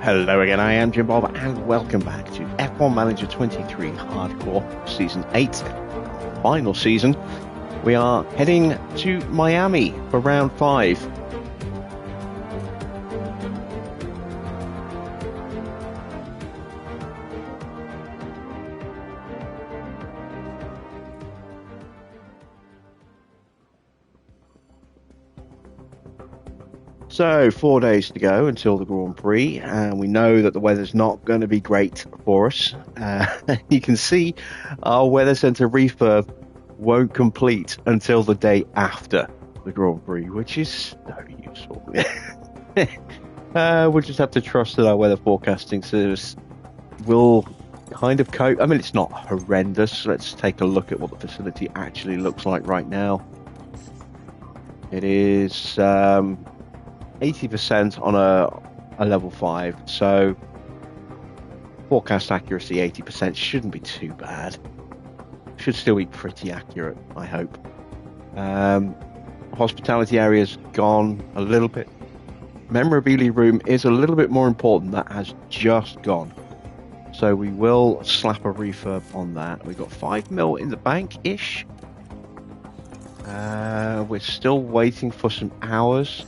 Hello again, I am Jim Bob, and welcome back to F1 Manager 23 Hardcore Season 8, final season. We are heading to Miami for round 5. So, 4 days to go until the Grand Prix, and we know that the weather's not going to be great for us. You can see our weather centre refurb won't complete until the day after the Grand Prix, which is very useful. We'll just have to trust that our weather forecasting service will kind of cope. I mean, it's not horrendous. Let's take a look at what the facility actually looks like right now. It is 80% on a level 5, so forecast accuracy 80% shouldn't be too bad. Should still be pretty accurate, I hope. Hospitality area's gone a little bit. Memorabilia room is a little bit more important. That has just gone, so we will slap a refurb on that. We've got 5 mil in the bank-ish. We're still waiting for some hours.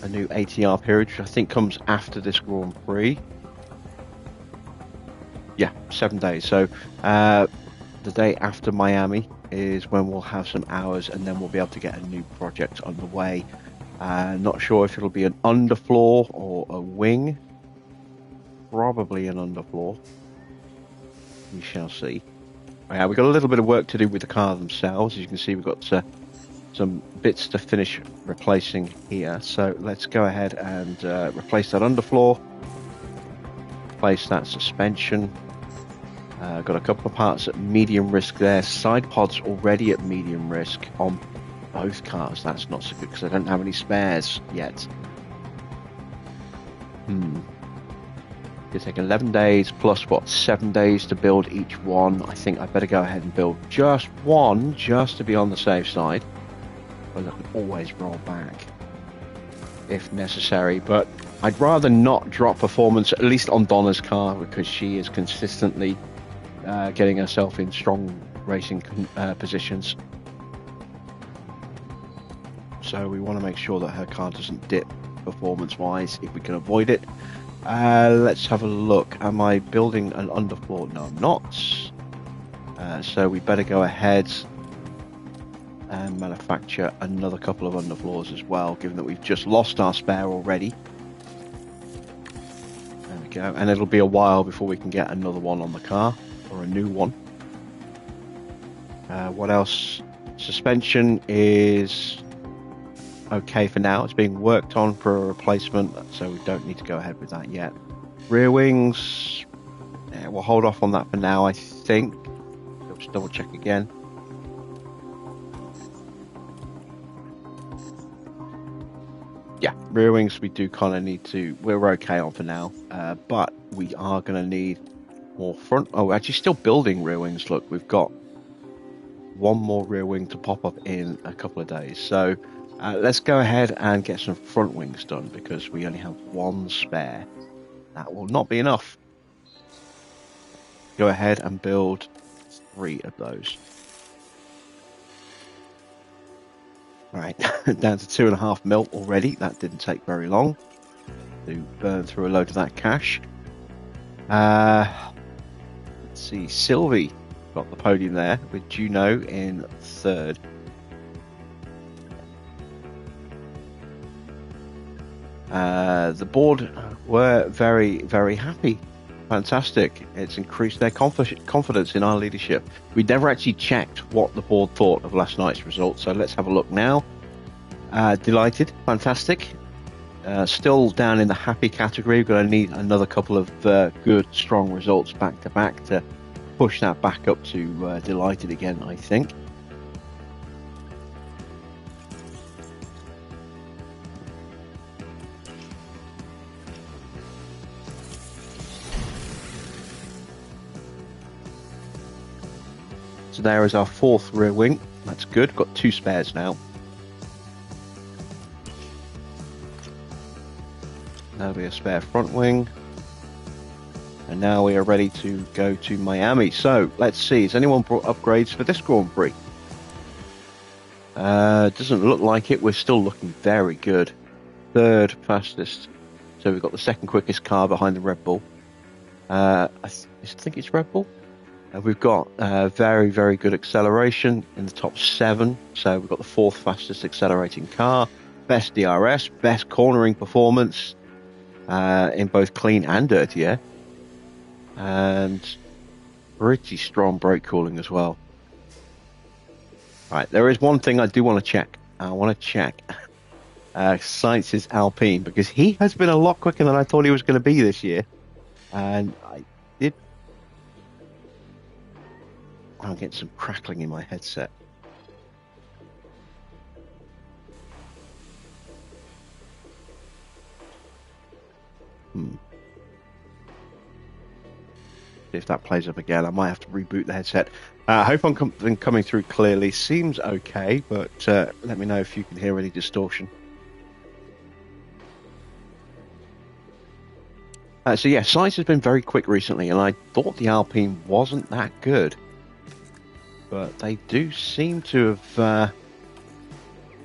A new ATR period, which I think comes after this Grand Prix. Yeah, 7 days. So the day after Miami is when we'll have some hours, and then we'll be able to get a new project underway. Not sure if it'll be an underfloor or a wing. Probably an underfloor. We shall see. We've got a little bit of work to do with the car themselves. As you can see, we've got some bits to finish replacing here, so let's go ahead and replace that underfloor, replace that suspension. Got a couple of parts at medium risk there. Side pods already at medium risk on both cars. That's not so good because I don't have any spares yet. It'll take 11 days plus 7 days to build each one. I think I better go ahead and build just one, just to be on the safe side. I can always roll back if necessary, but I'd rather not drop performance, at least on Donna's car, because she is consistently getting herself in strong racing positions. So we want to make sure that her car doesn't dip performance-wise if we can avoid it. Let's have a look. Am I building an underfloor? No, I'm not. So we better go ahead and manufacture another couple of underfloors as well, given that we've just lost our spare already. There we go. And it'll be a while before we can get another one on the car, or a new one. What else? Suspension is okay for now. It's being worked on for a replacement, so we don't need to go ahead with that yet. Rear wings, we'll hold off on that for now, I think. Let's double check again. Yeah, rear wings we do kind of need to, we're okay on for now, but we are going to need more front. Oh, we're actually still building rear wings. Look, we've got one more rear wing to pop up in a couple of days, so let's go ahead and get some front wings done, because we only have one spare. That will not be enough. Go ahead and build 3 of those. Right, down to 2.5 mil already. That didn't take very long to burn through a load of that cash. Let's see, Sylvie got the podium there with Juno in 3rd. The board were very, very happy. Fantastic. It's increased their confidence in our leadership. We never actually checked what the board thought of last night's results, so let's have a look now. Delighted. Fantastic. Still down in the happy category. We're going to need another couple of good, strong results back to back to push that back up to delighted again, I think. So there is our 4th rear wing. That's good. Got 2 spares now. That'll be a spare front wing. And now we are ready to go to Miami. So let's see, has anyone brought upgrades for this Grand Prix? Doesn't look like it. We're still looking very good. Third fastest. So we've got the second quickest car behind the Red Bull. I think it's Red Bull. We've got very, very good acceleration in the top 7. So we've got the 4th fastest accelerating car. Best DRS, best cornering performance in both clean and dirty air. And pretty strong brake cooling as well. Right, there is one thing I do want to check. I want to check Sainz's Alpine, because he has been a lot quicker than I thought he was going to be this year. And I'm getting some crackling in my headset. If that plays up again, I might have to reboot the headset. I hope I'm coming through clearly. Seems okay, but let me know if you can hear any distortion. So yeah, Sainz has been very quick recently, and I thought the Alpine wasn't that good. But they do seem to have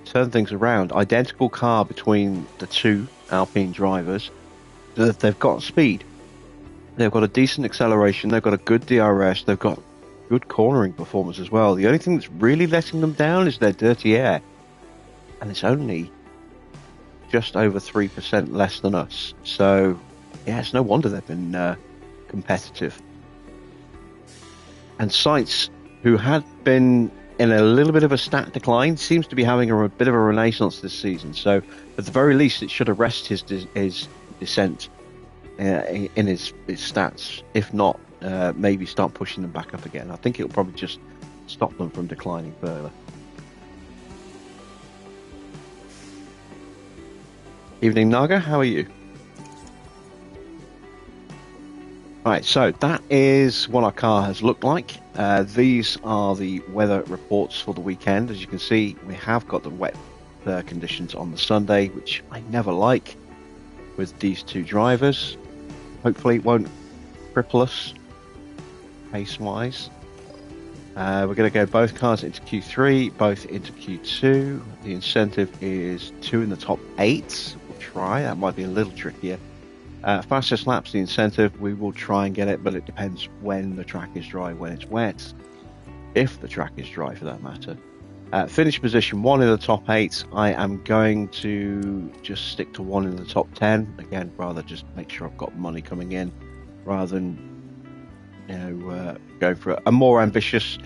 turned things around. Identical car between the two Alpine drivers. They've got speed. They've got a decent acceleration. They've got a good DRS. They've got good cornering performance as well. The only thing that's really letting them down is their dirty air. And it's only just over 3% less than us. So, yeah, it's no wonder they've been competitive. And Sainz, who had been in a little bit of a stat decline, seems to be having a bit of a renaissance this season. So, at the very least, it should arrest his descent in his stats. If not, maybe start pushing them back up again. I think it'll probably just stop them from declining further. Evening, Naga. How are you? Right, so that is what our car has looked like. These are the weather reports for the weekend. As you can see, we have got the wet conditions on the Sunday, which I never like with these two drivers. Hopefully it won't cripple us pace-wise. We're going to go both cars into Q3, both into Q2. The incentive is 2 in the top 8. We'll try. That might be a little trickier. Fastest laps, the incentive, we will try and get it, but it depends when the track is dry, when it's wet. If the track is dry, for that matter. Finish position 1 in the top 8. I am going to just stick to 1 in the top 10. Again, rather just make sure I've got money coming in, rather than go for a more ambitious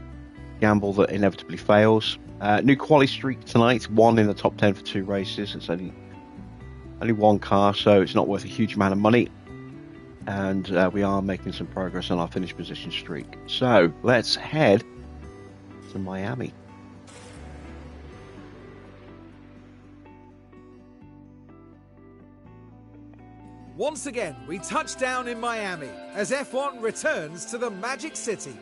gamble that inevitably fails. New quali streak tonight, 1 in the top 10 for 2 races. It's only 1 car, so it's not worth a huge amount of money. And we are making some progress on our finish position streak. So let's head to Miami. Once again, we touch down in Miami as F1 returns to the Magic City.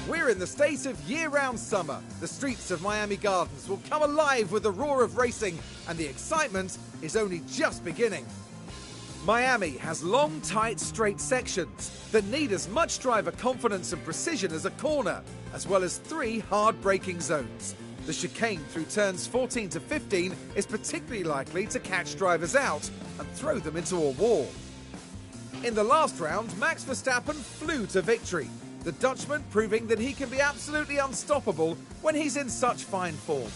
We're in the state of year-round summer. The streets of Miami Gardens will come alive with the roar of racing, and the excitement is only just beginning. Miami has long, tight, straight sections that need as much driver confidence and precision as a corner, as well as 3 hard braking zones. The chicane through turns 14 to 15 is particularly likely to catch drivers out and throw them into a wall. In the last round, Max Verstappen flew to victory, the Dutchman proving that he can be absolutely unstoppable when he's in such fine form.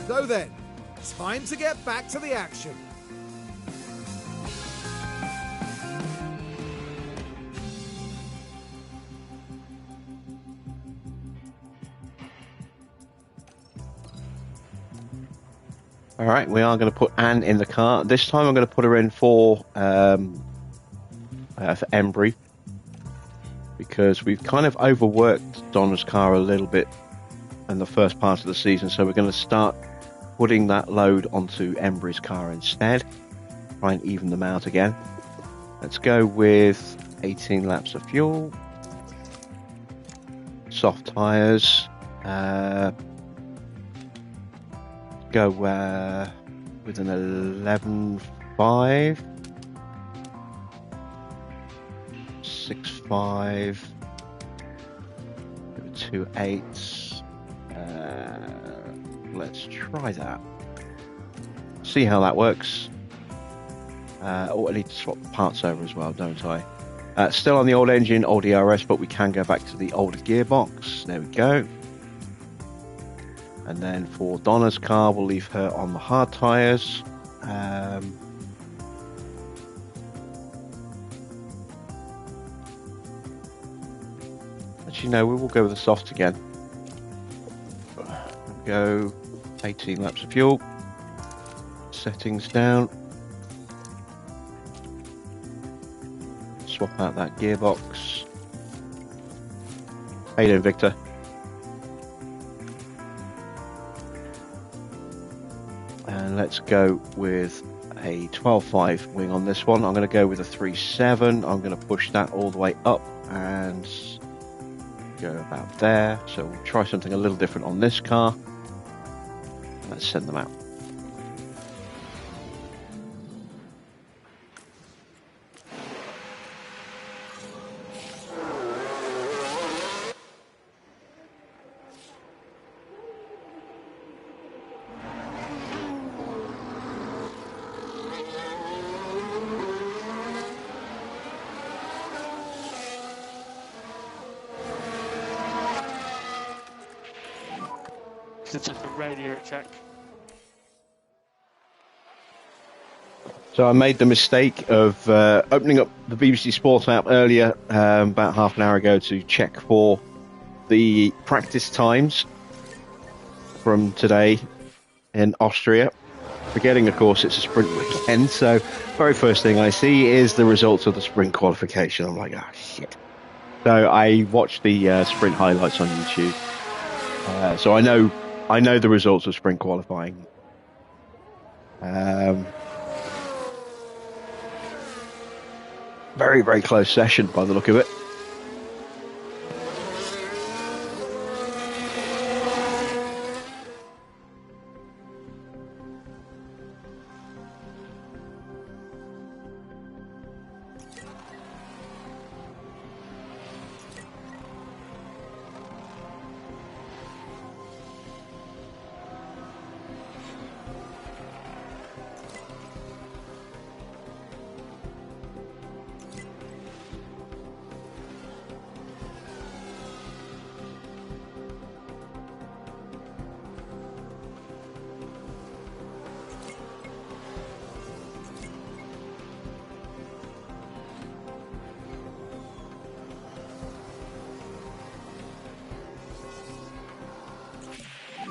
So then, time to get back to the action. All right, we are going to put Anne in the car. This time I'm going to put her in for Embry, because we've kind of overworked Donna's car a little bit in the first part of the season, so we're going to start putting that load onto Embry's car instead, try and even them out again. Let's go with 18 laps of fuel, soft tyres, go with an 11.5. 6.5. 2.8. Let's try that. See how that works. Oh, I need to swap the parts over as well, don't I? Still on the old engine, old ERS, but we can go back to the older gearbox. There we go. And then for Donna's car, we'll leave her on the hard tyres. Actually, no, we will go with the softs again. Go 18 laps of fuel. Settings down. Swap out that gearbox. How you doing, Victor? And let's go with a 12.5 wing on this one. I'm going to go with a 3.7. I'm going to push that all the way up and go about there. So we'll try something a little different on this car. Let's send them out. It's just a radio check. So I made the mistake of opening up the BBC Sport app earlier, about half an hour ago, to check for the practice times from today in Austria. Forgetting, of course, it's a sprint weekend, so very first thing I see is the results of the sprint qualification. I'm like, ah, shit. So I watched the sprint highlights on YouTube. So I know the results of sprint qualifying. Very, very close session by the look of it.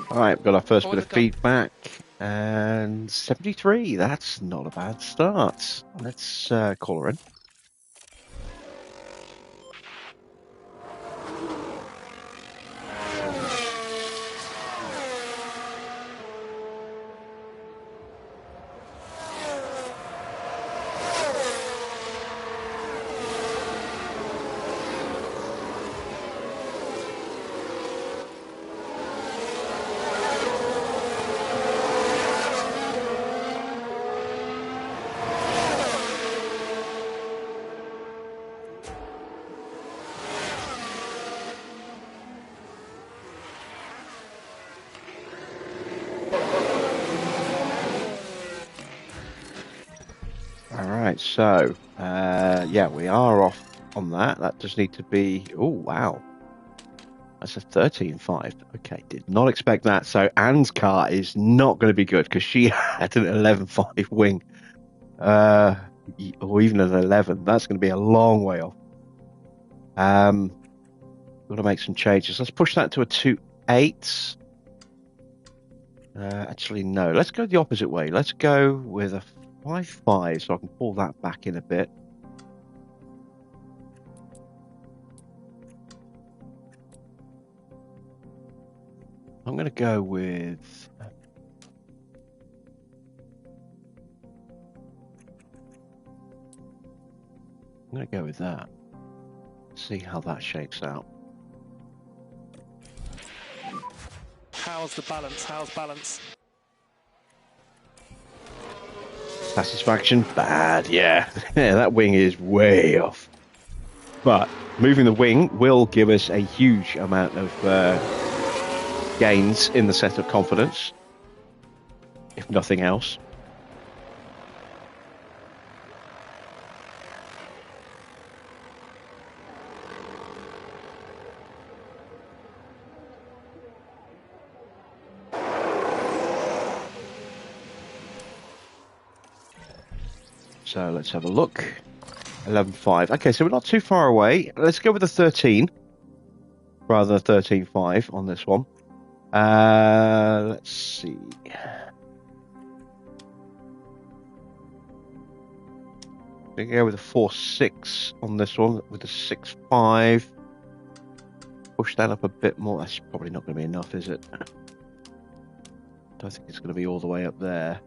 All right, we've got our first bit of feedback, and 73. That's not a bad start. Let's call her in. So, yeah, we are off on that. That does need to be... Oh, wow. That's a 13.5. Okay, did not expect that. So, Anne's car is not going to be good because she had an 11.5 wing. Or even an 11. That's going to be a long way off. Got to make some changes. Let's push that to a 2.8. Actually, no. Let's go the opposite way. Let's go with a 5.5, so I can pull that back in a bit. I'm going to go with... I'm going to go with that. See how that shakes out. How's the balance? How's balance? Satisfaction? Bad, yeah. Yeah, that wing is way off. But moving the wing will give us a huge amount of gains in the set of confidence, if nothing else. So let's have a look. 11.5. Okay, so we're not too far away. Let's go with the 13 rather than 13.5 on this one. Let's see. We can go with a 4.6 on this one with a 6.5. Push that up a bit more. That's probably not going to be enough, is it? Don't think it's going to be all the way up there.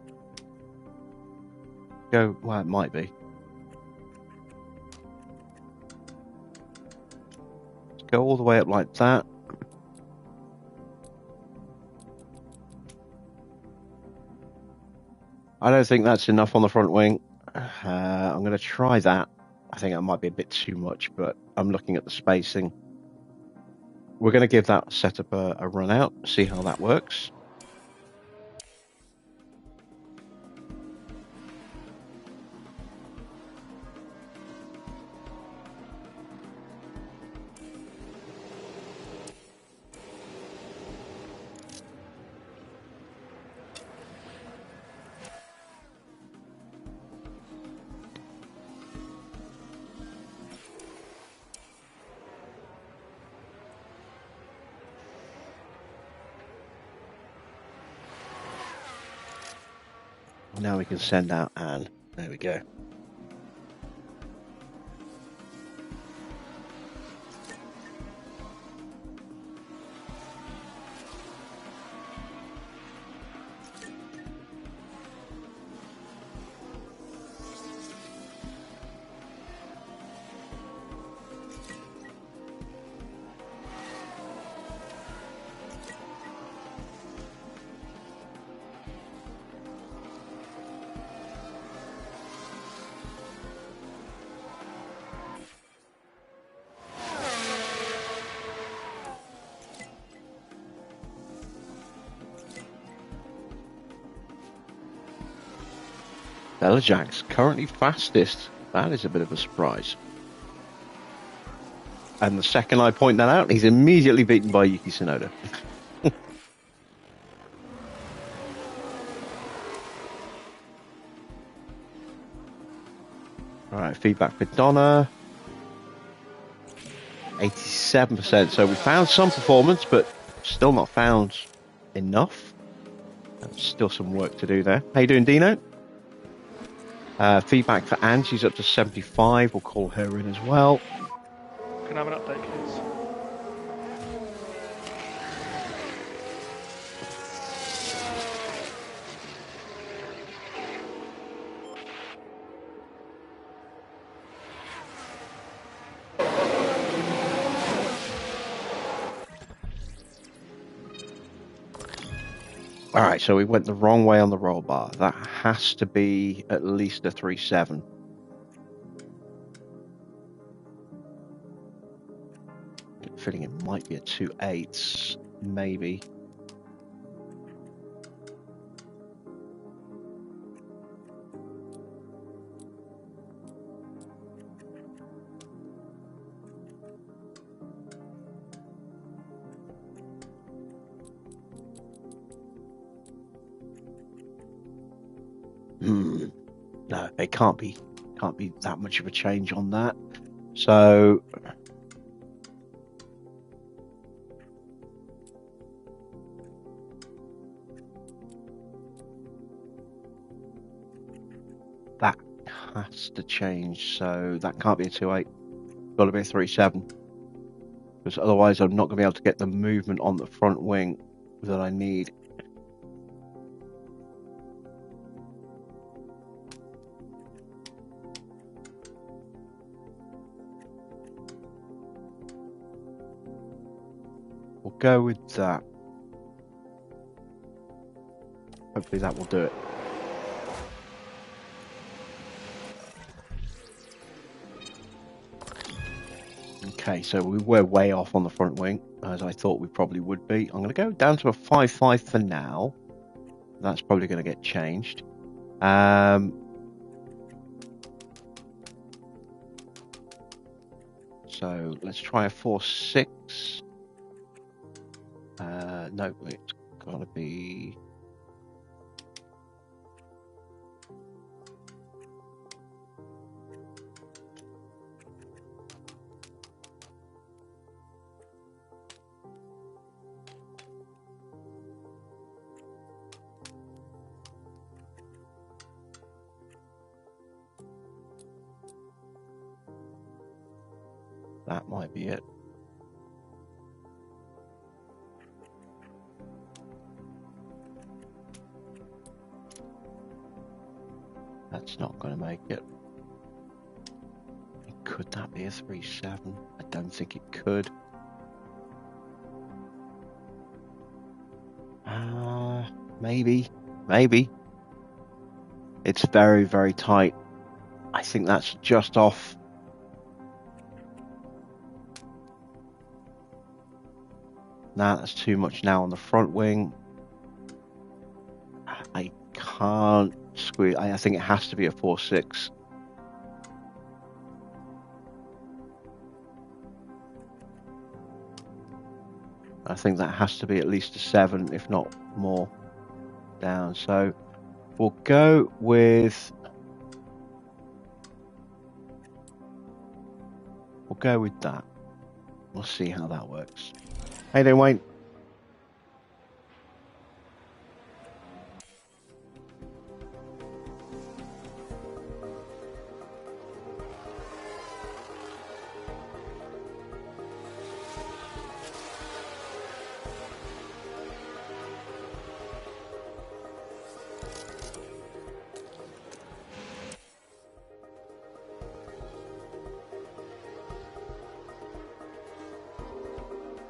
Go. Well, it might be. Let's go all the way up like that. I don't think that's enough on the front wing. I'm going to try that. I think that might be a bit too much, but I'm looking at the spacing. We're going to give that setup a run out, see how that works. Now we can send out Anne. There we go. Bella Jack's currently fastest. That is a bit of a surprise. And the second I point that out, he's immediately beaten by Yuki Tsunoda. All right, feedback for Donna. 87%. So we found some performance, but still not found enough. There's still some work to do there. How you doing, Dino? Feedback for Anne, she's up to 75. We'll call her in as well. Can I have an update, please? All right, so we went the wrong way on the roll bar. That has to be at least a 3.7. Feeling it might be a 2.8, maybe. No, it can't be that much of a change on that. So that has to change. So that can't be a 2.8. Got to be a 3.7. Because otherwise I'm not going to be able to get the movement on the front wing that I need. We'll go with that. Hopefully that will do it. Okay, so we were way off on the front wing, as I thought we probably would be. I'm going to go down to a 5.5 for now. That's probably going to get changed. So let's try a 4.6. No, it's got to be... That might be it. That's not going to make it. Could that be a 3.7? I don't think it could. Maybe. It's very, very tight. I think that's just off. Nah, that's too much now on the front wing. I can't squeeze. I think it has to be a 4.6. I think that has to be at least a 7, if not more, down. So we'll go with... that. We'll see how that works. How you doing, Wayne?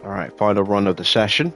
All right, final run of the session.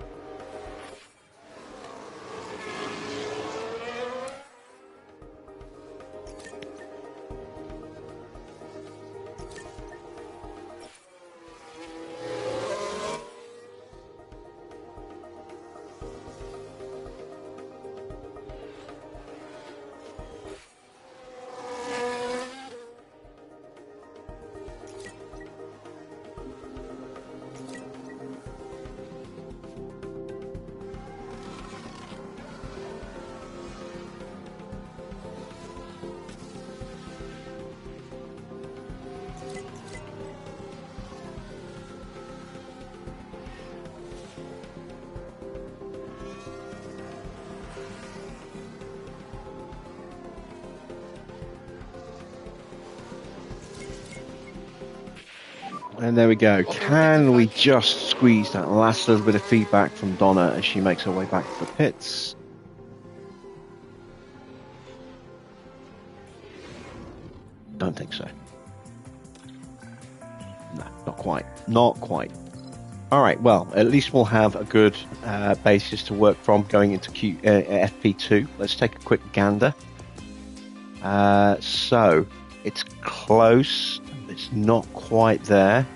And there we go. Can we just squeeze that last little bit of feedback from Donna as she makes her way back to the pits? Don't think so. No, not quite. Not quite. All right, well, at least we'll have a good basis to work from going into FP2. Let's take a quick gander. So, it's close. It's not quite there.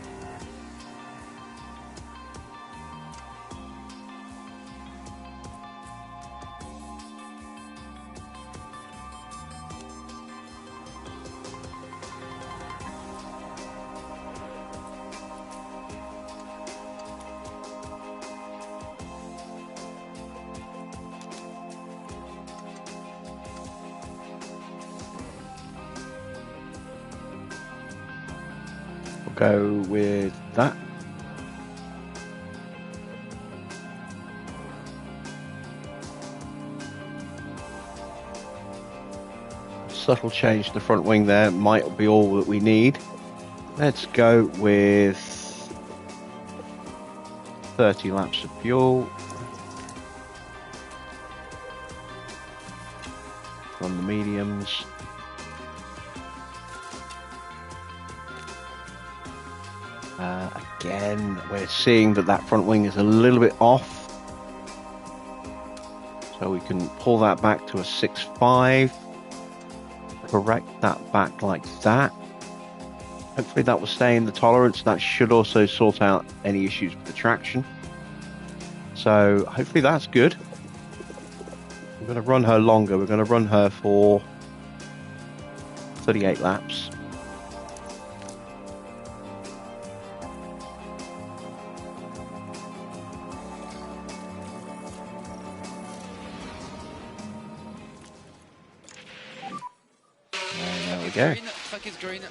Go with that. Subtle change to the front wing there might be all that we need. Let's go with 30 laps of fuel on the mediums. Again, we're seeing that front wing is a little bit off. So we can pull that back to a 6.5. Correct that back like that. Hopefully that will stay in the tolerance. That should also sort out any issues with the traction. So hopefully that's good. We're going to run her longer. We're going to run her for 38 laps. And there we go. Green, fuck is green.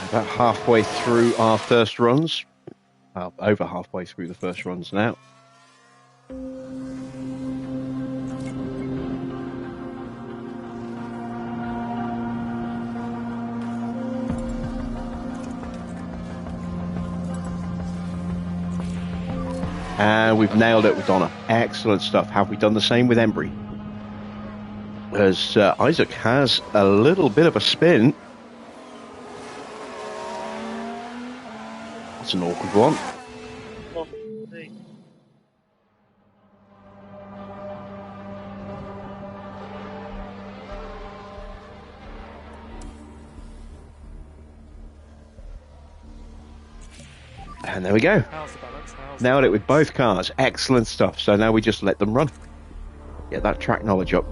About halfway through our first runs. Over halfway through the first runs now. And we've nailed it with Donna. Excellent stuff. Have we done the same with Embry? As Isaac has a little bit of a spin. That's an awkward one. And there we go. How's the balance? Nailed it with both cars. Excellent stuff. So now we just let them run. Get that track knowledge up.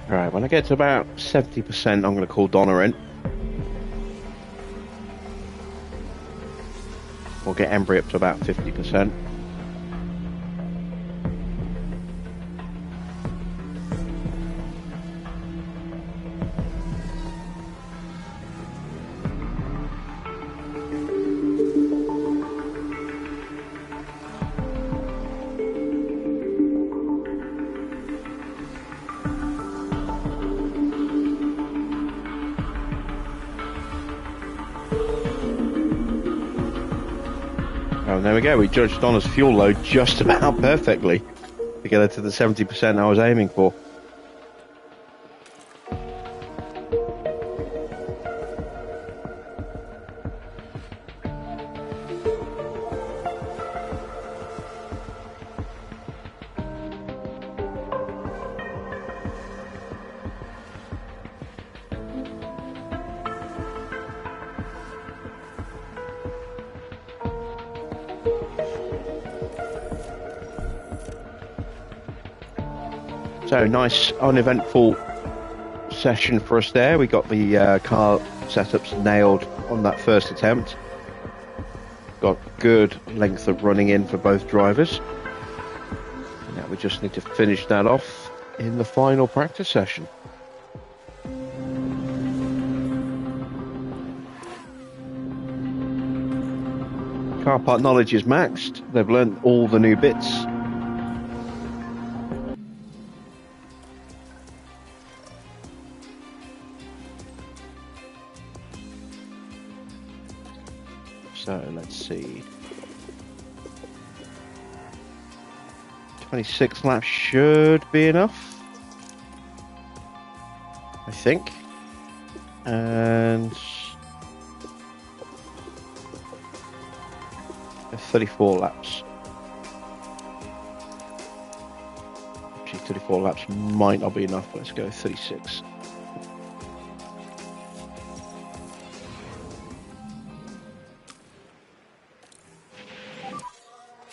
Right, when I get to about 70%, I'm going to call Donna in. We'll get Embry up to about 50%. And there we go, we judged Donna's fuel load just about perfectly to get her to the 70% I was aiming for. So nice, uneventful session for us there. We got the car setups nailed on that first attempt. Got good length of running in for both drivers. Now we just need to finish that off in the final practice session. Car part knowledge is maxed. They've learned all the new bits. So let's see. 26 laps should be enough, I think. And 34 laps. Actually, 34 laps might not be enough. Let's go 36.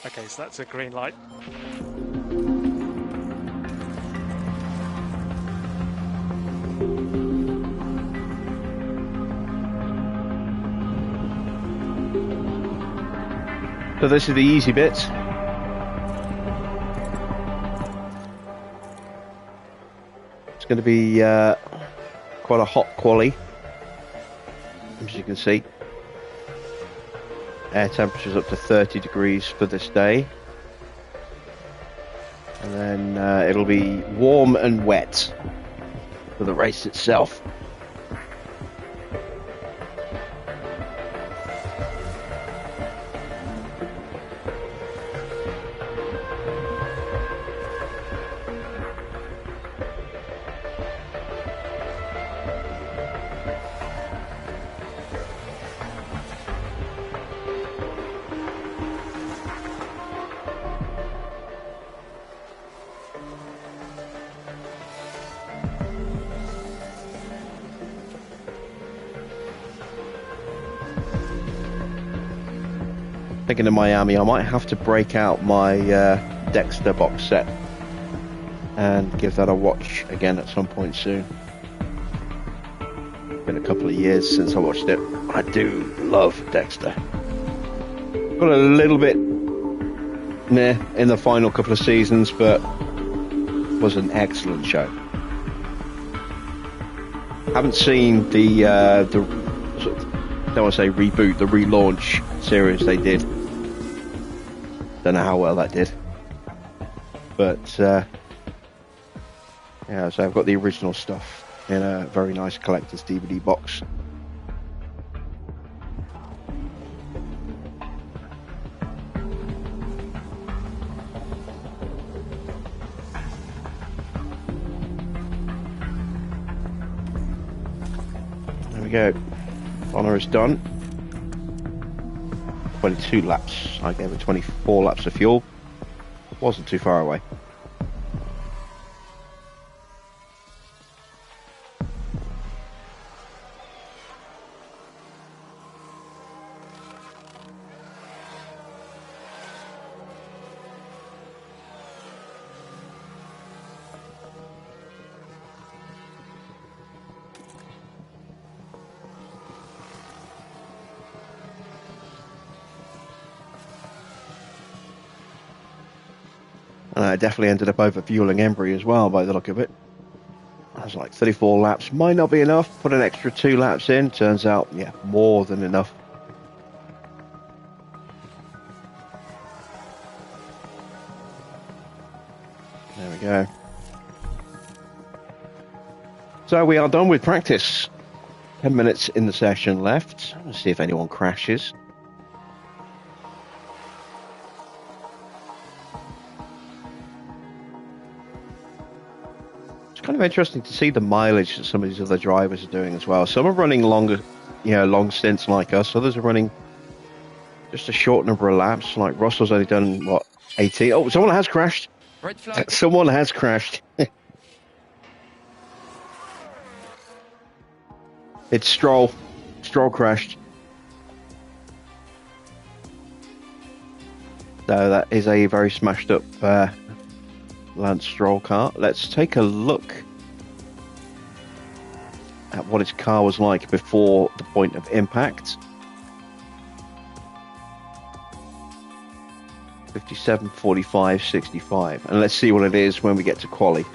Okay, so that's a green light. So this is the easy bit. It's going to be quite a hot quali, as you can see. Air temperatures up to 30 degrees for this day. And then it'll be warm and wet for the race itself. Thinking of Miami, I might have to break out my Dexter box set and give that a watch again at some point soon. Been a couple of years since I watched it. I do love Dexter. Got a little bit meh in the final couple of seasons, but it was an excellent show. Haven't seen the sort of, don't want to say reboot, the relaunch series they did. Don't know how well that did, but yeah. So I've got the original stuff in a very nice collector's DVD box. There we go. Honor is done. 22 laps. I gave it 24 laps of fuel. Wasn't too far away. And I definitely ended up overfueling Embry as well by the look of it. I was like 34 laps, might not be enough, put an extra 2 laps in, turns out, yeah, more than enough. There we go. So we are done with practice. 10 minutes in the session left. Let's see if anyone crashes. Kind of interesting to see the mileage that some of these other drivers are doing as well. Some are running longer, long stints like us. Others are running just a short number of laps. Like Russell's only done, what, 18? Oh, someone has crashed. Red flag. Someone has crashed. It's Stroll. Stroll crashed. So that is a very smashed up Lance Stroll car. Let's take a look at what his car was like before the point of impact. 57, 45, 65. And let's see what it is when we get to quali.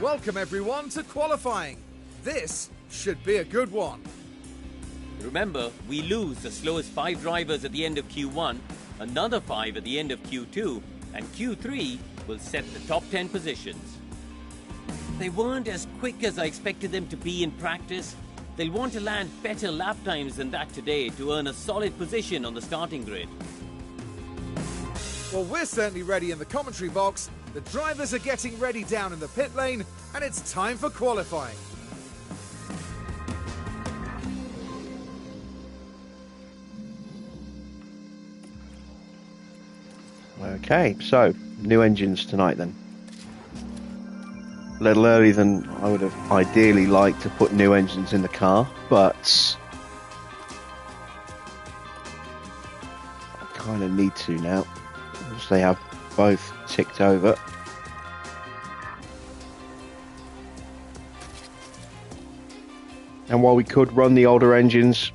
Welcome everyone to qualifying. This should be a good one. Remember, we lose the slowest 5 drivers at the end of Q1, another 5 at the end of Q2, and Q3 will set the top 10 positions. They weren't as quick as I expected them to be in practice. They'll want to land better lap times than that today to earn a solid position on the starting grid. Well, we're certainly ready in the commentary box. The drivers are getting ready down in the pit lane, and it's time for qualifying. Okay, so new engines tonight then. A little earlier than I would have ideally liked to put new engines in the car, but I kind of need to now, because they have both ticked over. And while we could run the older engines,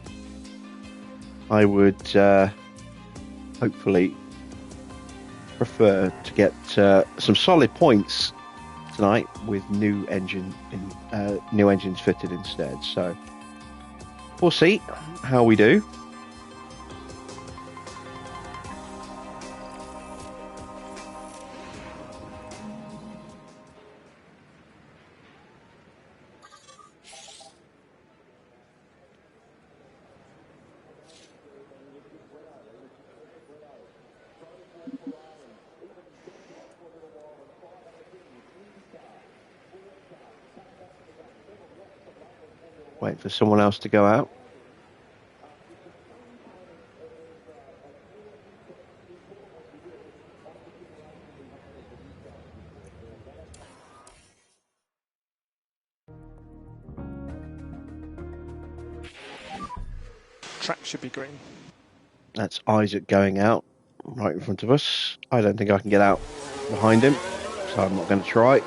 I would hopefully prefer to get some solid points tonight with new engines fitted instead. So we'll see how we do. Wait for someone else to go out. Track should be green. That's Isaac going out right in front of us. I don't think I can get out behind him, so I'm not going to try.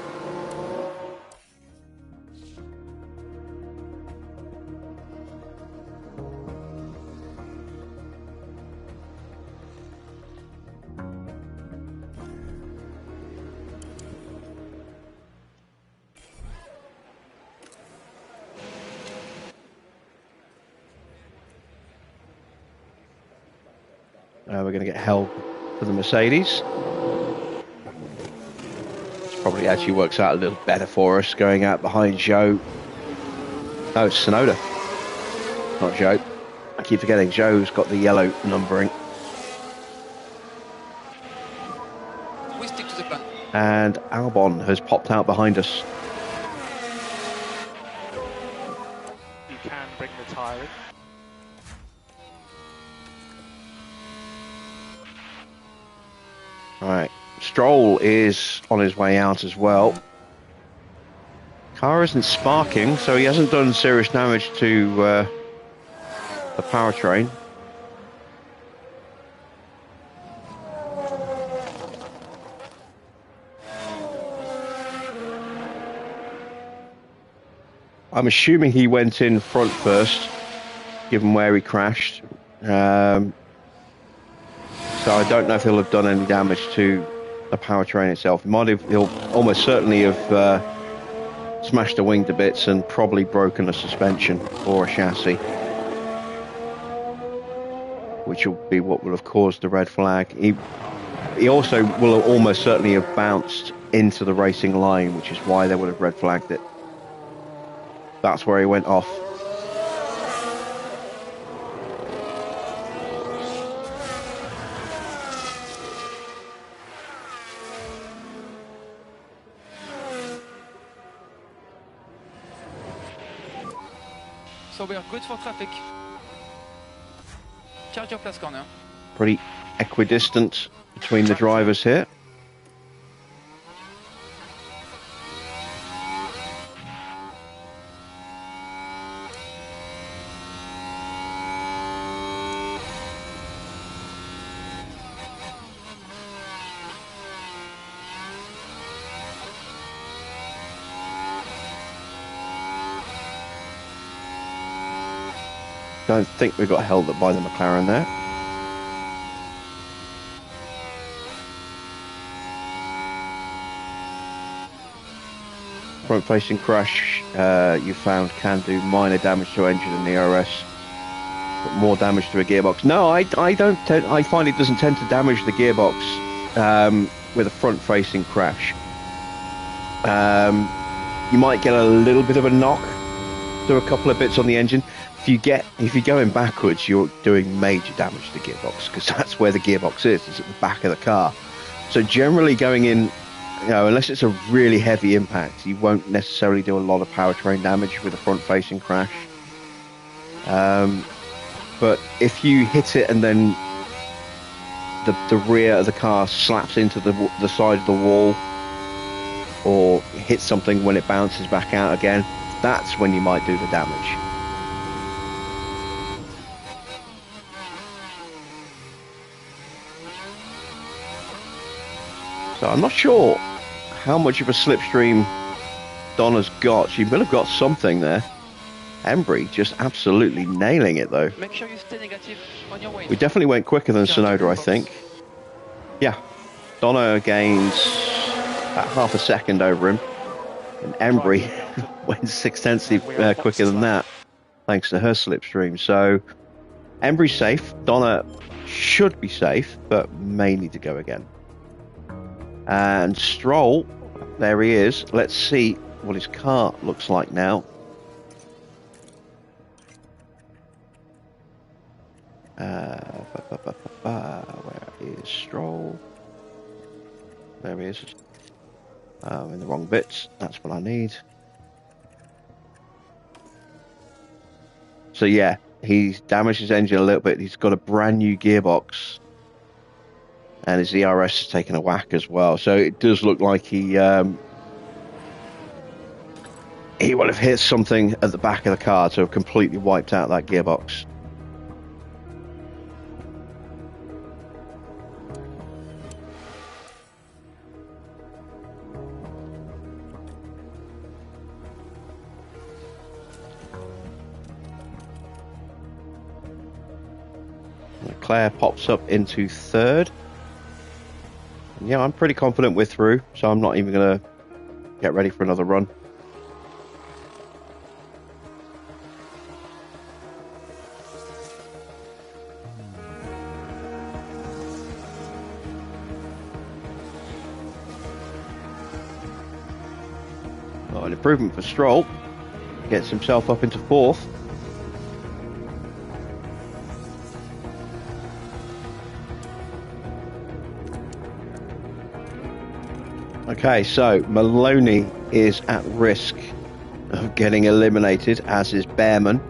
We're going to get held for the Mercedes. This probably actually works out a little better for us, going out behind Joe. No, it's Sonoda, not Joe. I keep forgetting Joe's got the yellow numbering. We stick to the plan. And Albon has popped out behind us. You can bring the tyre in. Right, Stroll is on his way out as well. Car isn't sparking, so he hasn't done serious damage to the powertrain. I'm assuming he went in front first, given where he crashed. So I don't know if he'll have done any damage to the powertrain itself. He'll almost certainly have smashed the wing to bits and probably broken a suspension or a chassis, which will be what will have caused the red flag. He also will almost certainly have bounced into the racing line, which is why they would have red flagged it. That's where he went off. So we are good for traffic. Charge your place corner. Pretty equidistant between the drivers here. Don't think we got held up by the McLaren there. Front-facing crash you found can do minor damage to engine and ERS, but more damage to a gearbox. No, I don't. I find it doesn't tend to damage the gearbox with a front-facing crash. You might get a little bit of a knock to a couple of bits on the engine. If you're going backwards, you're doing major damage to the gearbox, because that's where the gearbox is. It's at the back of the car. So generally going in, unless it's a really heavy impact, you won't necessarily do a lot of powertrain damage with a front-facing crash. But if you hit it and then the rear of the car slaps into the side of the wall, or hits something when it bounces back out again, that's when you might do the damage. So I'm not sure how much of a slipstream Donna's got. She will have got something there. Embry just absolutely nailing it though. Make sure you stay negative on your way. We definitely went quicker than Sonoda, I think. Yeah, Donna gains about half a second over him, and Embry went 0.6 quicker than that, thanks to her slipstream. So Embry's safe. Donna should be safe, but may need to go again. And Stroll, there he is. Let's see what his car looks like now. Where is Stroll? There he is. In the wrong bits. That's what I need. So yeah, he's damaged his engine a little bit. He's got a brand new gearbox, and his ERS has taken a whack as well. So it does look like he will have hit something at the back of the car to have completely wiped out that gearbox. Claire pops up into third. And yeah, I'm pretty confident we're through, so I'm not even going to get ready for another run. Oh, an improvement for Stroll. Gets himself up into fourth. Okay, so Maloney is at risk of getting eliminated, as is Behrman.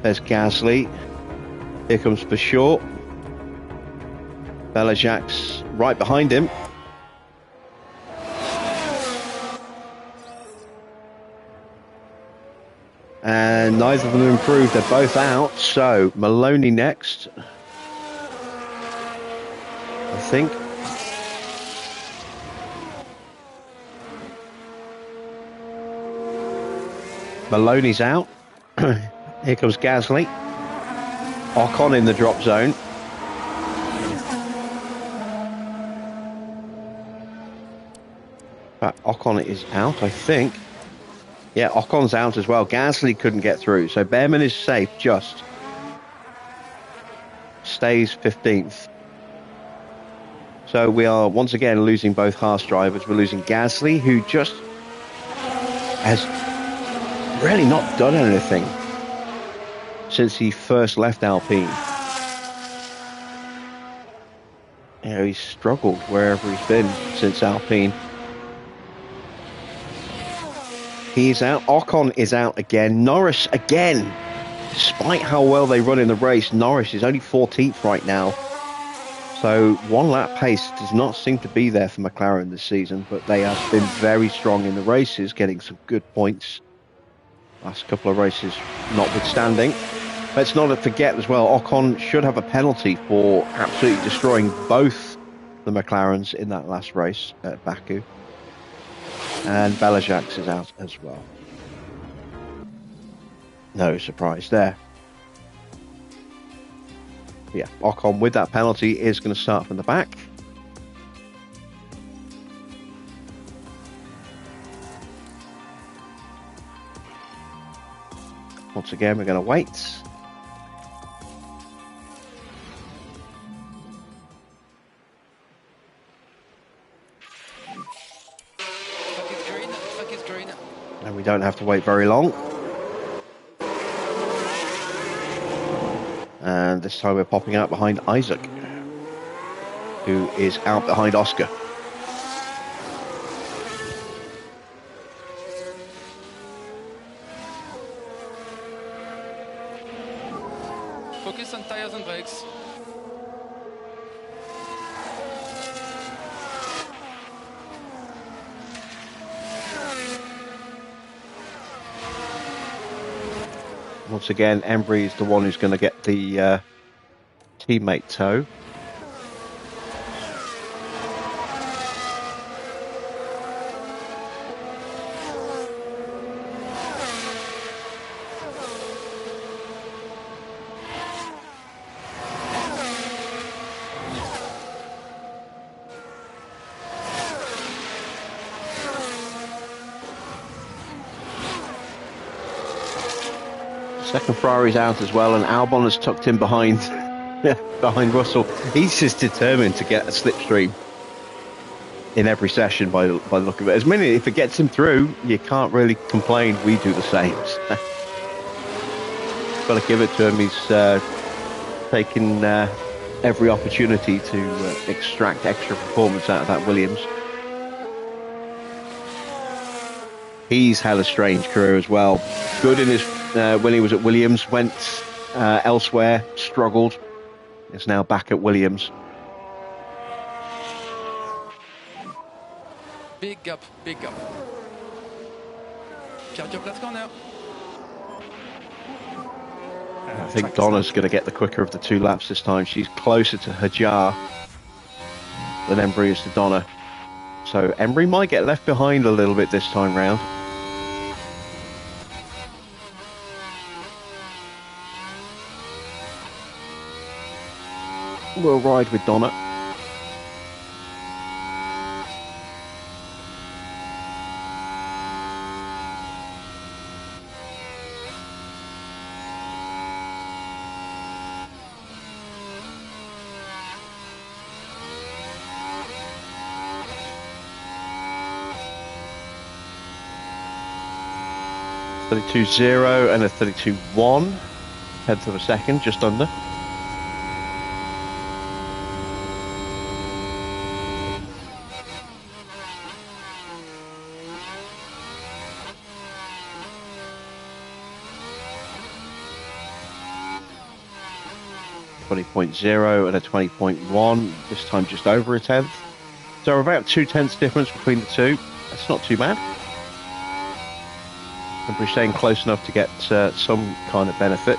There's Gasly. Here comes Bashort. Belajak's right behind him. And neither of them improved. They're both out. So Maloney next, I think. Maloney's out. Here comes Gasly. Ocon in the drop zone. But Ocon is out, I think. Yeah, Ocon's out as well. Gasly couldn't get through. So Behrman is safe, just. Stays 15th. So we are once again losing both Haas drivers. We're losing Gasly, who just has really not done anything since he first left Alpine. He's struggled wherever he's been since Alpine. He's out. Ocon is out again. Norris again. Despite how well they run in the race, Norris is only 14th right now. So one lap pace does not seem to be there for McLaren this season, but they have been very strong in the races, getting some good points. Last couple of races notwithstanding. Let's not forget as well, Ocon should have a penalty for absolutely destroying both the McLarens in that last race at Baku. And Belajak's is out as well. No surprise there. But yeah, Ocon with that penalty is going to start from the back. once again, we're going to wait. Track is green. And we don't have to wait very long. And this time we're popping out behind Isaac, who is out behind Oscar. Focus on tires and brakes. Once again, Embry is the one who's going to get the teammate tow. Second Ferrari's out as well, and Albon has tucked in behind behind Russell. He's just determined to get a slipstream in every session by the look of it. As many, if it gets him through, you can't really complain. We do the same. Got to give it to him. He's taken every opportunity to extract extra performance out of that Williams. He's had a strange career as well. Good in his when he was at Williams, went elsewhere, struggled. Is now back at Williams. Big gap. Pierre Diop, last corner. I think Donna's going to get the quicker of the 2 laps this time. She's closer to Hajar than Embry is to Donna. So Embry might get left behind a little bit this time round. We'll ride with Donna. .32.0 and a 32.1, tenth of a second, just under. .0 and a 20.1, this time just over a tenth. So about 0.2 difference between the two. That's not too bad. And we're staying close enough to get some kind of benefit.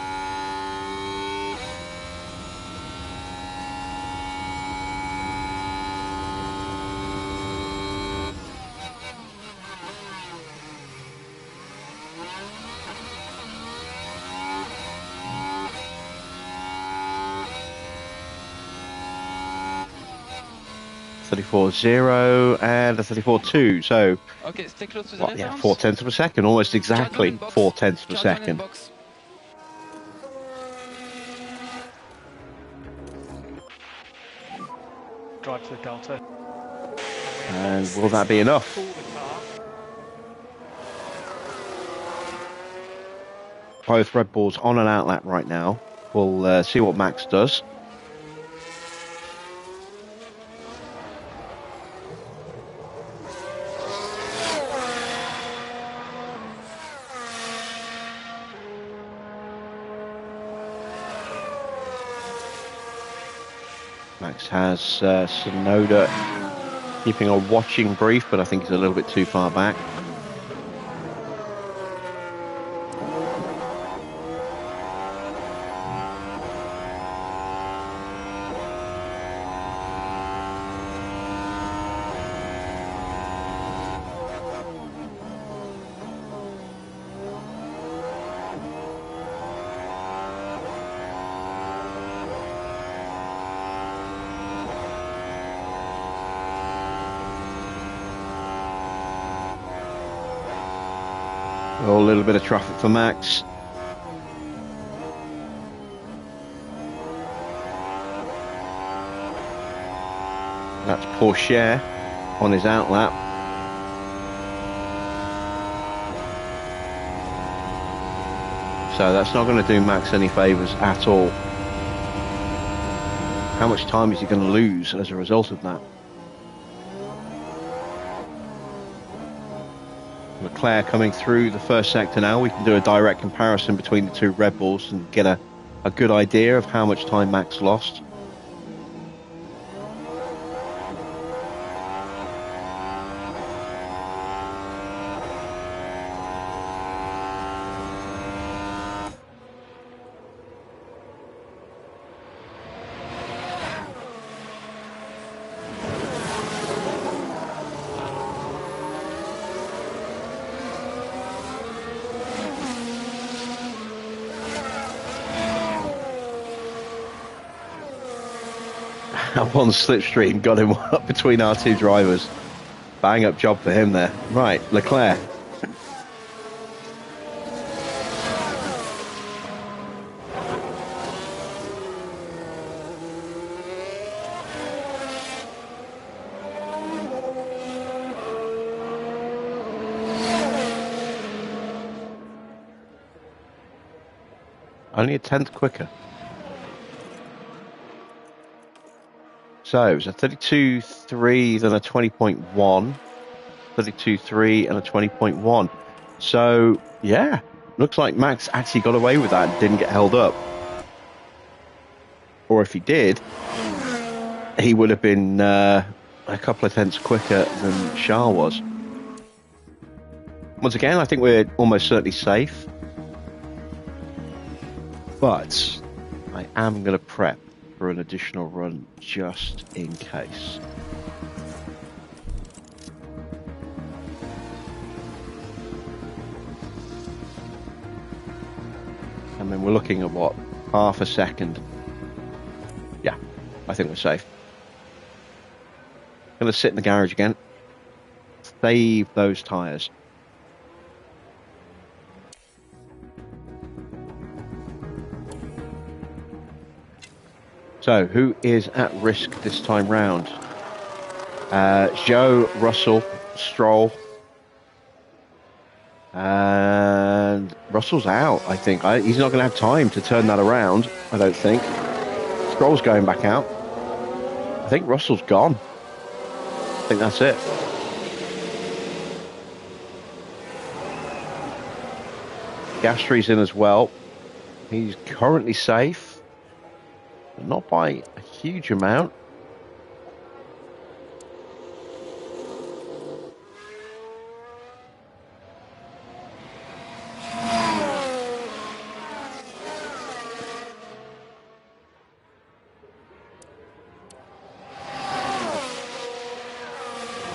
.34.0 and a 34.2, so Okay, stay close to the reference. 0.4 of a second, almost exactly 0.4 of a second. Drive to the Delta. And will that be enough? Both Red Bulls on an outlap right now. We'll see what Max does. Max has Sonoda keeping a watching brief, but I think he's a little bit too far back. A little bit of traffic for Max. That's Porsche on his outlap. So that's not going to do Max any favours at all. How much time is he going to lose as a result of that? Leclerc coming through the first sector now. We can do a direct comparison between the two Red Bulls and get a good idea of how much time Max lost. One slipstream got him up between our two drivers. Bang up job for him there. Right, Leclerc. Only a tenth quicker. So it was a 32.3, then a 20.1, 32.3 and a 20.1. So, yeah, looks like Max actually got away with that and didn't get held up. Or if he did, he would have been a couple of tenths quicker than Charles was. Once again, I think we're almost certainly safe. But I am going to prep for an additional run just in case. And then we're looking at what, half a second. Yeah, I think we're safe. Gonna sit in the garage again, save those tyres. So, who is at risk this time round? Joe, Russell, Stroll. And Russell's out, I think. He's not going to have time to turn that around, I don't think. Stroll's going back out. I think Russell's gone. I think that's it. Gasly's in as well. He's currently safe. Not by a huge amount.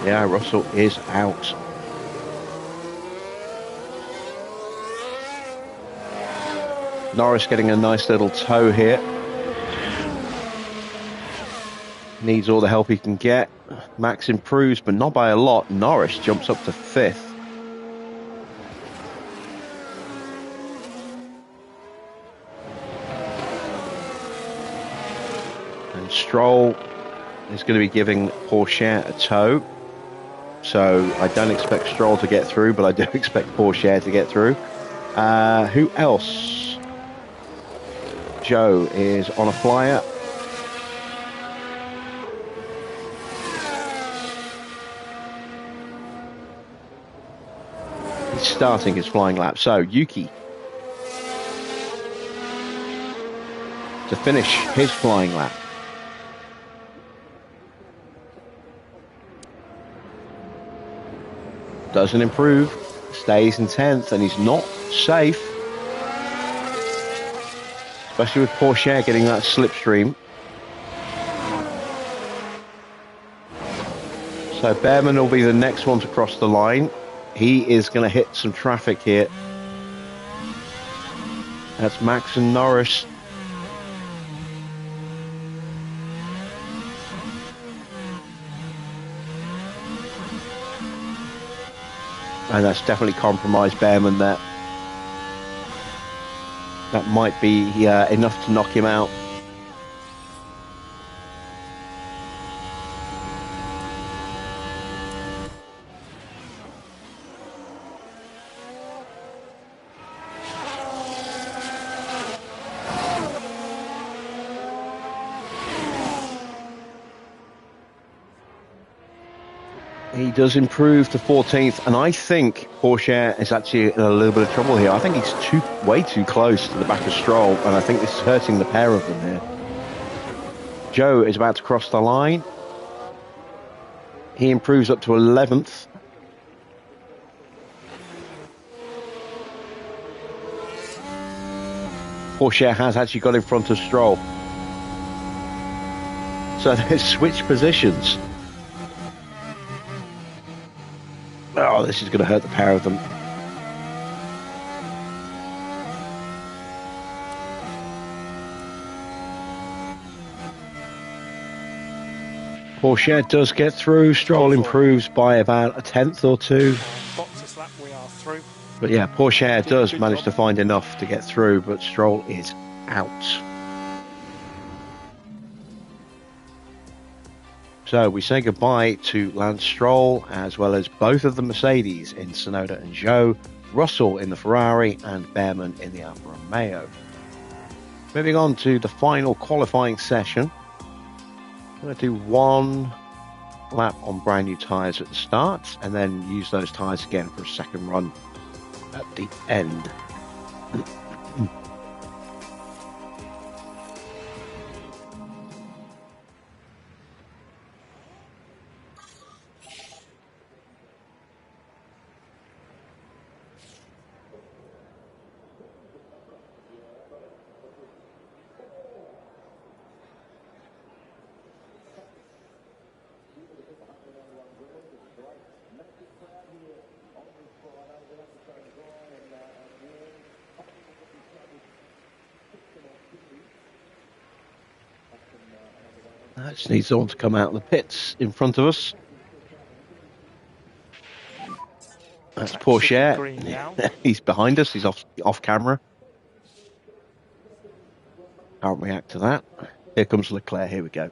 Yeah, Russell is out. Norris getting a nice little tow here. Needs all the help he can get. Max improves, but not by a lot. Norris jumps up to 5th. And Stroll is going to be giving Porsche a tow. So I don't expect Stroll to get through, but I do expect Porsche to get through. Who else? Joe is on a flyer. Starting his flying lap. So Yuki to finish his flying lap. Doesn't improve, stays in 10th, and he's not safe. Especially with Porsche getting that slipstream. So Behrman will be the next one to cross the line. He is going to hit some traffic here. That's Max and Norris. And that's definitely compromised Behrman there. That might be enough to knock him out. He does improve to 14th, and I think Porsche is actually in a little bit of trouble here. I think he's way too close to the back of Stroll, and I think this is hurting the pair of them here. Joe is about to cross the line. He improves up to 11th. Porsche has actually got in front of Stroll. So they've switched positions. Oh, this is going to hurt the pair of them. Porsche does get through. Stroll improves by about a tenth or two. Boxes lap, we are through. But yeah, Porsche does manage to find enough to get through, but Stroll is out. So we say goodbye to Lance Stroll, as well as both of the Mercedes in Tsunoda and Zhou, Russell in the Ferrari, and Behrman in the Alfa Romeo. Moving on to the final qualifying session. I'm going to do one lap on brand new tyres at the start, and then use those tyres again for a second run at the end. Just needs someone to come out of the pits in front of us. That's Porsche. He's behind us. He's off camera. Can't react to that. Here comes Leclerc. Here we go.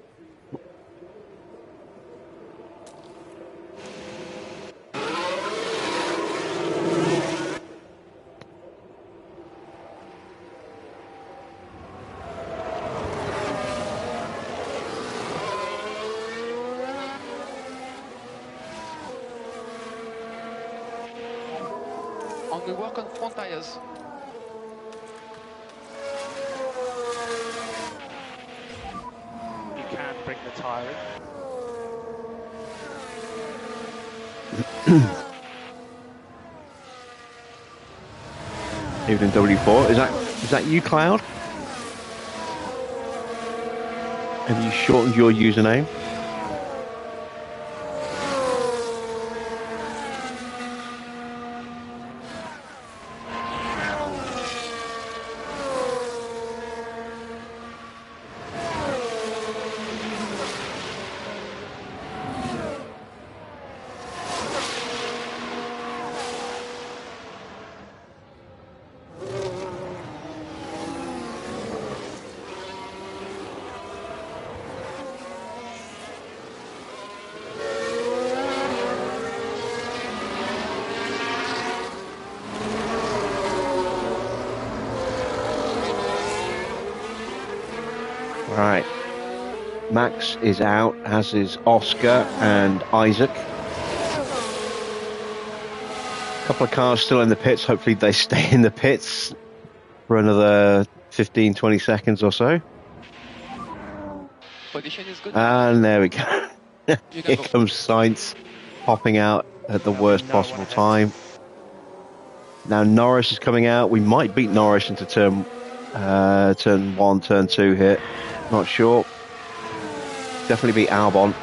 We work on front tires. You can bring the tyre in. Even in W4, is that you, Cloud? Have you shortened your username? Right. Max is out, as is Oscar and Isaac. A couple of cars still in the pits. Hopefully they stay in the pits for another 15, 20 seconds or so. Position is good. And there we go. Here comes Sainz popping out at the worst possible time. Now Norris is coming out. We might beat Norris into turn 1, turn 2 here. Not sure. Definitely beat Albon.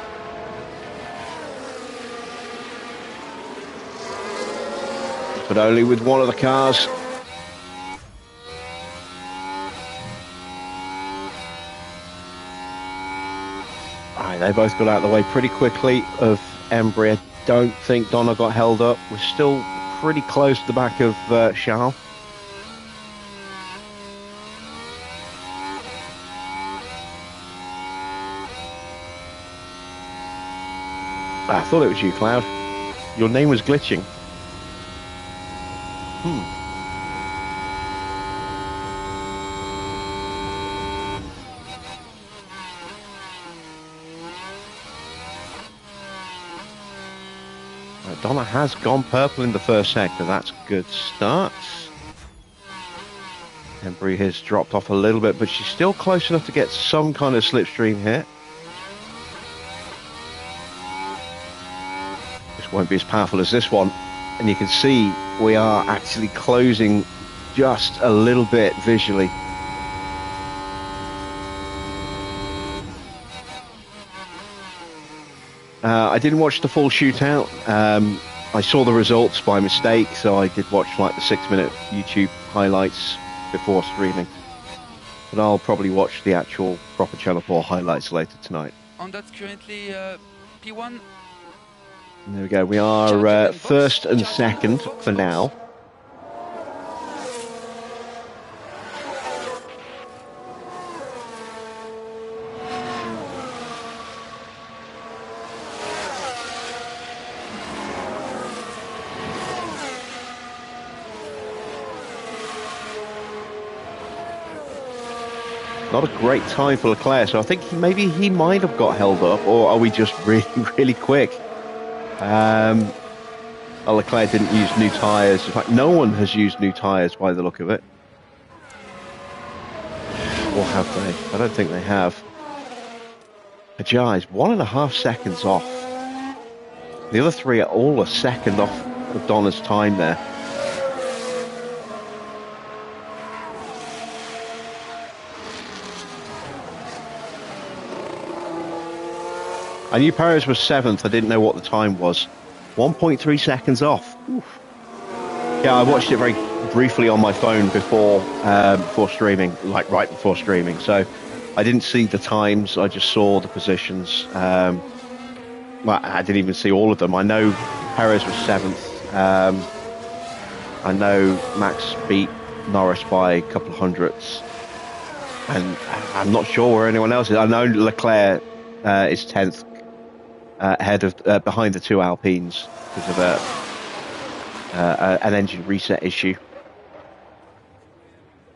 But only with one of the cars. Right, they both got out of the way pretty quickly of Embry. I don't think Donna got held up. We're still pretty close to the back of Charles. I thought it was you, Cloud. Your name was glitching. Donna has gone purple in the first sector. That's a good start. Embry has dropped off a little bit, but she's still close enough to get some kind of slipstream hit. This won't be as powerful as this one. And you can see we are actually closing just a little bit visually. I didn't watch the full shootout. I saw the results by mistake, so I did watch like the 6-minute YouTube highlights before streaming. But I'll probably watch the actual proper Channel 4 highlights later tonight. And that's currently P1. And there we go. We are first and second for now. Not a great time for Leclerc, so I think maybe he might have got held up, or are we just really, really quick? Leclerc didn't use new tyres. In fact, no one has used new tyres by the look of it. Or have they? I don't think they have. Ajay is 1.5 seconds off. The other three are all a second off of Donna's time there. I knew Perez was 7th. I didn't know what the time was. 1.3 seconds off. Oof. Yeah, I watched it very briefly on my phone before streaming, like right before streaming. So I didn't see the times. I just saw the positions. Well, I didn't even see all of them. I know Perez was 7th. I know Max beat Norris by a couple of hundredths. And I'm not sure where anyone else is. I know Leclerc is 10th. Ahead of behind the two Alpines because of an engine reset issue.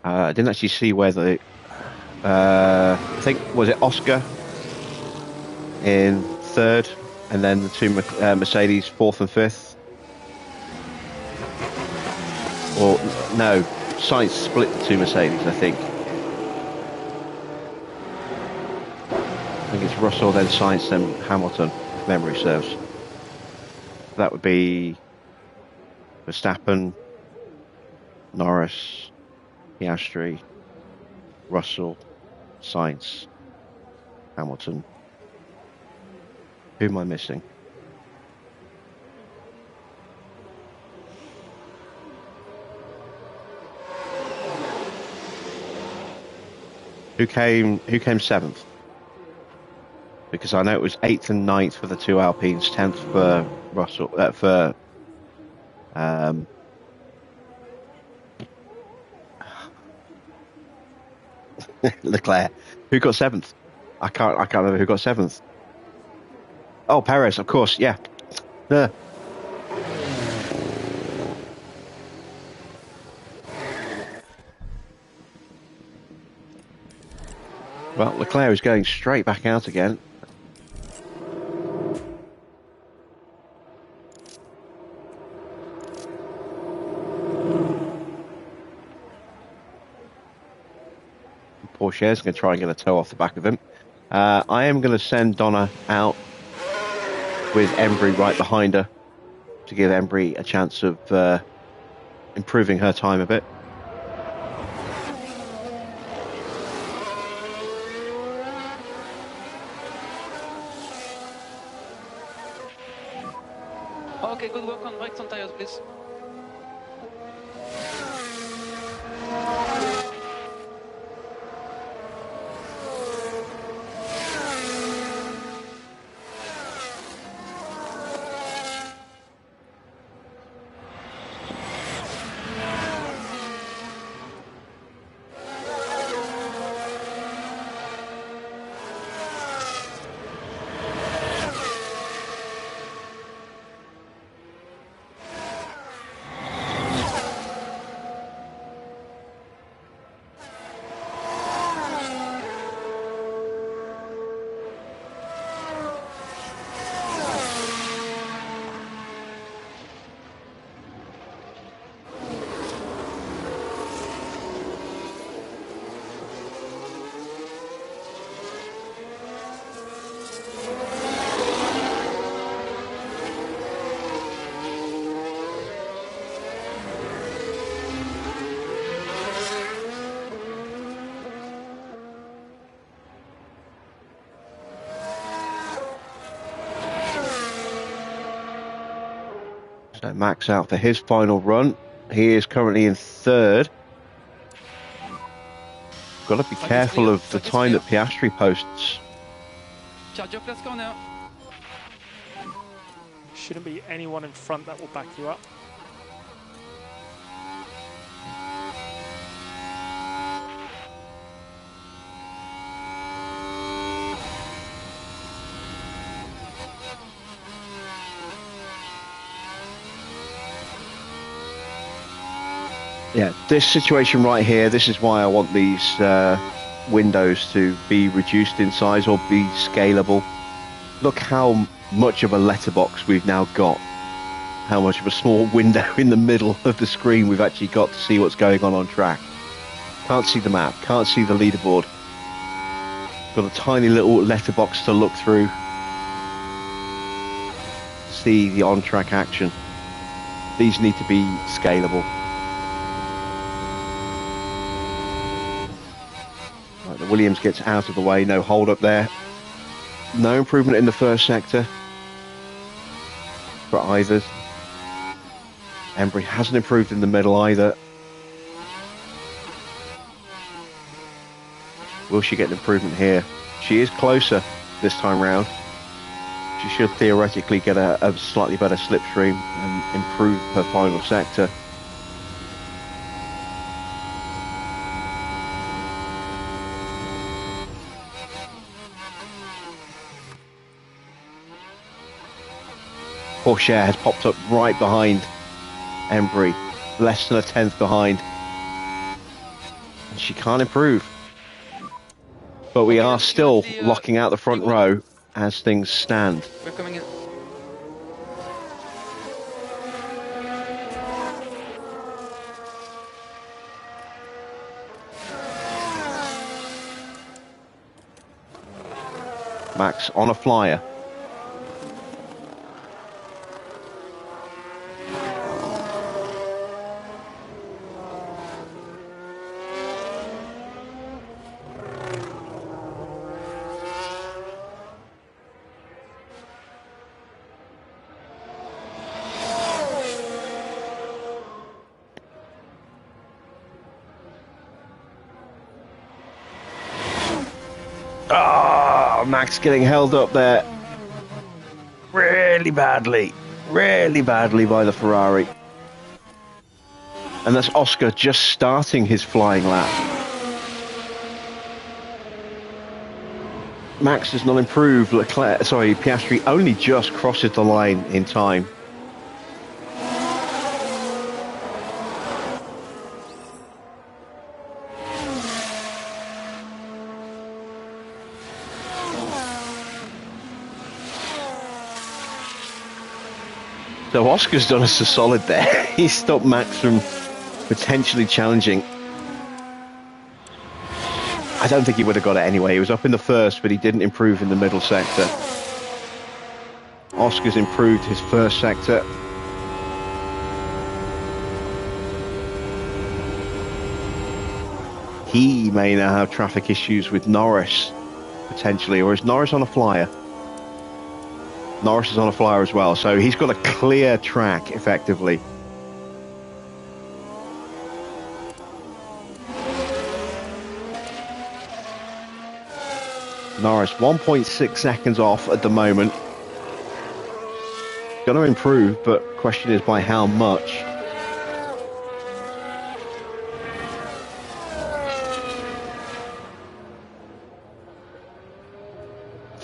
I didn't actually see where the I think was it Oscar in 3rd, and then the two Mercedes 4th and 5th. Or no, Sainz split the two Mercedes. I think it's Russell, then Sainz, then Hamilton. Memory serves. That would be Verstappen, Norris, Piastri, Russell, Sainz, Hamilton. Who am I missing? Who came 7th? Because I know it was 8th and 9th for the two Alpines, 10th for Russell, Leclerc. Who got 7th? I can't remember who got 7th. Oh, Perez, of course, yeah. Well, Leclerc is going straight back out again. Porsche is going to try and get a toe off the back of him. I am going to send Donna out with Embry right behind her to give Embry a chance of improving her time a bit. Okay, good work on brakes and tires, please. So Max out for his final run. He is currently in third. Got to be careful of the time that Piastri posts. Charge your place corner. Shouldn't be anyone in front that will back you up. Yeah, this situation right here, this is why I want these windows to be reduced in size or be scalable. Look how much of a letterbox we've now got. How much of a small window in the middle of the screen we've actually got to see what's going on track. Can't see the map, can't see the leaderboard. Got a tiny little letterbox to look through. See the on-track action. These need to be scalable. Right, the Williams gets out of the way, no hold up there. No improvement in the first sector for either. Embry hasn't improved in the middle either. Will she get an improvement here? She is closer this time round. She should theoretically get a slightly better slipstream and improve her final sector. Porsche has popped up right behind Embry, less than a tenth behind. And she can't improve. But we are still locking out the front row as things stand. We're coming in. Max on a flyer. Max getting held up there really badly by the Ferrari. And that's Oscar just starting his flying lap. Max does not improve. Piastri only just crosses the line in time. So Oscar's done us a solid there. He stopped Max from potentially challenging. I don't think he would have got it anyway. He was up in the first, but he didn't improve in the middle sector. Oscar's improved his first sector. He may now have traffic issues with Norris, potentially, or is Norris on a flyer? Norris is on a flyer as well, so he's got a clear track, effectively. Norris, 1.6 seconds off at the moment. Going to improve, but question is by how much?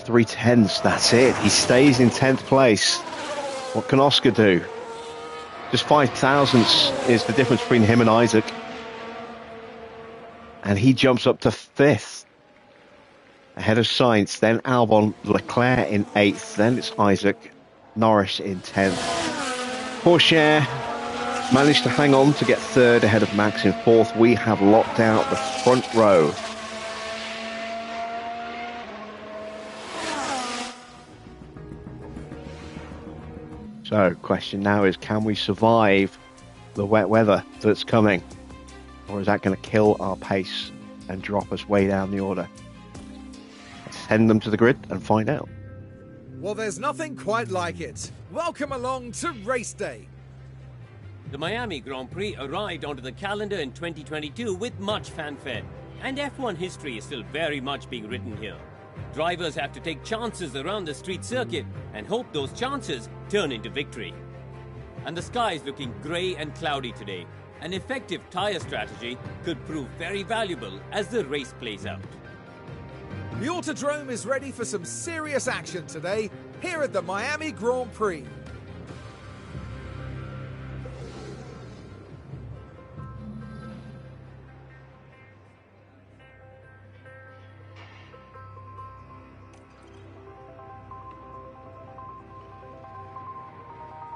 Three tenths, that's it. He stays in 10th place. What can Oscar do? Just 5 thousandths is the difference between him and Isaac. And he jumps up to 5th. Ahead of Sainz, then Albon, Leclerc in 8th, then it's Isaac, Norris in 10th. Porsche managed to hang on to get 3rd ahead of Max in 4th. We have locked out the front row. So, question now is, can we survive the wet weather that's coming? Or is that going to kill our pace and drop us way down the order? Let's send them to the grid and find out. Well, there's nothing quite like it. Welcome along to race day. The Miami Grand Prix arrived onto the calendar in 2022 with much fanfare, and F1 history is still very much being written here. Drivers have to take chances around the street circuit and hope those chances turn into victory. And the sky is looking grey and cloudy today. An effective tyre strategy could prove very valuable as the race plays out. The Autodrome is ready for some serious action today here at the Miami Grand Prix.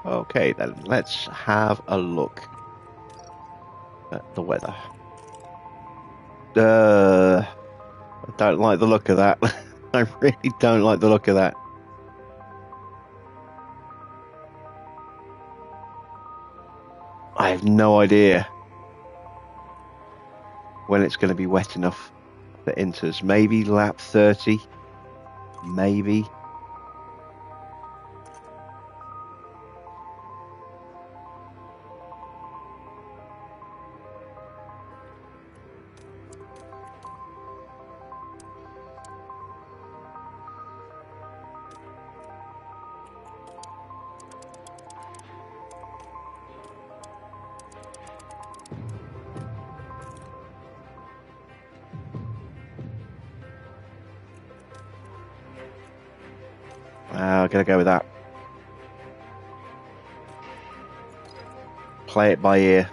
Okay, then let's have a look at the weather. I don't like the look of that. I really don't like the look of that. I have no idea when it's going to be wet enough for inters. Maybe lap 30. Maybe. I'm going to go with that. Play it by ear.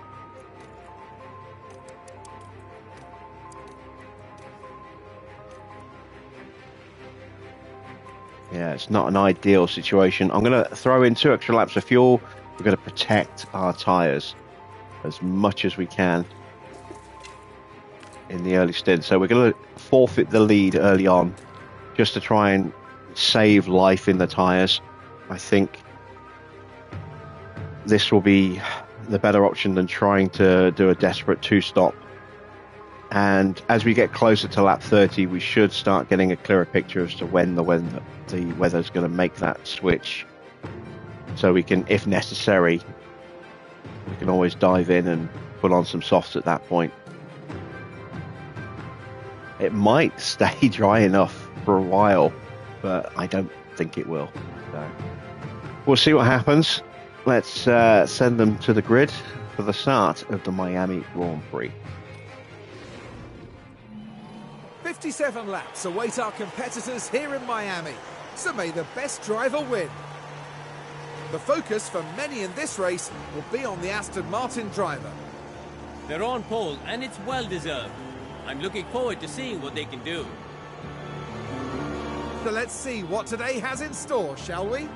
Yeah, it's not an ideal situation. I'm going to throw in 2 extra laps of fuel. We're going to protect our tyres as much as we can in the early stint. So we're going to forfeit the lead early on just to try and save life in the tyres. I think this will be the better option than trying to do a desperate 2-stop. And as we get closer to lap 30, we should start getting a clearer picture as to when the weather's going to make that switch. So we can, if necessary, we can always dive in and put on some softs at that point. It might stay dry enough for a while, but I don't think it will. So we'll see what happens. Let's send them to the grid for the start of the Miami Grand Prix. 57 laps await our competitors here in Miami, so may the best driver win. The focus for many in this race will be on the Aston Martin driver. They're on pole and it's well deserved. I'm looking forward to seeing what they can do. So let's see what today has in store, shall we?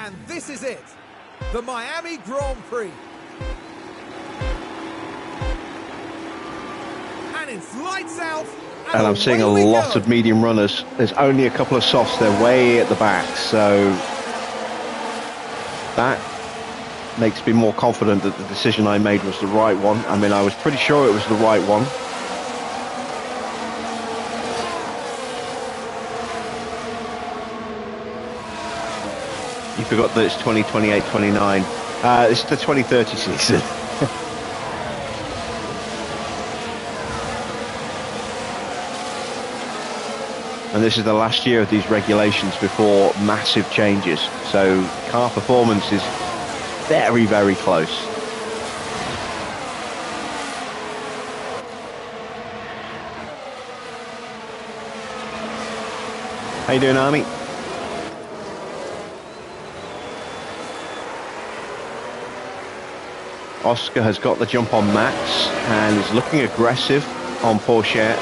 And this is it, the Miami Grand Prix. And it's lights out. And I'm seeing a lot of medium runners. There's only a couple of softs. They're way at the back. So that makes me more confident that the decision I made was the right one. I mean, I was pretty sure it was the right one. You forgot that it's 2028-29. This is the 2030 season. And this is the last year of these regulations before massive changes. So car performance is very, very close. How you doing, Army? Oscar has got the jump on Max and is looking aggressive on Porsche.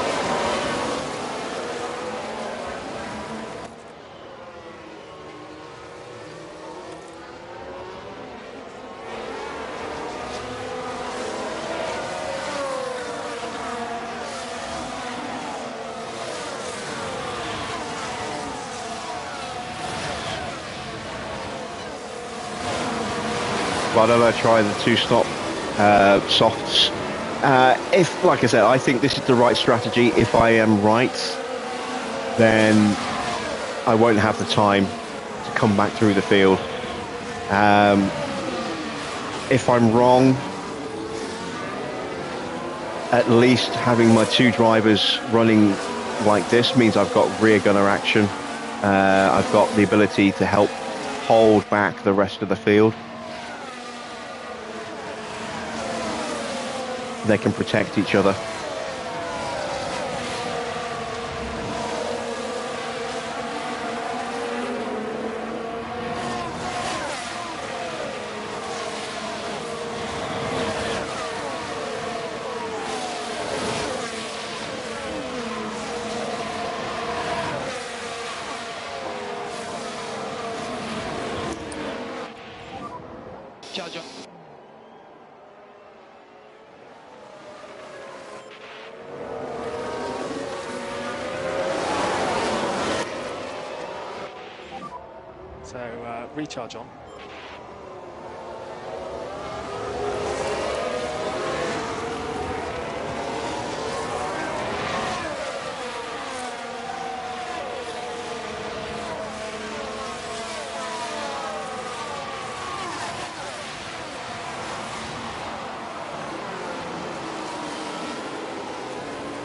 Why don't I try the 2-stop softs? If, like I said, I think this is the right strategy. If I am right, then I won't have the time to come back through the field. If I'm wrong, at least having my two drivers running like this means I've got rear gunner action. I've got the ability to help hold back the rest of the field. They can protect each other. Charger. So recharge on.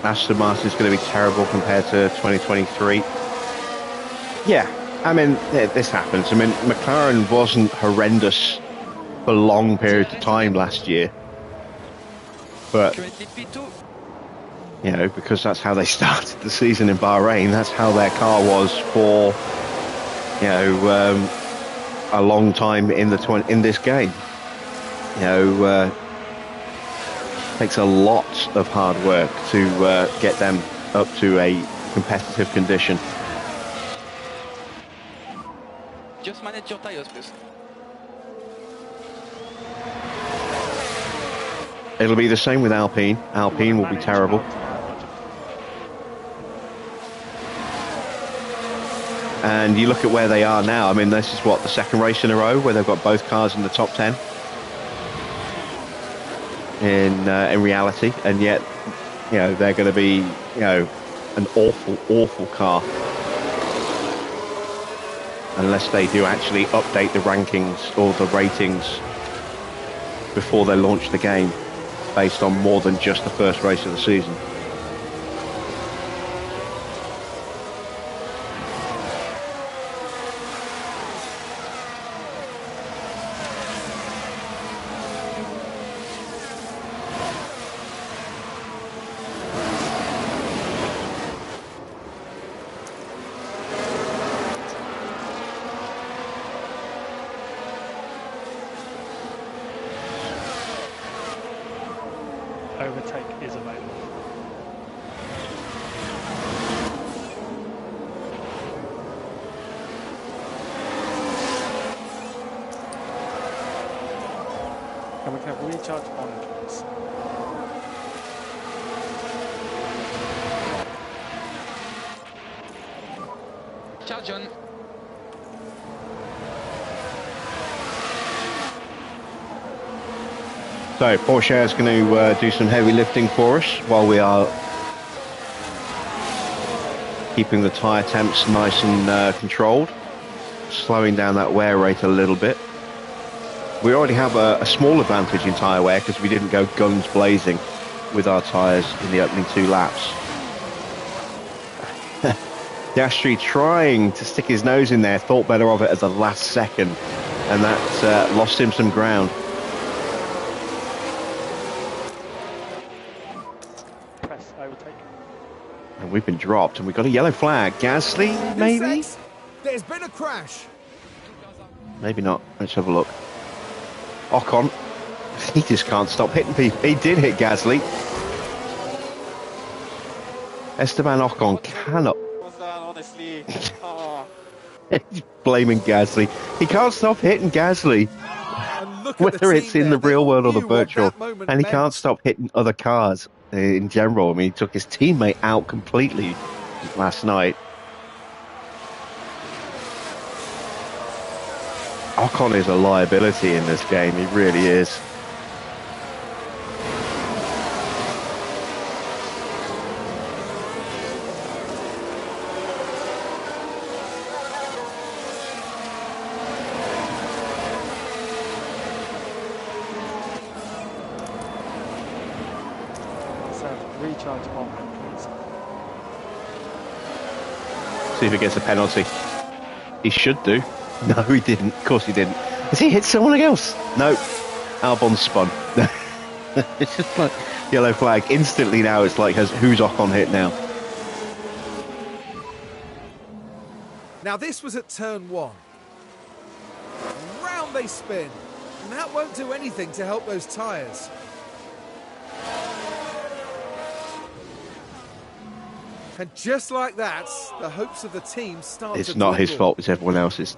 Aston Martin is going to be terrible compared to 2023. Yeah, I mean, this happens. I mean, McLaren wasn't horrendous for long periods of time last year. But, you know, because that's how they started the season in Bahrain. That's how their car was for, you know, a long time in this game. You know, takes a lot of hard work to get them up to a competitive condition. Just manage your tires, please. It'll be the same with Alpine. Alpine will be terrible. And you look at where they are now. I mean, this is what, the second race in a row where they've got both cars in the top 10 in reality, and yet, you know, they're going to be, you know, an awful car unless they do actually update the rankings or the ratings before they launch the game based on more than just the first race of the season. Overtake is available. And we can have recharge on, please. Charge on. So Porsche is going to do some heavy lifting for us while we are keeping the tyre temps nice and controlled, slowing down that wear rate a little bit. We already have a small advantage in tyre wear because we didn't go guns blazing with our tyres in the opening 2 laps. Piastri trying to stick his nose in there, thought better of it at the last second, and that lost him some ground. Press overtake. And we've been dropped, and we've got a yellow flag. Gasly, maybe? There's been a crash. Maybe not. Let's have a look. Ocon, he just can't stop hitting people. He did hit Gasly. Esteban Ocon cannot. Honestly. Oh. He's blaming Gasly. He can't stop hitting Gasly, whether it's in the real world or the virtual. And he can't stop hitting other cars in general. I mean, he took his teammate out completely last night. Ocon is a liability in this game. He really is. recharge on, please. See if he gets a penalty. He should do. No, he didn't. Of course he didn't. Has he hit someone else? No. Albon spun. It's just like yellow flag. Instantly now it's like, who's Ocon hit now? Now this was at turn 1. Round they spin. And that won't do anything to help those tyres. And just like that, the hopes of the team start to It's not his dwindle. fault, it's everyone else's.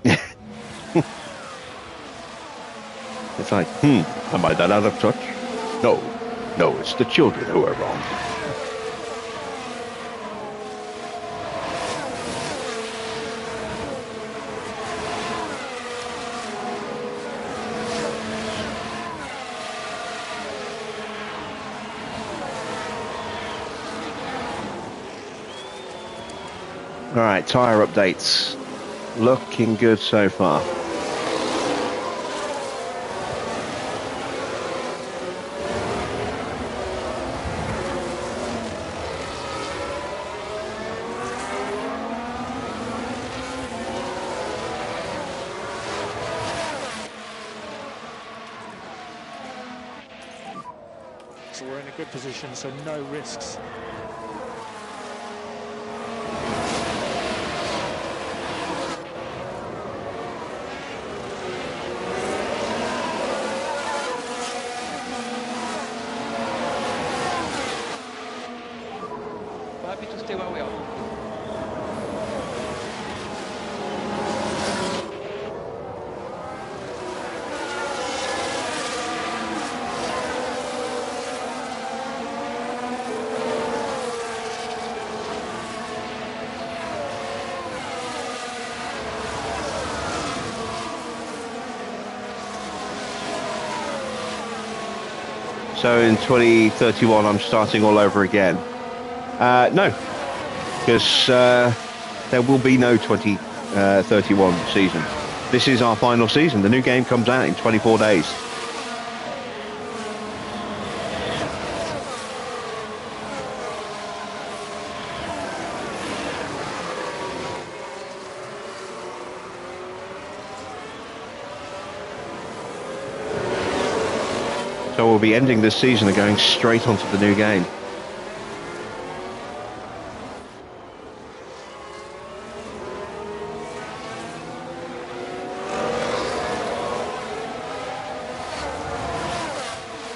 It's like, am I that out of touch? No, it's the children who are wrong. All right, tyre updates. Looking good so far. So we're in a good position, so no risks. We're happy to stay where we are. So in 2031, I'm starting all over again. No, because there will be no 2031 season. This is our final season. The new game comes out in 24 days. So we'll be ending this season and going straight onto the new game.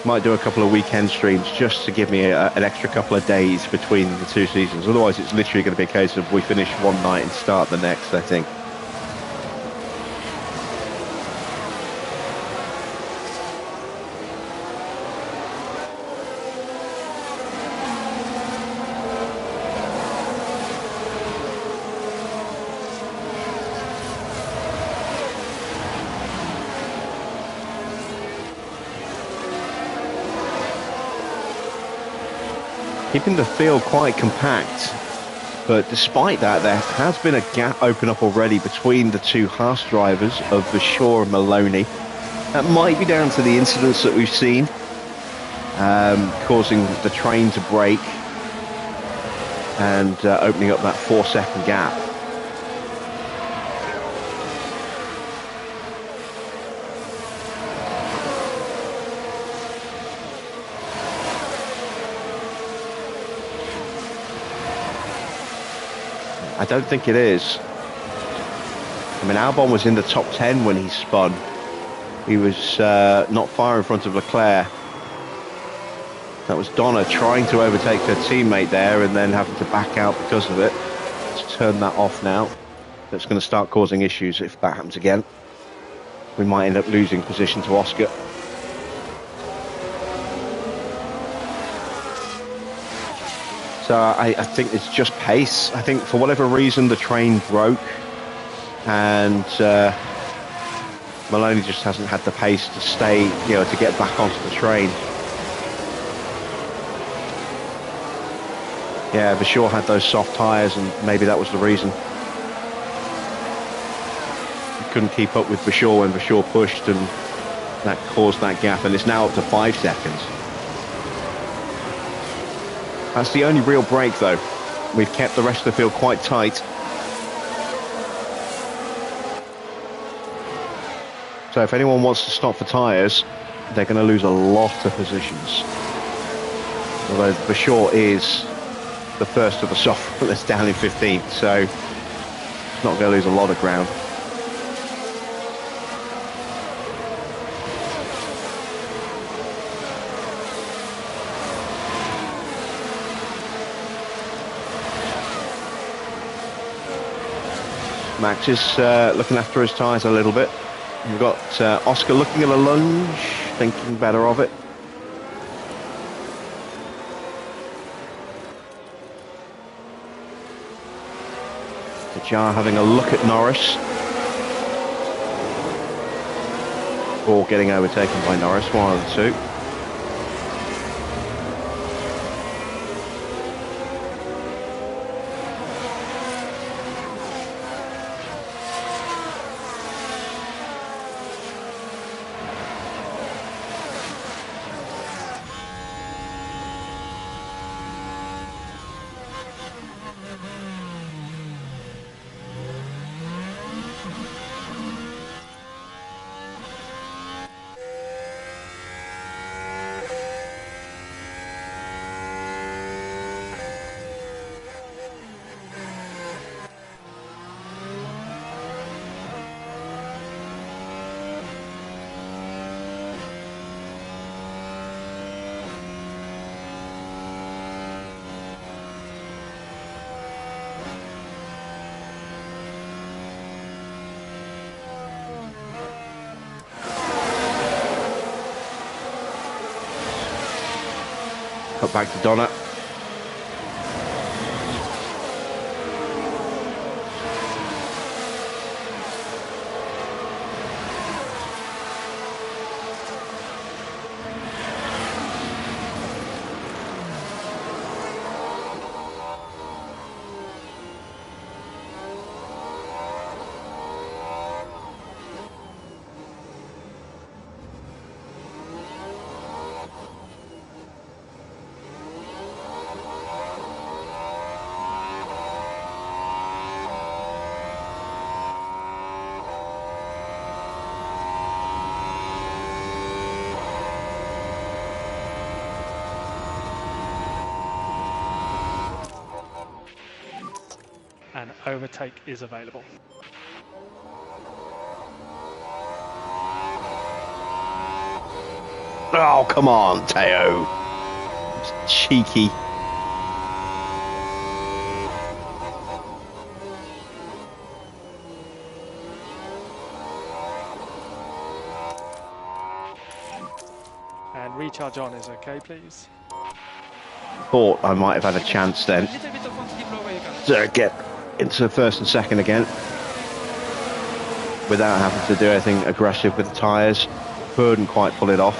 Might do a couple of weekend streams just to give me an extra couple of days between the two seasons. Otherwise, it's literally going to be a case of we finish one night and start the next, I think. Keeping the field quite compact, but despite that, there has been a gap open up already between the two Haas drivers of Vasseur and Maloney. That might be down to the incidents that we've seen, causing the train to break and opening up that 4-second gap. I don't think it is. I mean, Albon was in the top 10 when he spun. He was not far in front of Leclerc. That was Donna trying to overtake her teammate there and then having to back out because of it. Let's turn that off now. That's going to start causing issues if that happens again. We might end up losing position to Oscar. So I think it's just pace. I think for whatever reason the train broke and Maloney just hasn't had the pace to stay, to get back onto the train. Yeah, Vasseur had those soft tyres and maybe that was the reason. He couldn't keep up with Vasseur when Vasseur pushed and that caused that gap, and it's now up to 5 seconds. That's the only real break, though. We've kept the rest of the field quite tight. So if anyone wants to stop for tyres, they're going to lose a lot of positions. Although the short is the first of the soft that's down in 15th, so it's not going to lose a lot of ground. Max is looking after his tyres a little bit. We've got Oscar looking at a lunge, thinking better of it. Jar having a look at Norris. Or getting overtaken by Norris, one of the two. Cut back to Donna. And overtake is available. Oh, come on, Teo. It's cheeky. And recharge on is okay, please. Thought I might have had a chance then Little bit of one slip lower, you can. to get into first and second again without having to do anything aggressive with the tyres. Couldn't quite pull it off.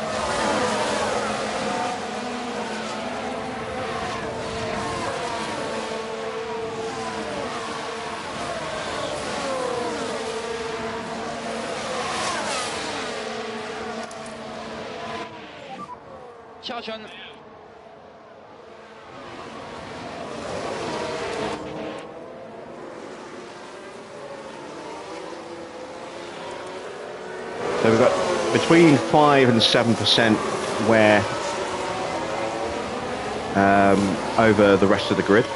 Charge on. So we've got between 5 and 7% wear over the rest of the grid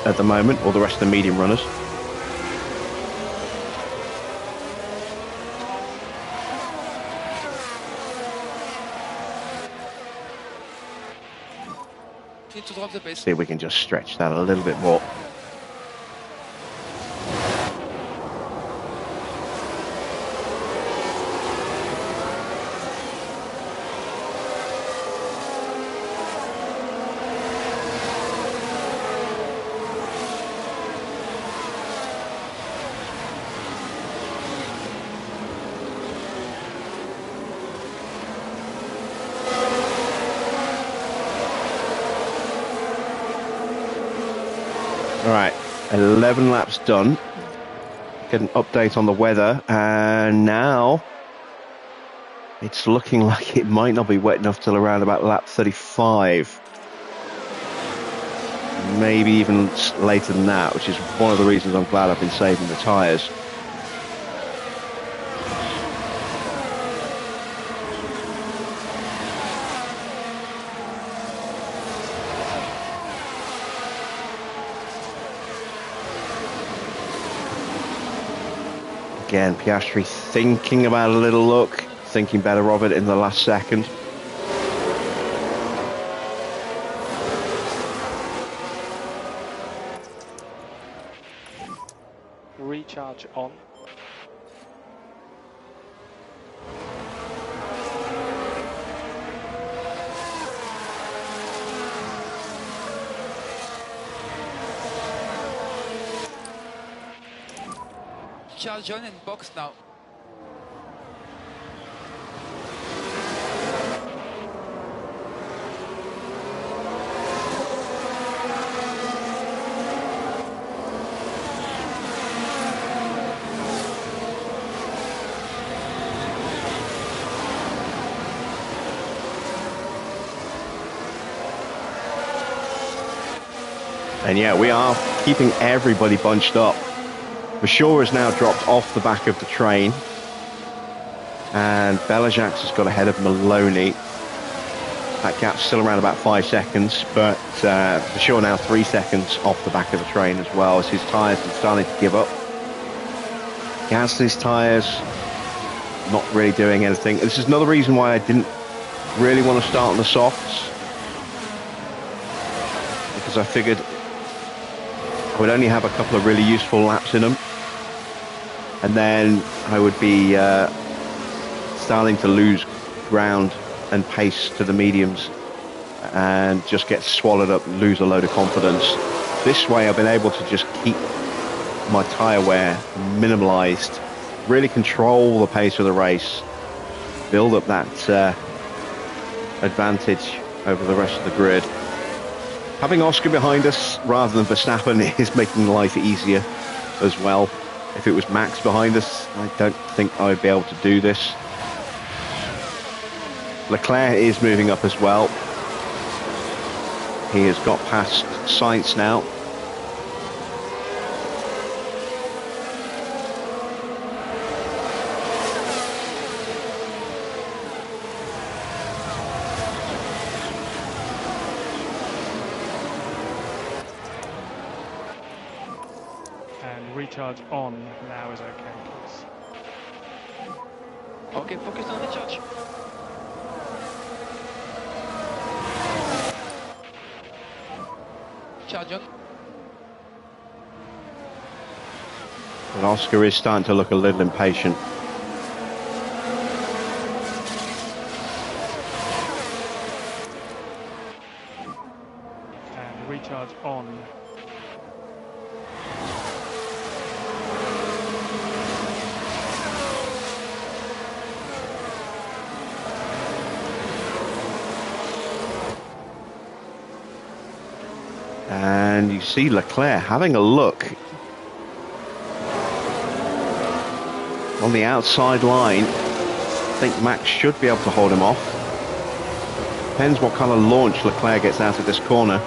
at the moment, or the rest of the medium runners. Need to drop the pace. See if we can just stretch that a little bit more. All right, 11 laps done. Get an update on the weather, and now it's looking like it might not be wet enough till around about lap 35. maybe even later than that, which is one of the reasons I'm glad I've been saving the tyres. Again, Piastri thinking about a little look, thinking better of it in the last second. Recharge on. Charge on and box now. And yeah, we are keeping everybody bunched up. Bashir has now dropped off the back of the train, and Belajax has got ahead of Maloney. That gap's still around about 5 seconds, but Bashir now 3 seconds off the back of the train as well, as his tyres are starting to give up. Gasly's tyres not really doing anything. This is another reason why I didn't really want to start on the softs, because I figured I would only have a couple of really useful laps in them, and then I would be starting to lose ground and pace to the mediums and just get swallowed up and lose a load of confidence. This way I've been able to just keep my tyre wear minimalised, really control the pace of the race, build up that advantage over the rest of the grid. Having Oscar behind us rather than Verstappen is making life easier as well. If it was Max behind us, I don't think I would be able to do this. Leclerc is moving up as well. He has got past Sainz now. And recharge on now is okay, please. Okay, focus on recharge. Charge on. But Oscar is starting to look a little impatient. And recharge on. And you see Leclerc having a look on the outside line. I think Max should be able to hold him off. Depends what kind of launch Leclerc gets out of this corner.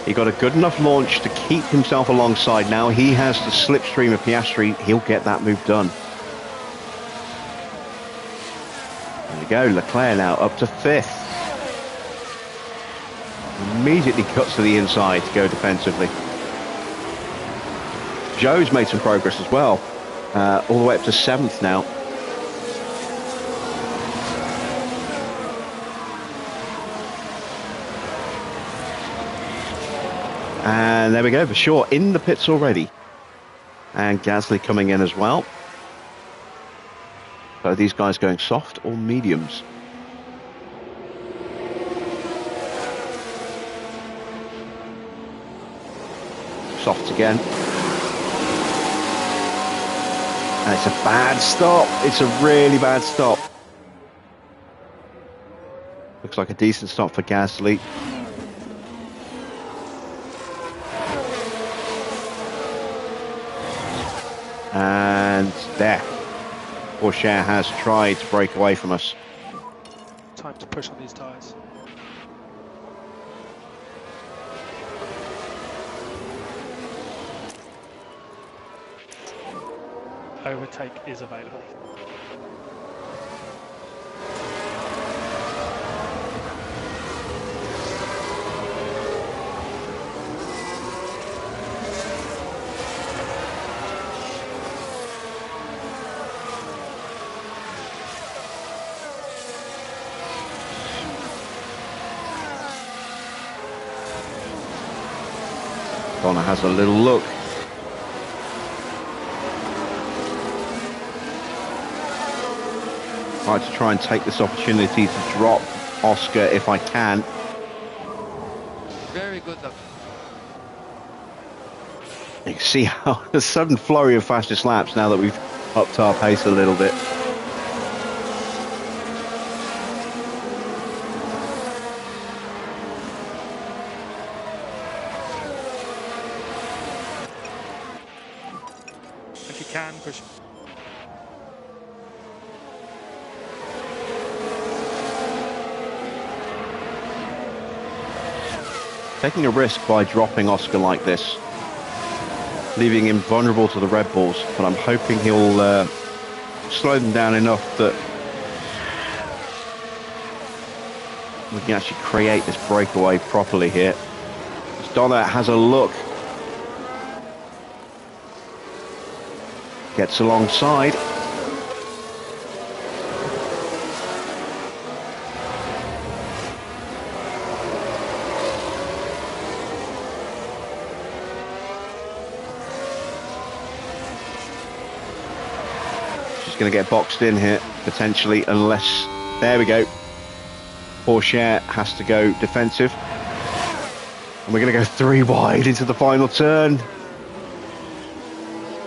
He got a good enough launch to keep himself alongside. Now he has the slipstream of Piastri. He'll get that move done. There we go. Leclerc now up to 5th. Immediately cuts to the inside to go defensively. Joe's made some progress as well, all the way up to 7th now. And there we go, for sure, in the pits already. And Gasly coming in as well. So these guys going soft or mediums? Softs again. And it's a bad stop. It's a really bad stop. Looks like a decent stop for Gasly. And there. Porsche has tried to break away from us. Time to push on these tyres. overtake is available. Connor has a little look. I'd like to try and take this opportunity to drop Oscar if I can. Very good luck. You can see how a sudden flurry of fastest laps now that we've upped our pace a little bit. If you can, push. Taking a risk by dropping Oscar like this, leaving him vulnerable to the Red Bulls, but I'm hoping he'll slow them down enough that we can actually create this breakaway properly here. Donna has a look, gets alongside. She's going to get boxed in here, potentially, unless... There we go. Porsche has to go defensive. And we're going to go 3 wide into the final turn.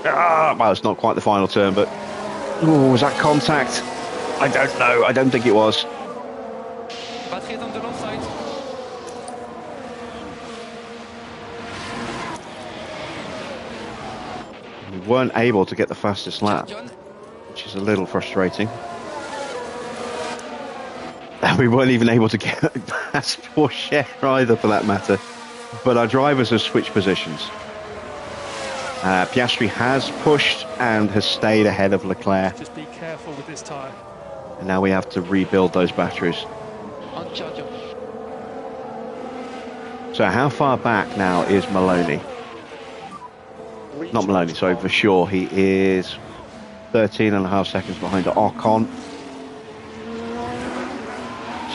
Well, it's not quite the final turn, but... Oh, was that contact? I don't know. I don't think it was. Battery is on the long side. We weren't able to get the fastest lap, John. which is a little frustrating. And we weren't even able to get past Porsche either, for that matter. But our drivers have switched positions. Piastri has pushed and has stayed ahead of Leclerc. Just be careful with this tyre. And now we have to rebuild those batteries. On charger. So how far back now is Maloney? Not Maloney, sorry, for sure. He is 13.5 seconds behind Ocon.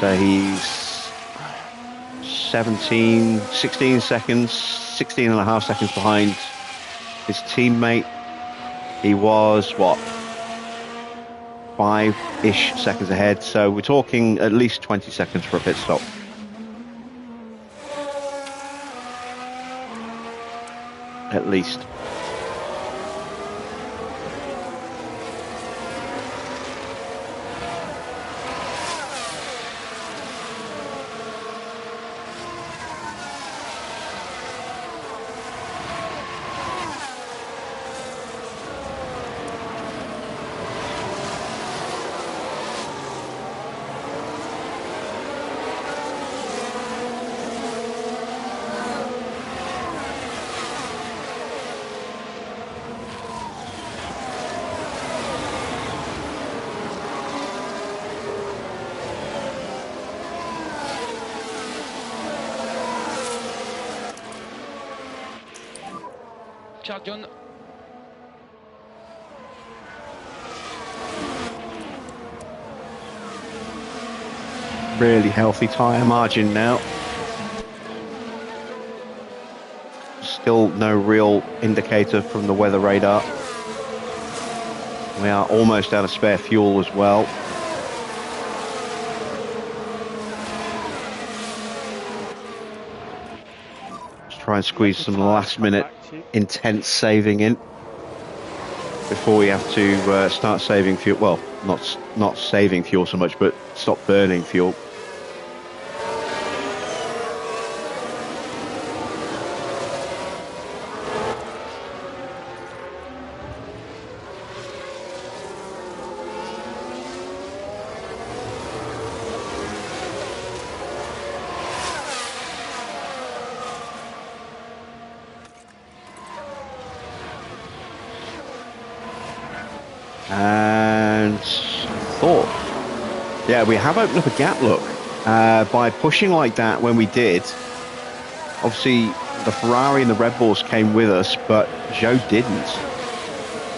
So he's 16 seconds, 16.5 seconds behind his teammate. He was, what, 5-ish seconds ahead. So we're talking at least 20 seconds for a pit stop. At least. Charge John. Really healthy tyre margin now. Still no real indicator from the weather radar. We are almost out of spare fuel as well. Let's try and squeeze some last minute intense saving in before we have to start saving fuel. Well, not saving fuel so much, but stop burning fuel. And thought, yeah, we have opened up a gap, look, by pushing like that when we did. Obviously, the Ferrari and the Red Bulls came with us, but Joe didn't.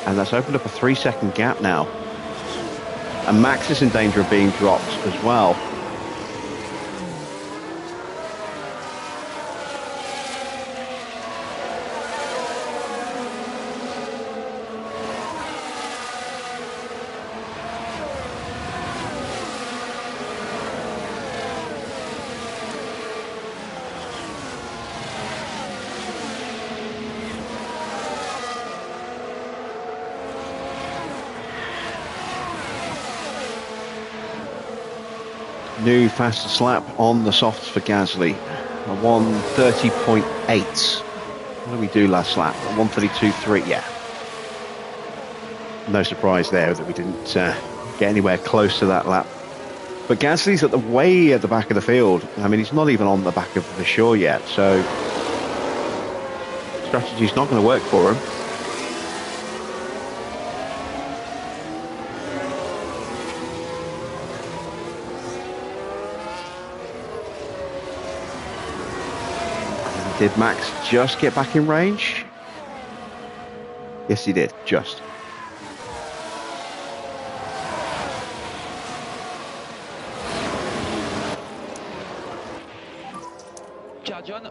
And that's opened up a 3-second gap now. And Max is in danger of being dropped as well. New fastest lap on the softs for Gasly, a 1:30.8. What did we do last lap? 1:32.3, yeah. No surprise there that we didn't get anywhere close to that lap. But Gasly's way at the back of the field. I mean, he's not even on the back of the shore yet, so strategy's not going to work for him. Did Max just get back in range? Yes, he did, just. Charge on.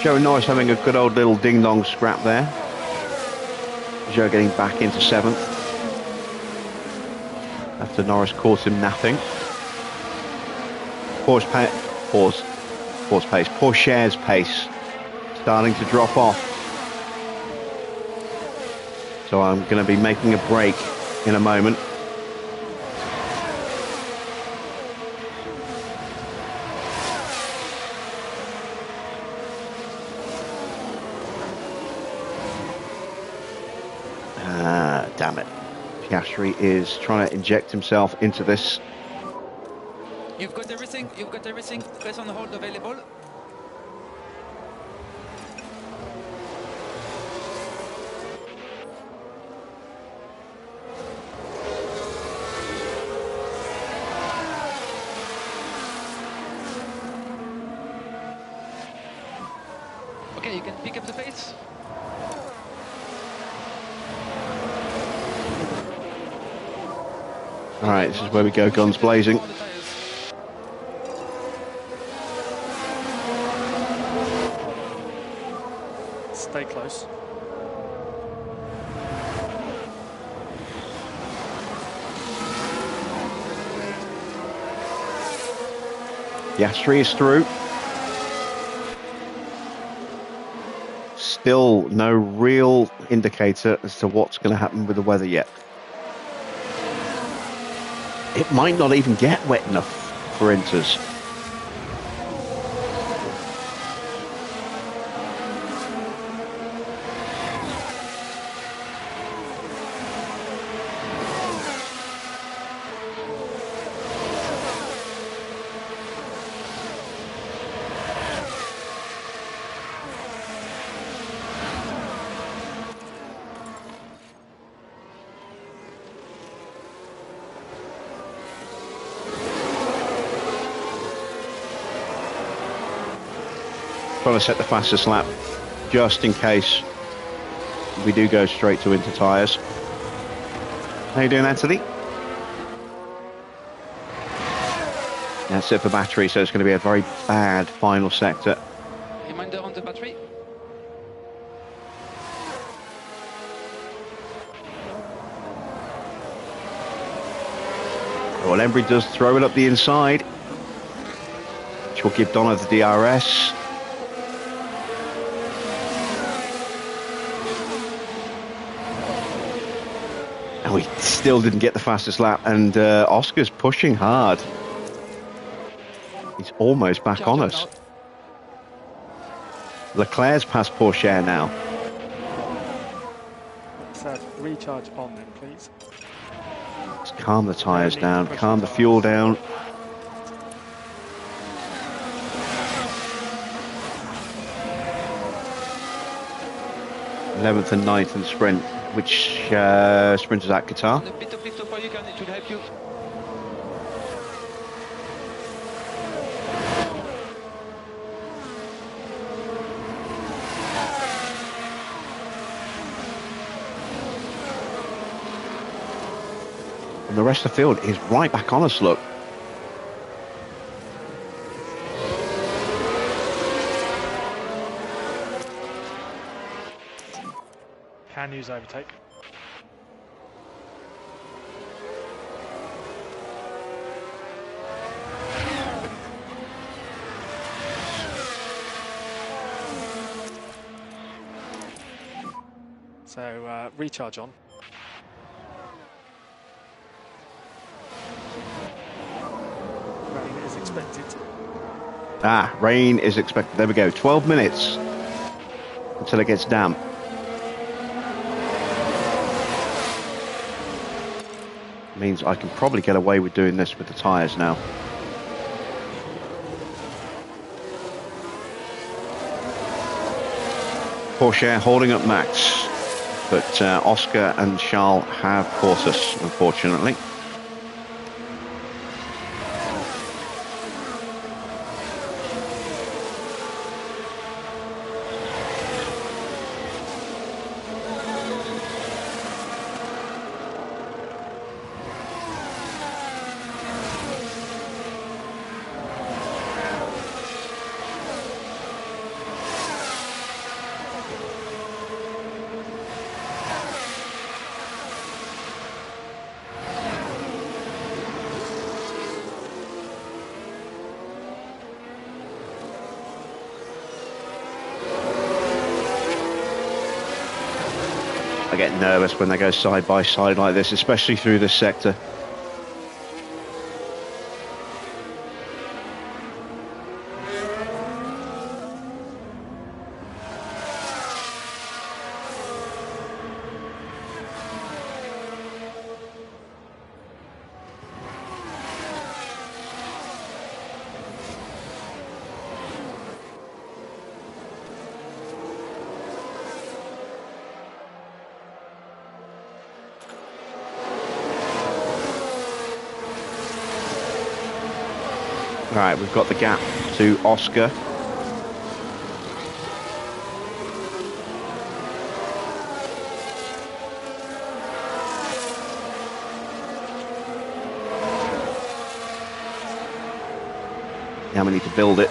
Joe Norris having a good old little ding-dong scrap there. Joe getting back into 7th after Norris caught him napping. Porsche's pace starting to drop off. So I'm going to be making a break in a moment. Damn it. Piastri is trying to inject himself into this. You've got everything. Press on hold available. Okay, you can pick up the pace. All right, this is where we go, guns blazing. Stay close. Piastri is through. Still no real indicator as to what's going to happen with the weather yet. It might not even get wet enough for Inters. Trying to set the fastest lap just in case we do go straight to winter tyres. How you doing, Anthony? That's it for battery, so it's going to be a very bad final sector. Reminder on the battery. Well, Embry does throw it up the inside, which will give Donna the DRS. And we still didn't get the fastest lap, and Oscar's pushing hard. He He's almost back Charge on up us. now. Leclerc's past Porsche now. So recharge on then, please. Let's calm the tyres Don't need to down, push calm the the fuel tyres. down. Eleventh and 9th in the sprint. Which sprint is that, Qatar? On the pit stop for you, can it should help you. And the rest of the field is right back on us, look. Can use overtake. So recharge on. Rain is expected. Rain is expected. There we go. 12 minutes until it gets damp. Means I can probably get away with doing this with the tyres now. Porsche holding up Max, but Oscar and Charles have caught us, unfortunately. I get nervous when they go side by side like this, especially through this sector. Right, we've got the gap to Oscar. Now we need to build it.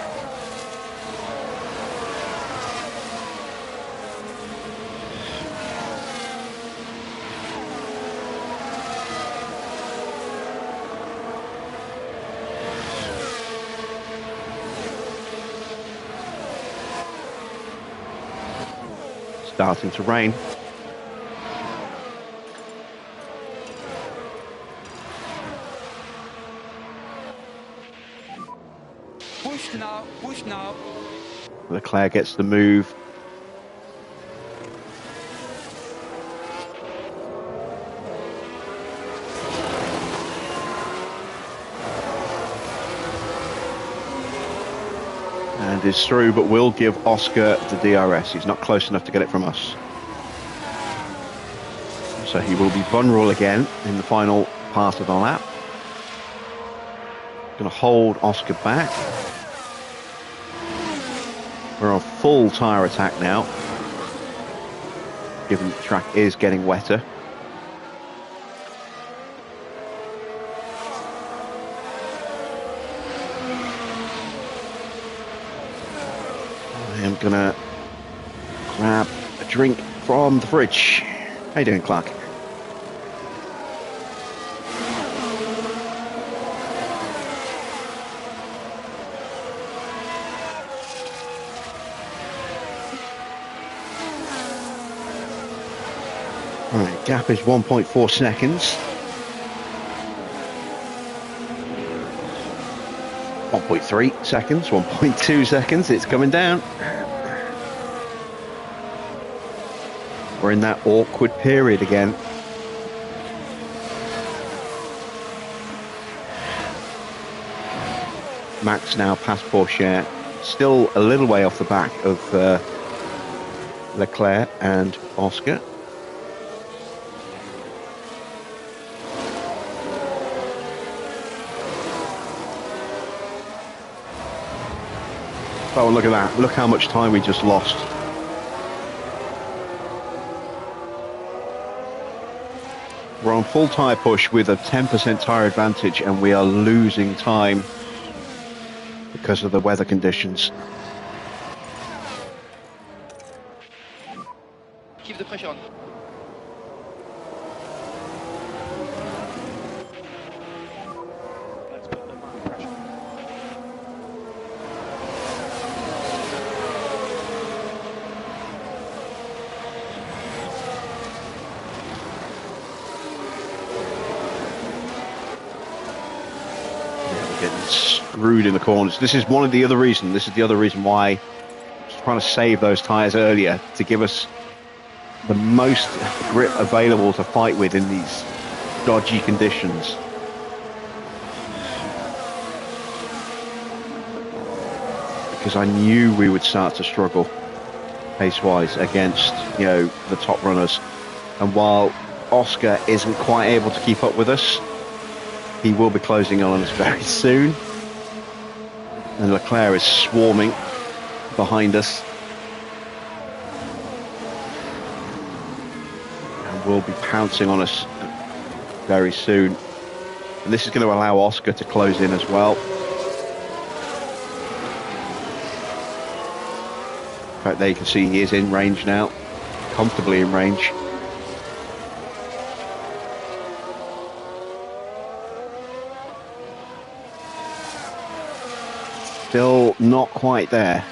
Starting to rain. Push now, push now. Leclerc gets the move. And is through, but will give Oscar the DRS. He's not close enough to get it from us. So he will be vulnerable again in the final part of the lap. Going to hold Oscar back. We're on full tyre attack now, given the track is getting wetter. I am going to grab a drink from the fridge. How you doing, Clark? Right, gap is 1.4 seconds. 1.3 seconds, 1.2 seconds, it's coming down. We're in that awkward period again. Max now past Porsche, still a little way off the back of Leclerc and Oscar. Oh, look at that. Look how much time we just lost. We're on full tyre push with a 10% tyre advantage, and we are losing time because of the weather conditions. Keep the pressure on. Let's put them under pressure. Getting screwed in the corners. This is one of the other reasons. This is the other reason why I was trying to save those tyres earlier, to give us the most grip available to fight with in these dodgy conditions. Because I knew we would start to struggle pace-wise against, you know, the top runners. And while Oscar isn't quite able to keep up with us, he will be closing on us very soon. And Leclerc is swarming behind us. And will be pouncing on us very soon. And this is going to allow Oscar to close in as well. In fact, there you can see he is in range now. Comfortably in range. Still not quite there.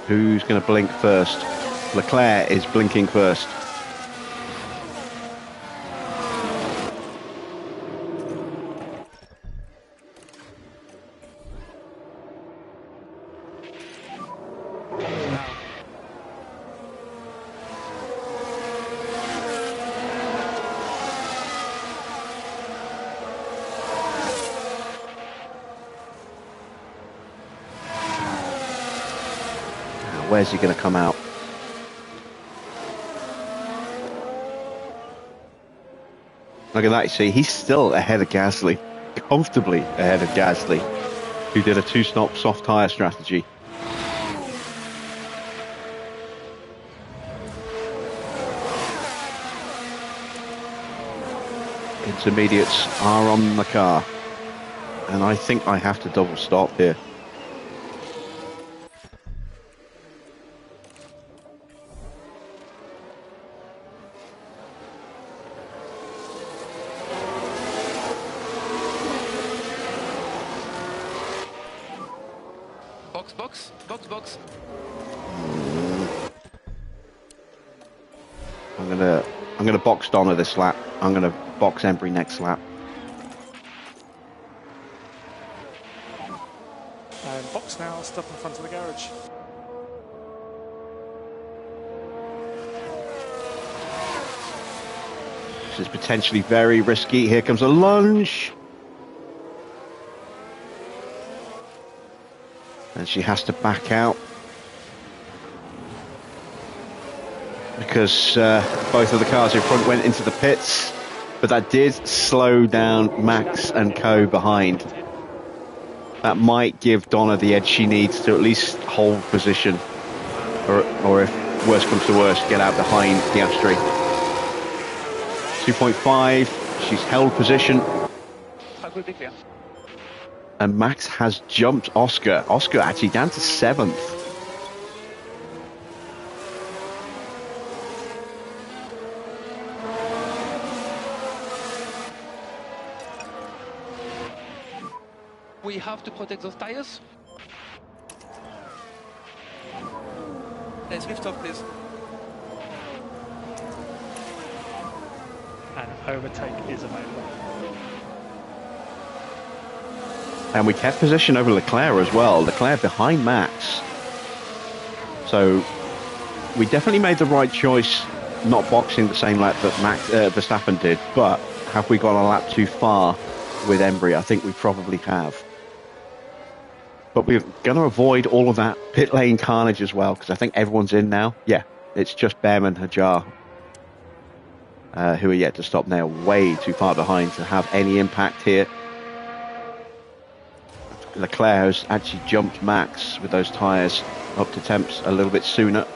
Who's going to blink first? Leclerc is blinking first. Where's he going to come out? Look at that, you see, he's still ahead of Gasly. Comfortably ahead of Gasly, who did a two-stop soft tyre strategy. Intermediates are on the car. And I think I have to double stop here. Box. I'm gonna box Donna this lap. I'm gonna box Embry next lap. And box now, stop in front of the garage. This is potentially very risky. Here comes a lunge. And she has to back out. Because both of the cars in front went into the pits. But that did slow down Max and co behind. That might give Donna the edge she needs to at least hold position. Or if worse comes to worse, get out behind the Piastri. 2.5, she's held position. And Max has jumped Oscar. Oscar actually down to 7th. We have to protect those tires. place. Lift off, please. And overtake is available. And we kept position over Leclerc as well. Leclerc behind Max. So we definitely made the right choice not boxing the same lap that Verstappen did. But have we gone a lap too far with Embry? I think we probably have. But we're going to avoid all of that pit lane carnage as well, because I think everyone's in now. Yeah, it's just Bem and Hajar who are yet to stop now, way too far behind to have any impact here. Leclerc has actually jumped Max with those tyres up to temps a little bit sooner.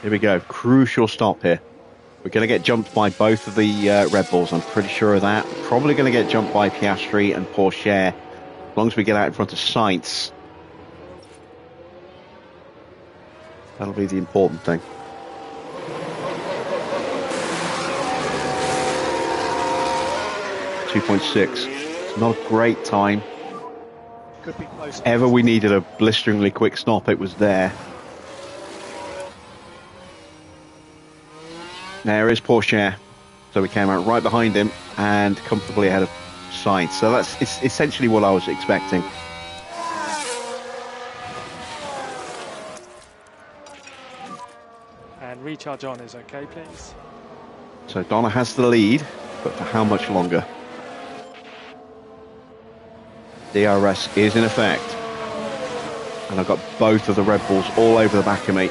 Here we go, crucial stop here. We're going to get jumped by both of the Red Bulls, I'm pretty sure of that. Probably going to get jumped by Piastri and Pourchaire, as long as we get out in front of Sainz. That'll be the important thing. .6. It's not a great time. Could be close. If ever we needed a blisteringly quick stop, it was there. There is Pourchaire. So we came out right behind him and comfortably ahead of Sainz. So that's essentially what I was expecting. And recharge on is okay, please. So Donna has the lead, but for how much longer? DRS is in effect. And I've got both of the Red Bulls all over the back of me.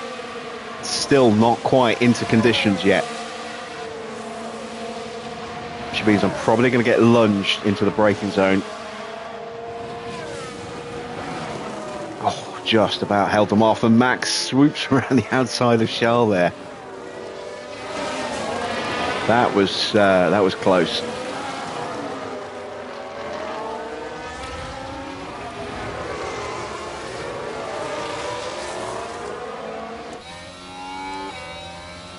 Still not quite into conditions yet. Which means I'm probably going to get lunged into the braking zone. Oh, just about held them off, and Max swoops around the outside of Charles there. That was close.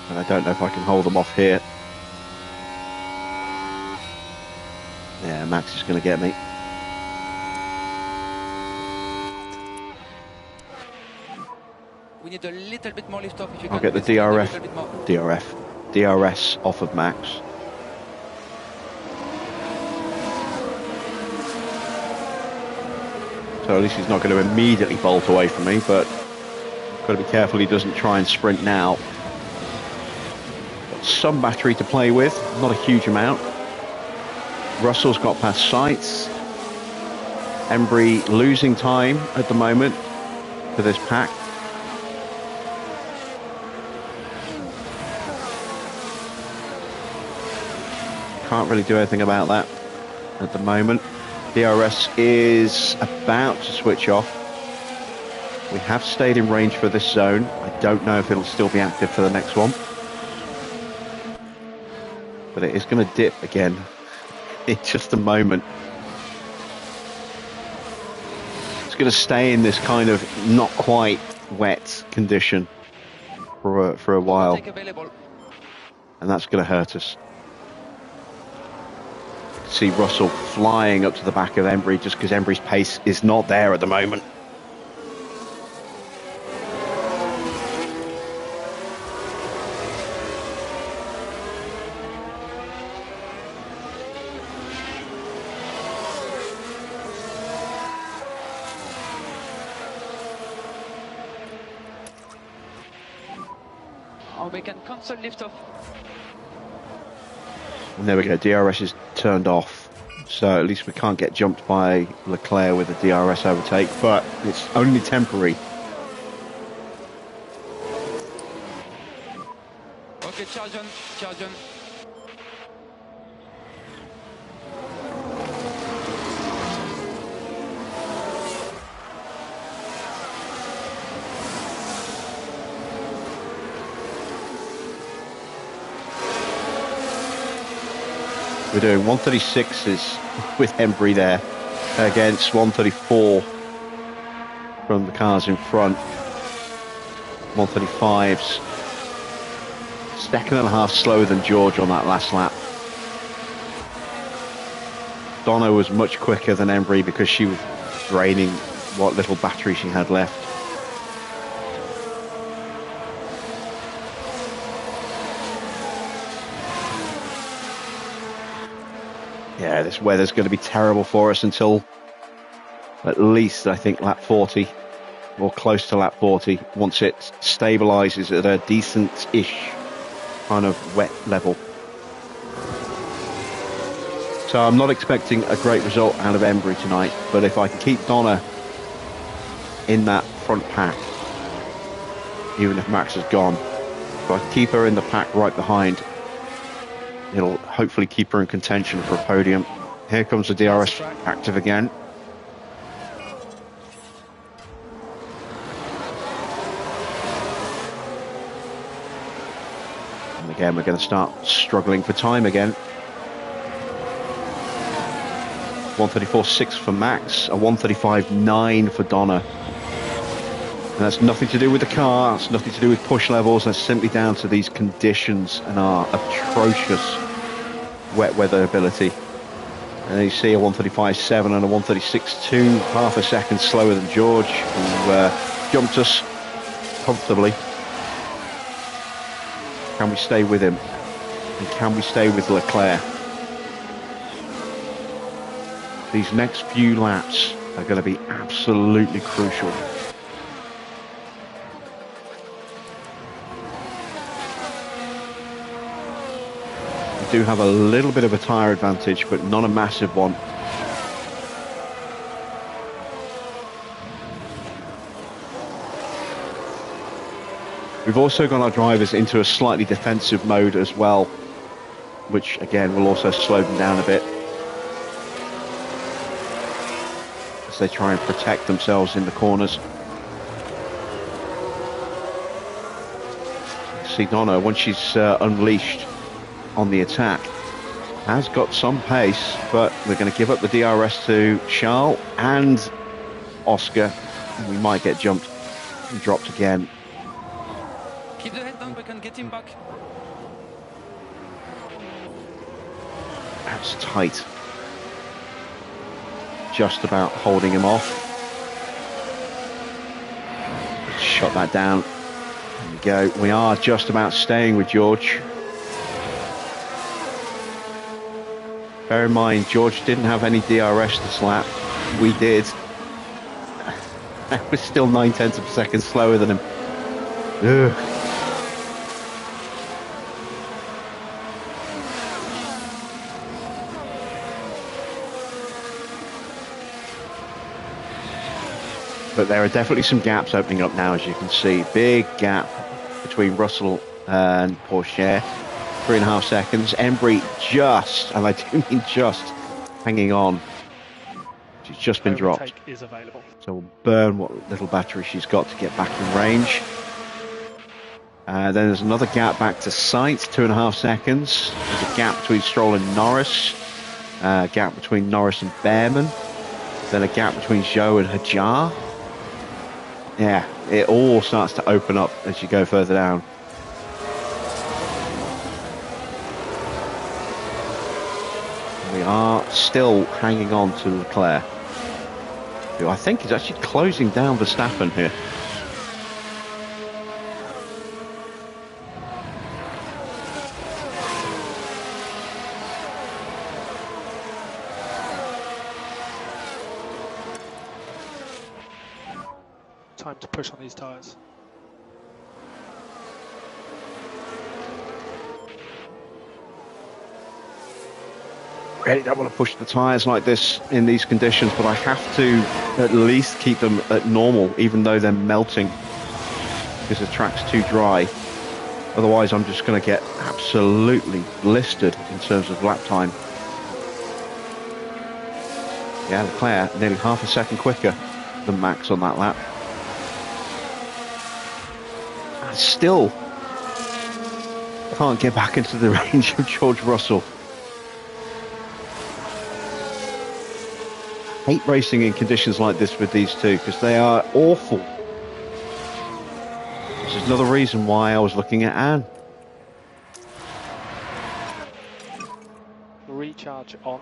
And I don't know if I can hold them off here. Yeah, Max is going to get me. We need a little bit more lift off if you I'll can. get the DRS off of Max. So at least he's not going to immediately bolt away from me, but got to be careful he doesn't try and sprint now. Got some battery to play with, not a huge amount. Russell's got past Sainz. Embry losing time at the moment for this pack. Can't really do anything about that at the moment. DRS is about to switch off. We have stayed in range for this zone. I don't know if it'll still be active for the next one. But it is going to dip again in just a moment. It's going to stay in this kind of not quite wet condition for a while. And that's going to hurt us. See Russell flying up to the back of Embry just because Embry's pace is not there at the moment. Oh, we can cancel lift off. And there we go, DRS is turned off. So at least we can't get jumped by Leclerc with a DRS overtake, but it's only temporary. Okay, charge on, charge on. We're doing 136s with Embry there against 134 from the cars in front. 135s. Second and a half slower than George on that last lap. Donna was much quicker than Embry because she was draining what little battery she had left. Yeah, this weather's going to be terrible for us until at least, I think, lap 40 or close to lap 40, once it stabilizes at a decent-ish kind of wet level. So I'm not expecting a great result out of Embry tonight, but if I can keep Donna in that front pack, even if Max is gone, if I can keep her in the pack right behind, it'll hopefully keep her in contention for a podium. Here comes the DRS active again. And again, we're going to start struggling for time again. 1:34.6 for Max, a 1:35.9 for Donna. And that's nothing to do with the car, it's nothing to do with push levels, that's simply down to these conditions and our atrocious wet weather ability. And then you see a 1:35.7 and a 1:36.2, half a second slower than George, who jumped us comfortably. Can we stay with him? And can we stay with Leclerc? These next few laps are going to be absolutely crucial. We do have a little bit of a tyre advantage, but not a massive one. We've also got our drivers into a slightly defensive mode as well, which again will also slow them down a bit as they try and protect themselves in the corners. See Donna, once she's unleashed on the attack, has got some pace, but we're going to give up the DRS to Charles and Oscar. We might get jumped and dropped again. Keep the head down, we can get him back. That's tight. Just about holding him off. Shot that down. There we go. We are just about staying with George. Bear in mind, George didn't have any DRS this lap. We did. We're still 9/10 of a second slower than him. Ugh. But there are definitely some gaps opening up now, as you can see. Big gap between Russell and Porsche. 3.5 seconds. Embry just, and I do mean just, hanging on. She's just been dropped. Overtake is available. So we'll burn what little battery she's got to get back in range. Then there's another gap back to Sainz, 2.5 seconds. There's a gap between Stroll and Norris. A gap between Norris and Behrman. Then a gap between Zhou and Hajar. Yeah, it all starts to open up as you go further down. We are still hanging on to Leclerc, who I think is actually closing down Verstappen here. Time to push on these tyres. Really don't want to push the tyres like this in these conditions, but I have to at least keep them at normal, even though they're melting, because the track's too dry. Otherwise, I'm just going to get absolutely blistered in terms of lap time. Yeah, Leclerc nearly half a second quicker than Max on that lap. And still can't get back into the range of George Russell. Hate racing in conditions like this with these two, because they are awful. This is another reason why I was looking at Anne. Recharge on.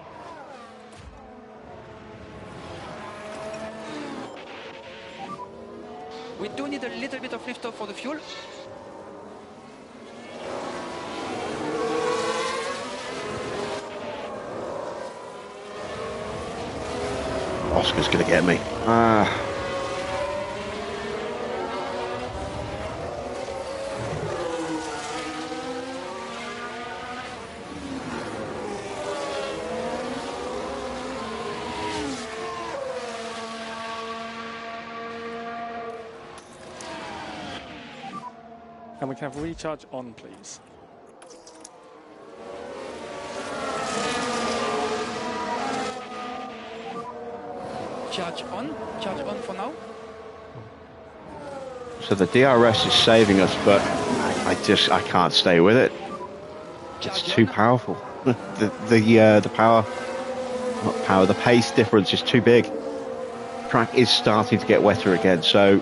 We do need a little bit of liftoff for the fuel. Oscar's going to get me. And we can have recharge on, please. Charge on for now. So the DRS is saving us, but I can't stay with it. It's too powerful. The power, not power, the pace difference is too big. Track is starting to get wetter again, so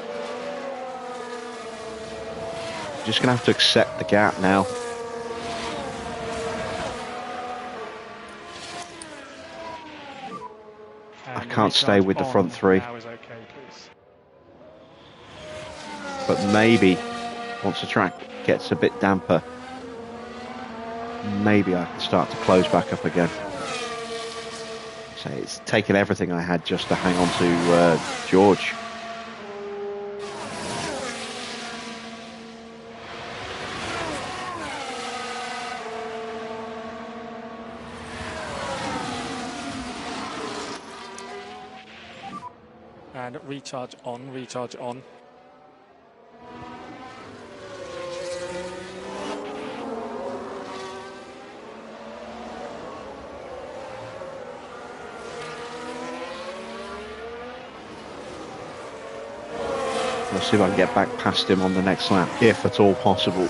just gonna have to accept the gap now. I can't stay with the front three. Now is okay, please. But maybe once the track gets a bit damper, maybe I can start to close back up again. So it's taken everything I had just to hang on to George. And recharge on, recharge on. Let's see if I can get back past him on the next lap, if at all possible,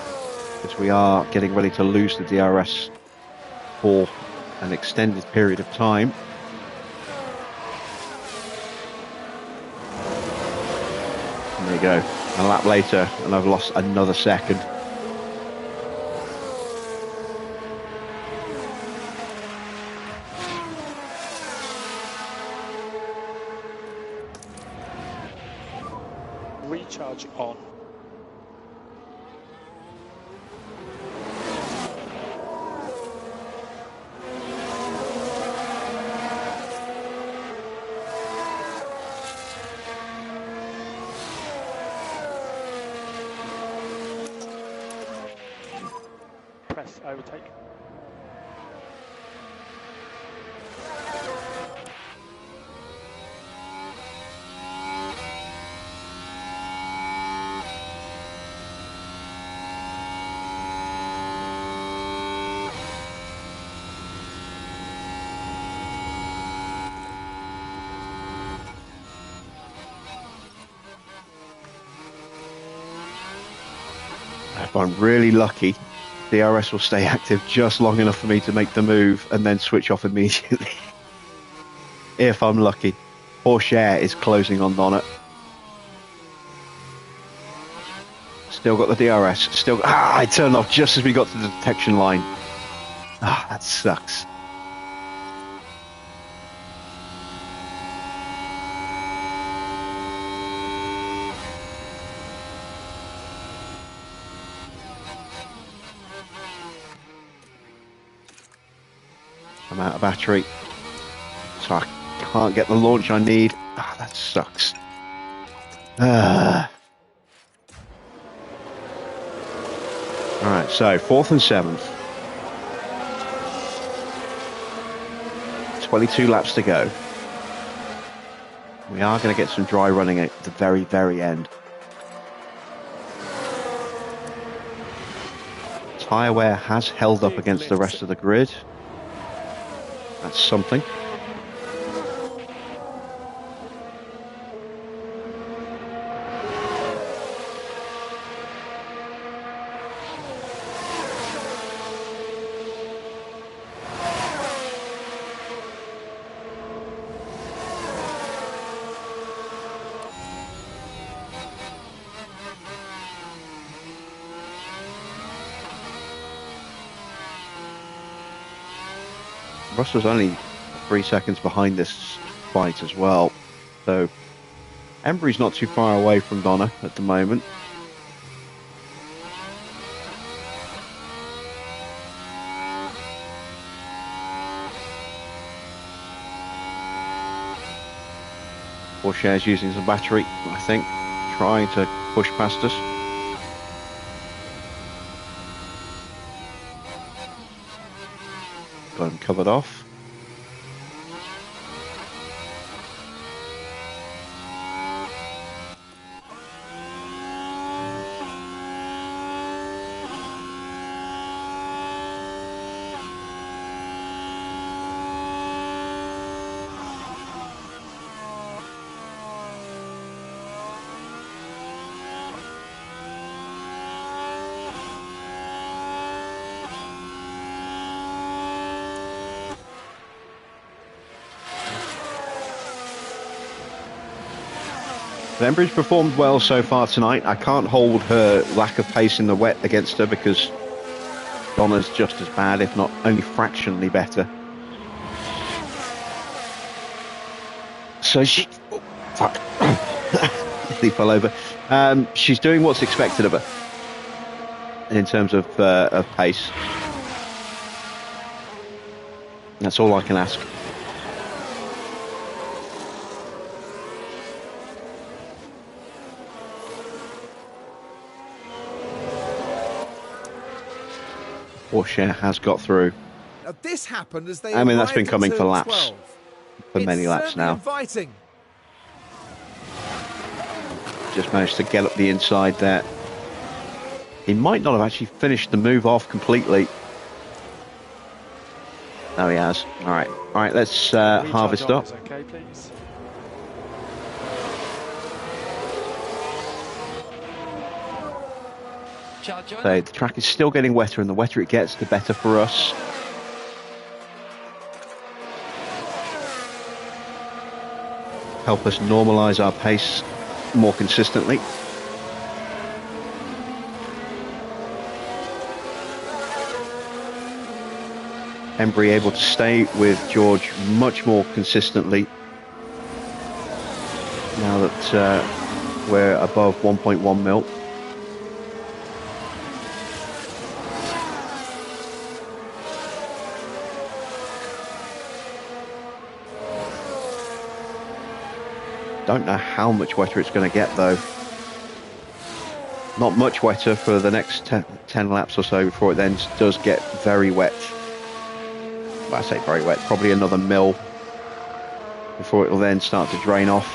because we are getting ready to lose the DRS for an extended period of time. And there you go, a lap later, and I've lost another second. Recharge on. Press overtake. If I'm really lucky, DRS will stay active just long enough for me to make the move and then switch off immediately. If I'm lucky. Porsche is closing on Donnet. Still got the DRS. Still, I turned off just as we got to the detection line. That sucks. I'm out of battery, so I can't get the launch I need. That sucks. Alright, so 4th and 7th. 22 laps to go. We are going to get some dry running at the very, very end. Tyre wear has held up against the rest of the grid. That's something. Russell's only 3 seconds behind this fight as well, so Embry's not too far away from Donna at the moment. Porsche's using some battery, I think, trying to push past us. Got him covered off. Embry's performed well so far tonight. I can't hold her lack of pace in the wet against her because Donna's just as bad, if not only fractionally better. So she... Oh, fuck. Nearly fell over. She's doing what's expected of her in terms of pace. That's all I can ask. Porsche has got through. Now this happened as they I mean, that's been arrived coming at for turn laps, 12. for many It's laps certainly now. Inviting. Just managed to get up the inside there. He might not have actually finished the move off completely. No, he has. All right, let's harvest Recharge on up. is okay, please. Charge on. So the track is still getting wetter, and the wetter it gets, the better for us. Help us normalise our pace more consistently. Embry able to stay with George much more consistently now that we're above 1.1 mil. Don't know how much wetter it's going to get though. Not much wetter for the next 10 laps or so before it then does get very wet. Well, I say very wet, probably another mil before it will then start to drain off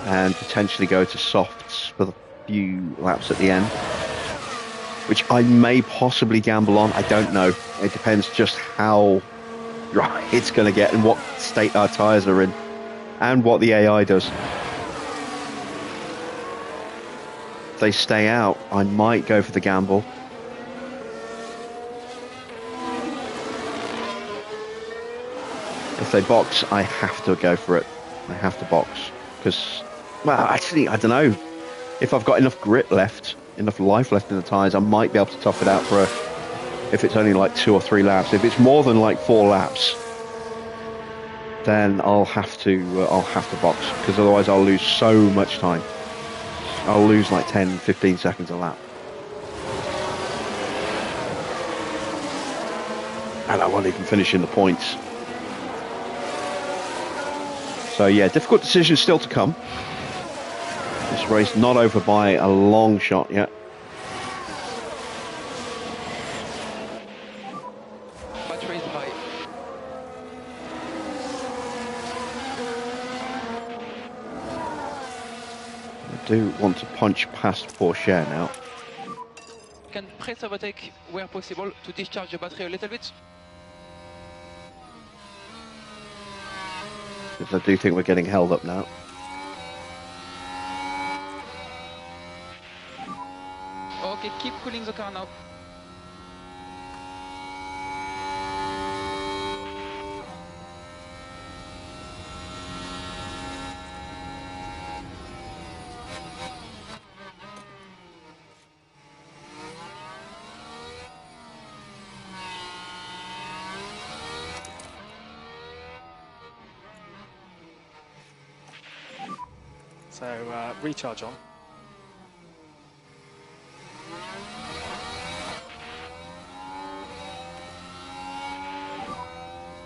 and potentially go to softs for the few laps at the end, which I may possibly gamble on. I don't know. It depends just how dry it's going to get and what state our tyres are in and what the AI does. If they stay out, I might go for the gamble. If they box, I have to go for it. I have to box. Because, well, actually, I don't know. If I've got enough grit left, enough life left in the tyres, I might be able to tough it out for if it's only like 2 or 3 laps. If it's more than like 4 laps, then I'll have to box. Because otherwise I'll lose so much time. I'll lose like 10, 15 seconds a lap. And I won't even finish in the points. So yeah, difficult decisions still to come. This race not over by a long shot yet. Battery is high. I do want to punch past Porsche now. Can press overtake where possible to discharge the battery a little bit. Because I do think we're getting held up now. Okay, keep cooling the car now. So recharge on.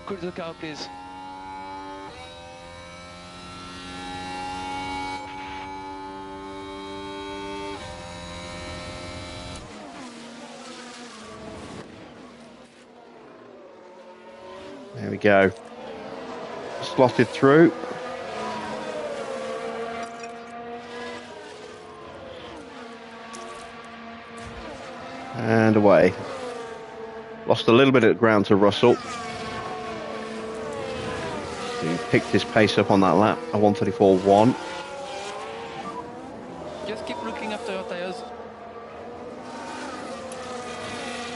Cruise the car, please. There we go. Slotted through. And away. Lost a little bit of ground to Russell. He picked his pace up on that lap, a 1:34.1. Just keep looking after your tires.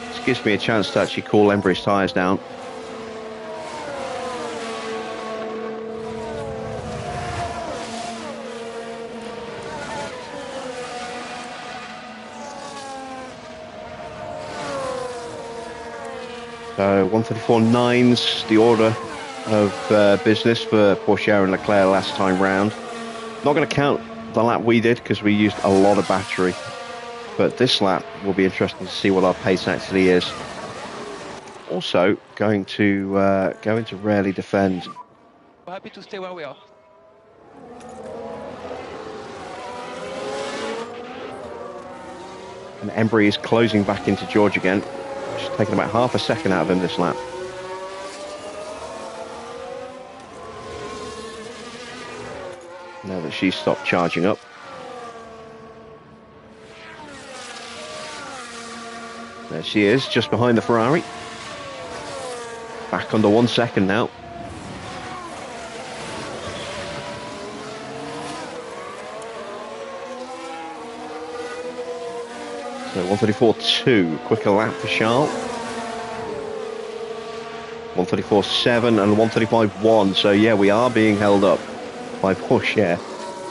This gives me a chance to actually cool Embry's tyres down. So 1:34.9's the order of business for Porsche and Leclerc last time round. Not going to count the lap we did because we used a lot of battery. But this lap will be interesting to see what our pace actually is. Also going to rarely defend. We're happy to stay where we are. And Embry is closing back into George again. She's taken about half a second out of him this lap. Now that she's stopped charging up. There she is, just behind the Ferrari. Back under 1 second now. So 1:34.2, quicker lap for Charles. 1:34.7 and 1:35.1. So yeah, we are being held up by Porsche.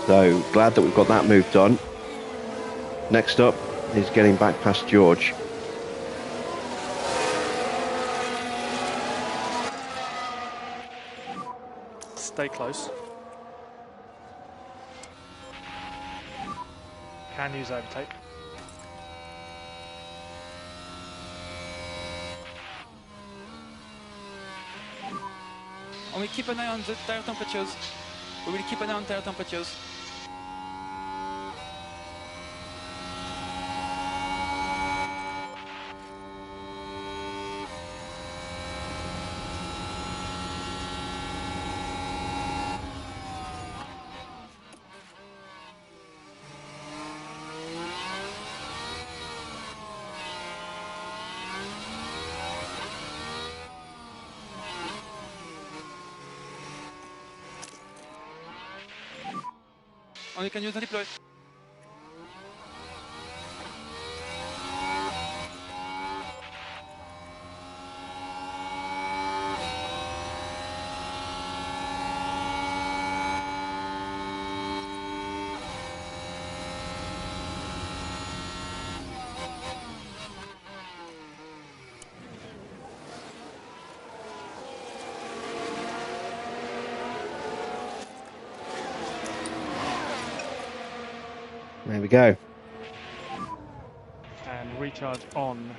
So glad that we've got that move done. Next up is getting back past George. Stay close. Can use overtake. And we keep an eye on the tire temperatures. We will keep an eye on tire temperatures. And you can use the deploy. There we go. And recharge on.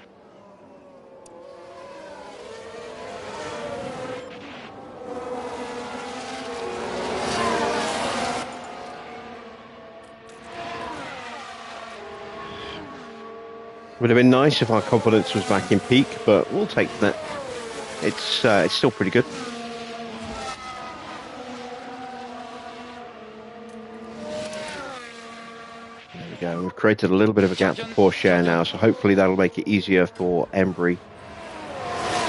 Would have been nice if our confidence was back in peak, but we'll take that. It's still pretty good. There we go. We've created a little bit of a gap for Porsche now, so hopefully that'll make it easier for Embry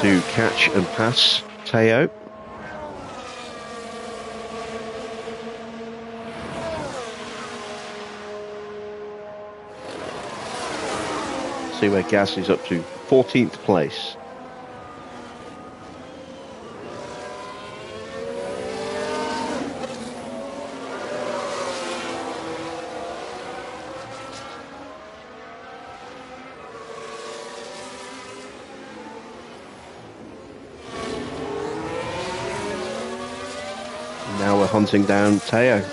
to catch and pass Teo. See where Gas is up to 14th place. Now we're hunting down Teo.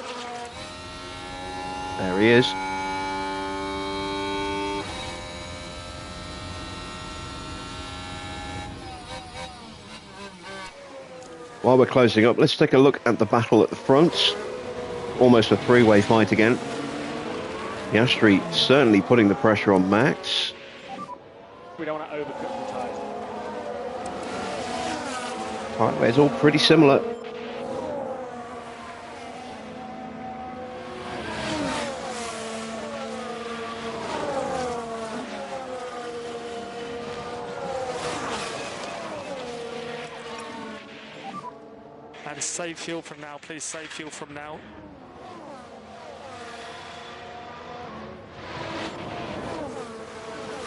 he is. While we're closing up, let's take a look at the battle at the front. Almost a three-way fight again. Piastri certainly putting the pressure on Max. We don't want to overcook the tyres. Tyre wear's all pretty similar. And save fuel from now, please. Save fuel from now.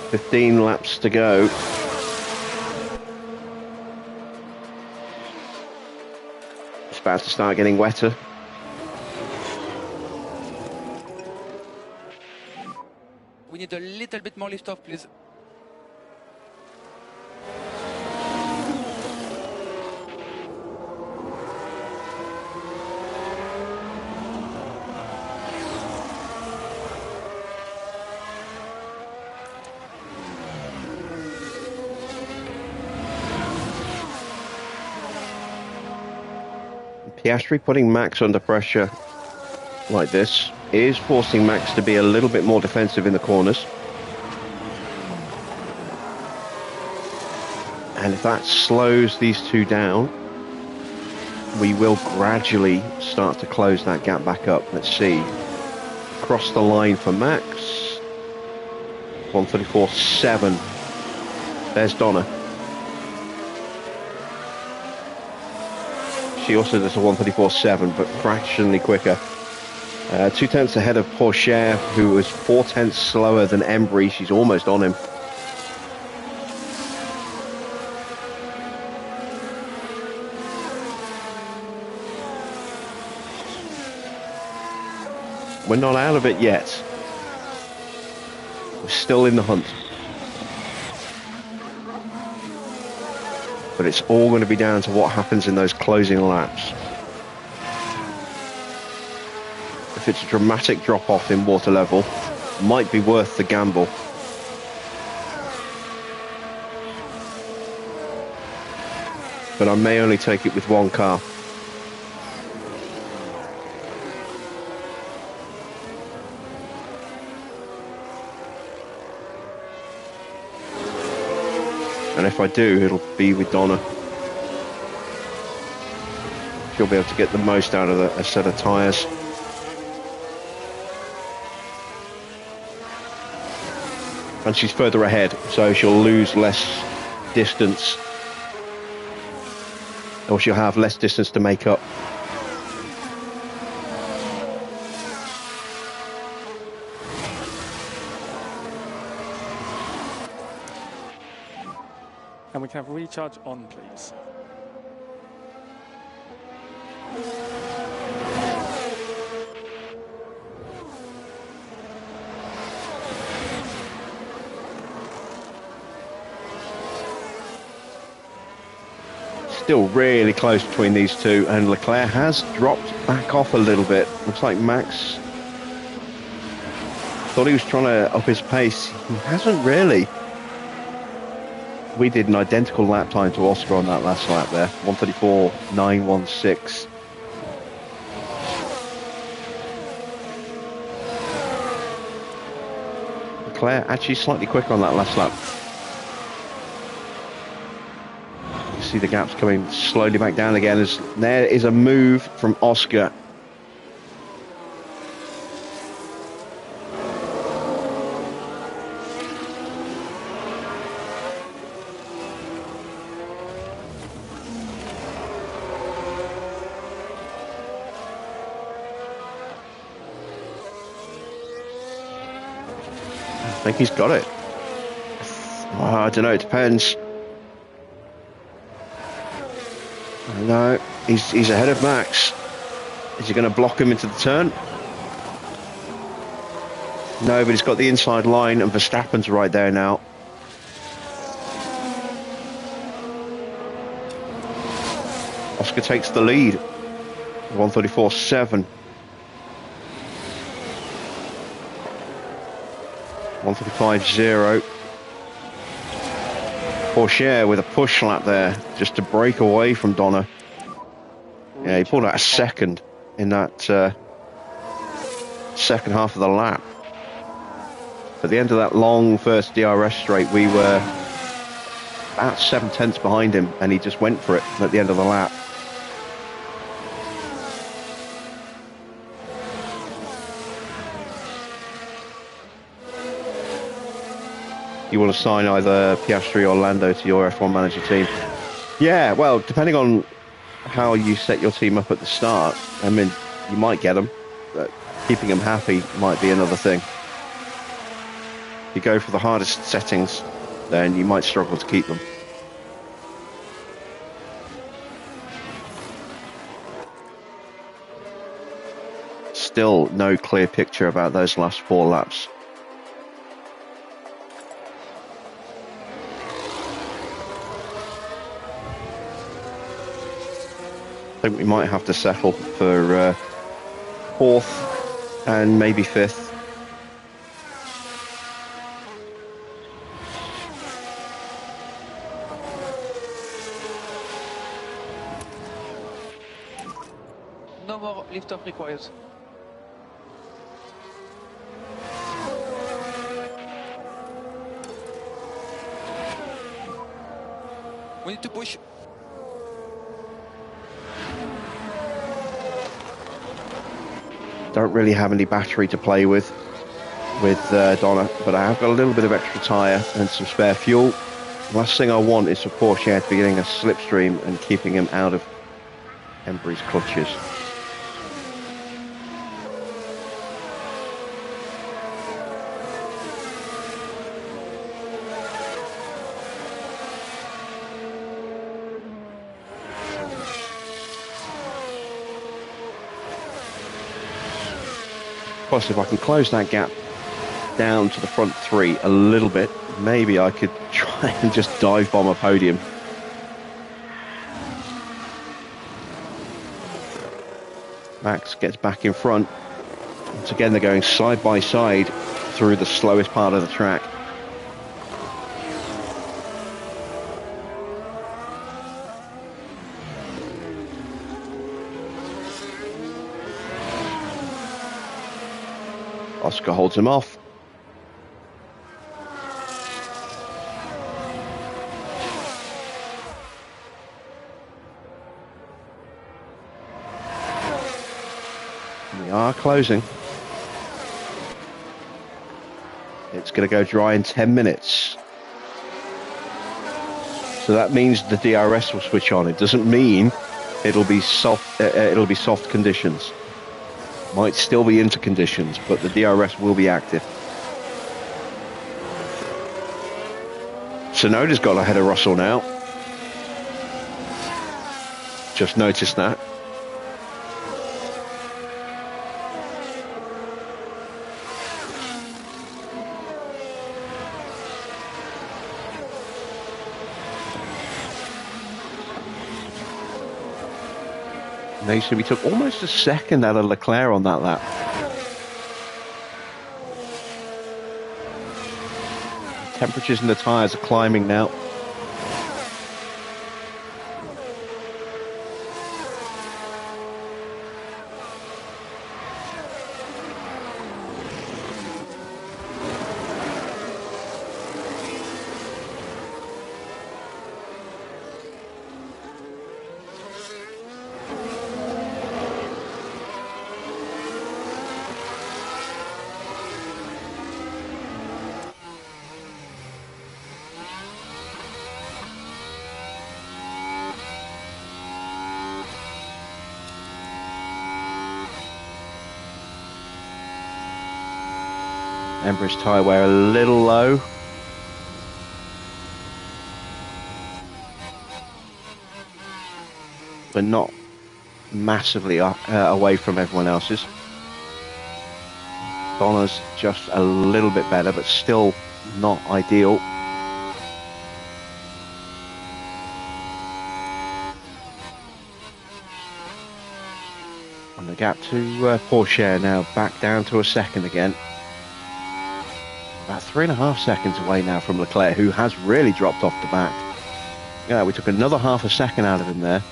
$15 laps to go. It's about to start getting wetter. We need a little bit more lift off, please. Piastri putting Max under pressure like this is forcing Max to be a little bit more defensive in the corners. And if that slows these two down, we will gradually start to close that gap back up. Let's see. Across the line for Max. 134.7. There's Donna. She also does a 134.7, but fractionally quicker. 2 tenths ahead of Pourchaire, who was 4 tenths slower than Embry. She's almost on him. We're not out of it yet. We're still in the hunt. But it's all going to be down to what happens in those closing laps. If it's a dramatic drop-off in water level, might be worth the gamble. But I may only take it with one car. And if I do, it'll be with Donna. She'll be able to get the most out of a set of tyres. And she's further ahead, so she'll lose less distance. Or she'll have less distance to make up. And we can have recharge on, please. Still really close between these two, and Leclerc has dropped back off a little bit. Looks like Max thought he was trying to up his pace. He hasn't really. We did an identical lap time to Oscar on that last lap there. 134.916. Leclerc actually slightly quicker on that last lap. You see the gaps coming slowly back down again as there is a move from Oscar. I think he's got it. Oh, I don't know, it depends. No, he's ahead of Max. Is he going to block him into the turn? No, but he's got the inside line and Verstappen's right there now. Oscar takes the lead. 134.7. 1:35.0. Porsche with a push lap there, just to break away from Donna. Yeah, he pulled out a second in that second half of the lap. At the end of that long first DRS straight, we were about 7/10 behind him, and he just went for it at the end of the lap. You want to sign either Piastri or Lando to your F1 manager team? Yeah, well, depending on how you set your team up at the start, I mean, you might get them, but keeping them happy might be another thing. If you go for the hardest settings, then you might struggle to keep them. Still no clear picture about those last 4 laps. I think we might have to settle for 4th and maybe 5th. No more lift-off required. We need to push. Don't really have any battery to play with Donna, but I have got a little bit of extra tyre and some spare fuel. The last thing I want is for Porsche to be getting a slipstream and keeping him out of Embry's clutches. Plus, if I can close that gap down to the front 3 a little bit, maybe I could try and just dive bomb a podium. Max gets back in front. Once again, they're going side by side through the slowest part of the track. Oscar holds him off. We are closing. It's going to go dry in 10 minutes. So that means the DRS will switch on. It doesn't mean it'll be soft. It'll be soft conditions. Might still be into conditions, but the DRS will be active. Sonoda's got ahead of Russell now. Just noticed that. Nation, we took almost a second out of Leclerc on that lap. Temperatures in the tyres are climbing now. Embry's tyre wear a little low. But not massively away from everyone else's. Donna's just a little bit better, but still not ideal. And the gap to Porsche now back down to a second again. about 3.5 seconds away now from Leclerc, who has really dropped off the back. Yeah, we took another half a second out of him there.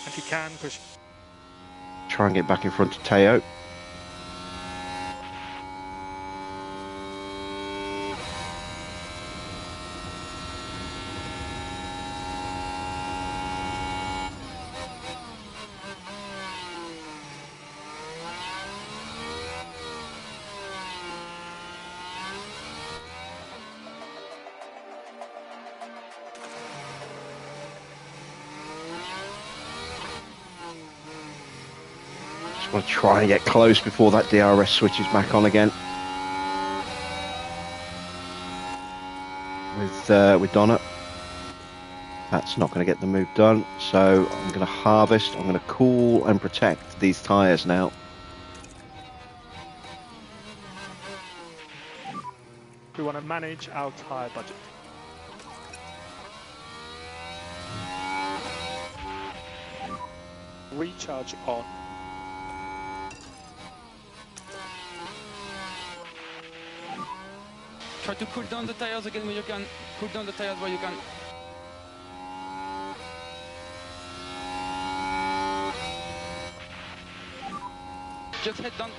If you can, push. Try and get back in front of Teo. Just want to try and get close before that DRS switches back on again. With Donna. That's not going to get the move done, so I'm going to harvest, I'm going to cool and protect these tyres now. We want to manage our tyre budget. Recharge on. Try to cool down the tires again when you can. Cool down the tires where you can. Just head down.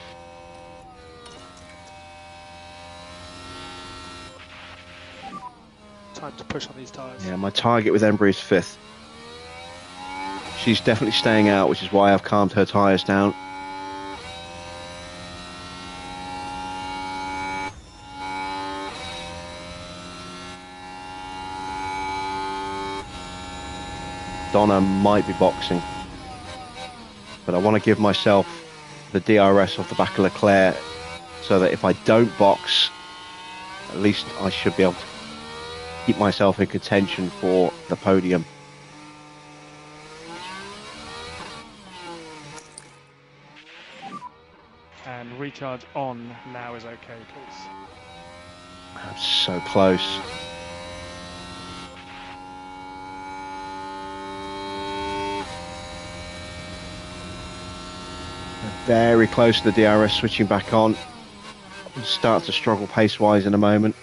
Time to push on these tyres. Yeah, my target with Embry is 5th. She's definitely staying out, which is why I've calmed her tyres down. Donna might be boxing, but I want to give myself the DRS off the back of Leclerc so that if I don't box, at least I should be able to keep myself in contention for the podium. And recharge on now is okay, please. I'm so close. Very close to the DRS switching back on. Start to struggle pace-wise in a moment.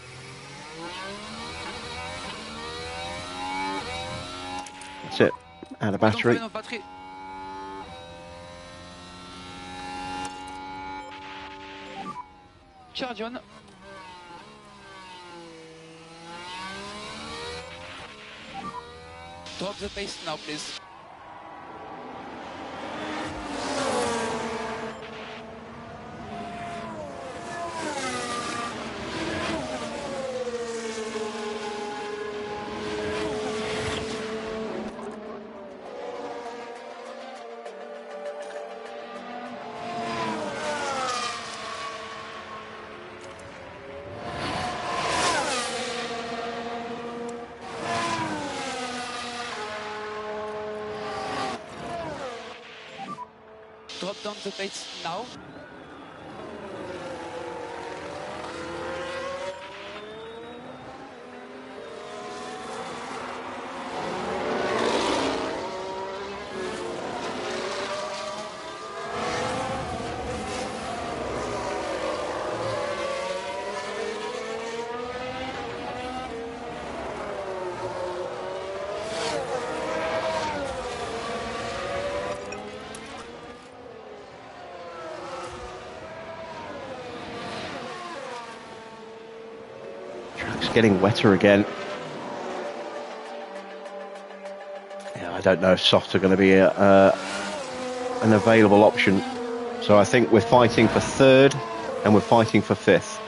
That's it. Out of battery. Charge on. Drop the pace now, please. Drop down the pace now. Track's getting wetter again. Yeah, I don't know if softs are going to be an available option. So I think we're fighting for 3rd and we're fighting for 5th.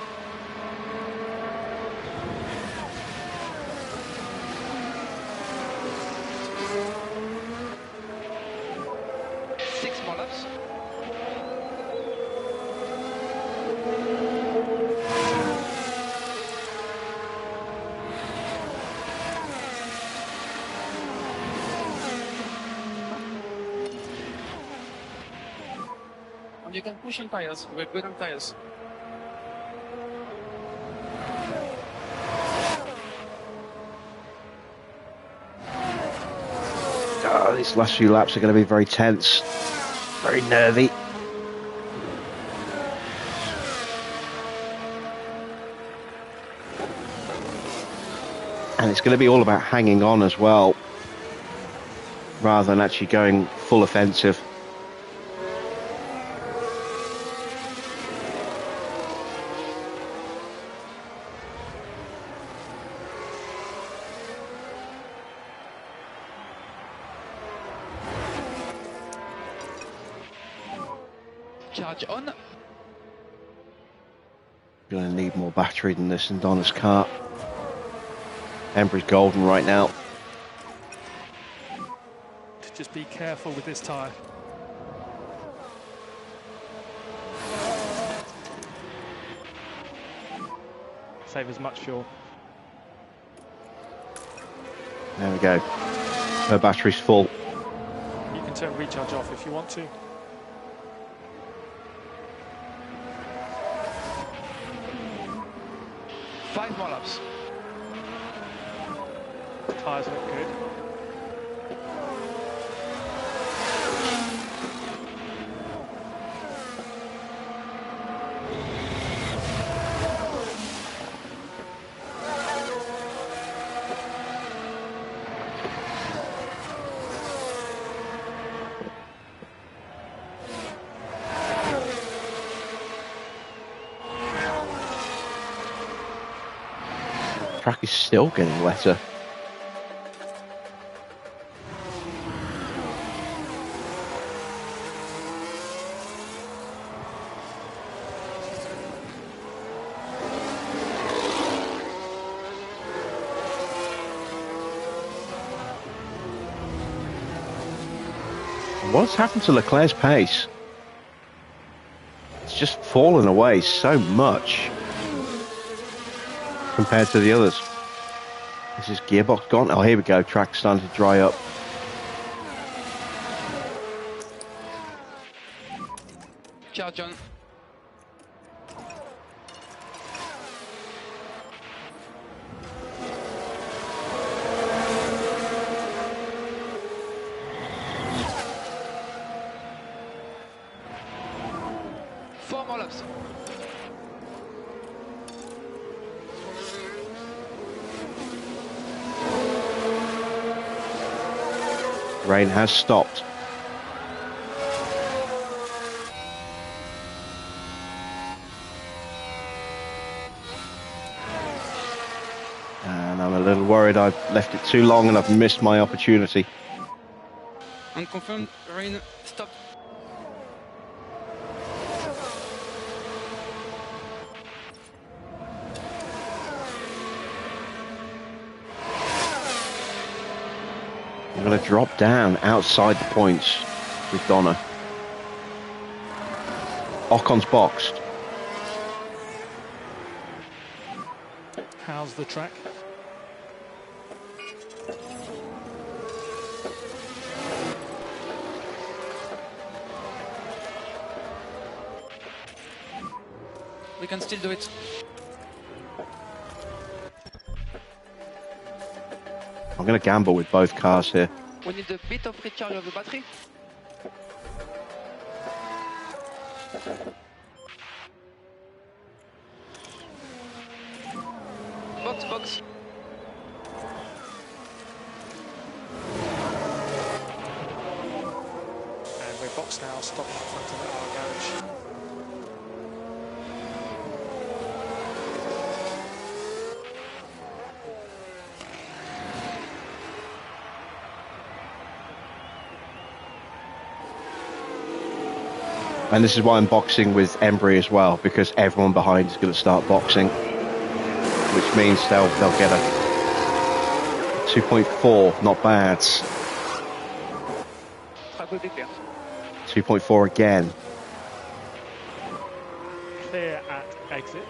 You can push on tires. We're good on tires. These last few laps are going to be very tense, very nervy. And it's going to be all about hanging on as well, rather than actually going full offensive. Charge on. Going to need more battery than this in Donna's car. Embry's golden right now. Just be careful with this tyre. Save as much fuel. There we go. Her battery's full. You can turn recharge off if you want to. Five more laps. Tyres look good. Track is still getting wetter. What's happened to Leclerc's pace? It's just fallen away so much compared to the others. Is his gearbox gone? Oh, here we go. Track's starting to dry up. Charge on. Four more laps. Rain has stopped. And I'm a little worried I've left it too long and I've missed my opportunity. Unconfirmed, rain stop. I'm going to drop down outside the points with Donna. Ocon's boxed. How's the track? We can still do it. I'm going to gamble with both cars here. We need a bit of recharge of the battery. Box, box. And we're boxed now, stopping in front of our garage. And this is why I'm boxing with Embry as well, because everyone behind is going to start boxing, which means they'll get a 2.4, not bad. 2.4 again. Clear at exit.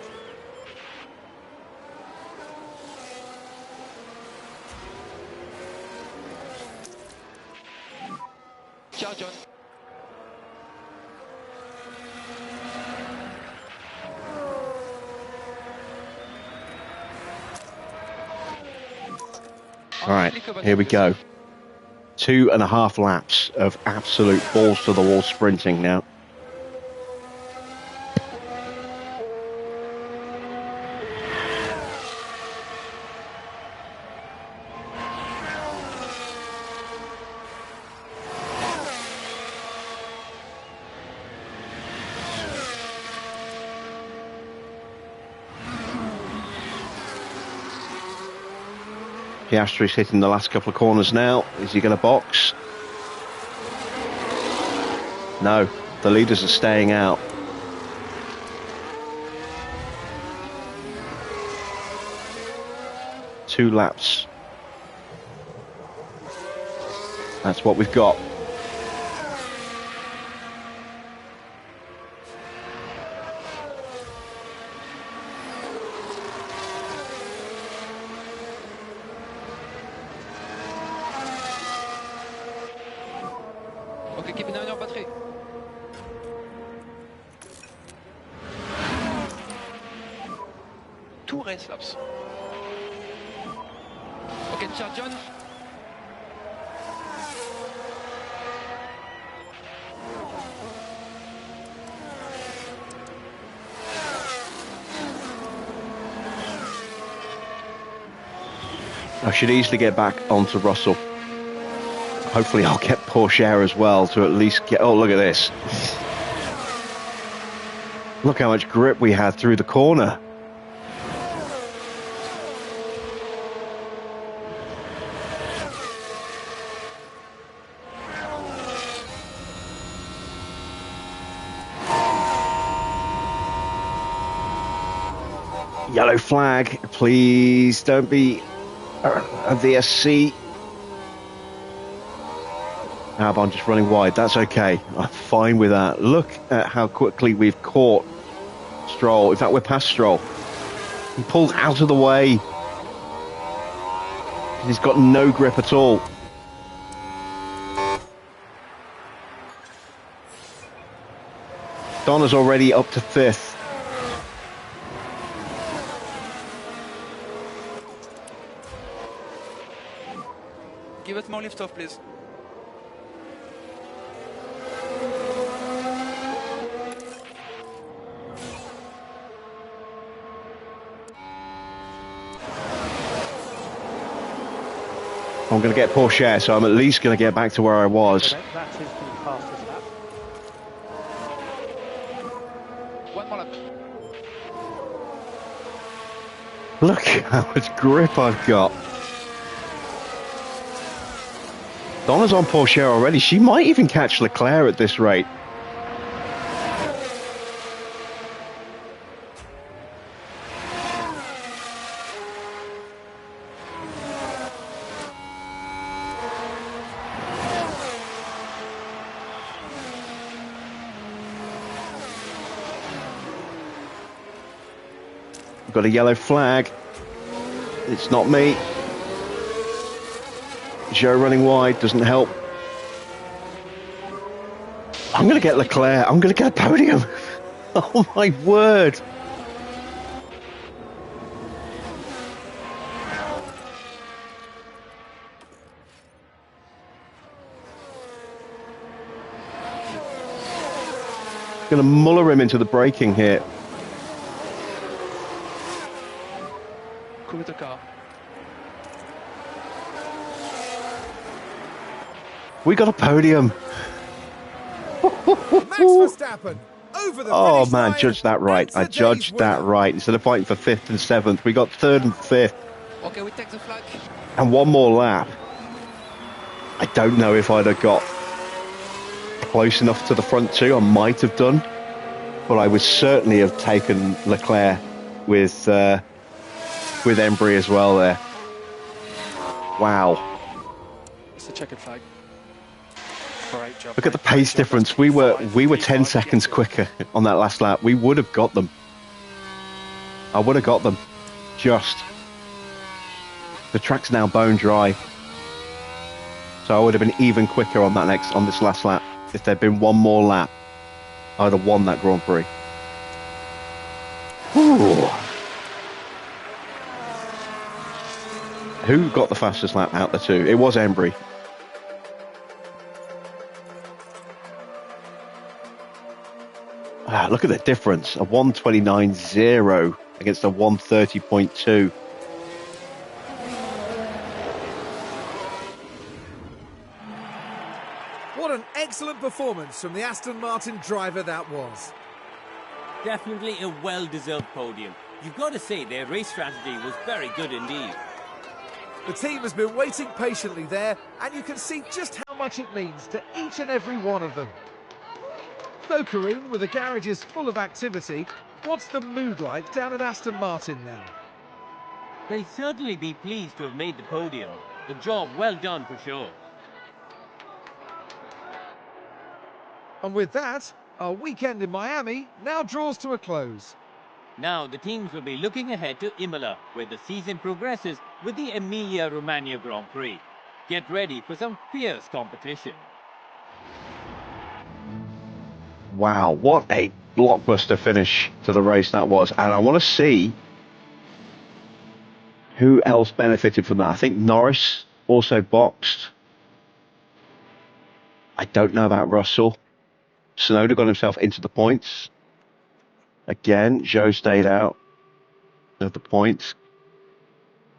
Charge on. All right, here we go. 2.5 laps of absolute balls to the wall sprinting now. Piastri's hitting the last couple of corners now. Is he going to box? No, the leaders are staying out. Two laps. That's what we've got. Okay, keep an eye on your battery. Two race laps. Okay, charge John. I should easily get back onto Russell. Hopefully I'll get Porsche as well to at least get... Oh, look at this. Look how much grip we had through the corner. Yellow flag. Please don't be a VSC. Albon just running wide. That's okay. I'm fine with that. Look at how quickly we've caught Stroll. In fact, we're past Stroll. He pulled out of the way. He's got no grip at all. Donna's already up to 5th. Give us more lift off, please. I'm going to get Porsche, so I'm at least going to get back to where I was. That is the fastest lap. One more lap. Look how much grip I've got. Donna's on Porsche already. She might even catch Leclerc at this rate. Got a yellow flag. It's not me. Joe running wide doesn't help. I'm going to get Leclerc. I'm going to get a podium. Oh my word. Going to muller him into the braking here. Cool with the car. We got a podium. Max Verstappen over the Oh finish man, line, judged that right. and I today's judged that winner. right. Instead of fighting for 5th and 7th, we got 3rd and 5th. Okay, we take the flag. And one more lap. I don't know if I'd have got close enough to the front two. I might have done. But I would certainly have taken Leclerc with Embry as well there. Wow. It's a checkered flag. Great job. Look at the Great pace job. difference. We were 10 seconds quicker on that last lap. We would have got them. I would have got them. Just. The track's now bone dry. So I would have been even quicker on this last lap. If there'd been one more lap, I would have won that Grand Prix. Ooh. Who got the fastest lap out the two? It was Embry. Look at the difference. A 129.0 against a 130.2. What an excellent performance from the Aston Martin driver that was. Definitely a well-deserved podium. You've got to say their race strategy was very good indeed. The team has been waiting patiently there, and you can see just how much it means to each and every one of them. So, Karun, with the garages full of activity, what's the mood like down at Aston Martin now? They'll certainly be pleased to have made the podium. The job well done for sure. And with that, our weekend in Miami now draws to a close. Now the teams will be looking ahead to Imola, where the season progresses with the Emilia-Romagna Grand Prix. Get ready for some fierce competition. Wow, what a blockbuster finish to the race that was. And I want to see who else benefited from that. I think Norris also boxed. I don't know about Russell. Tsunoda got himself into the points. Again, Zhou stayed out of the points.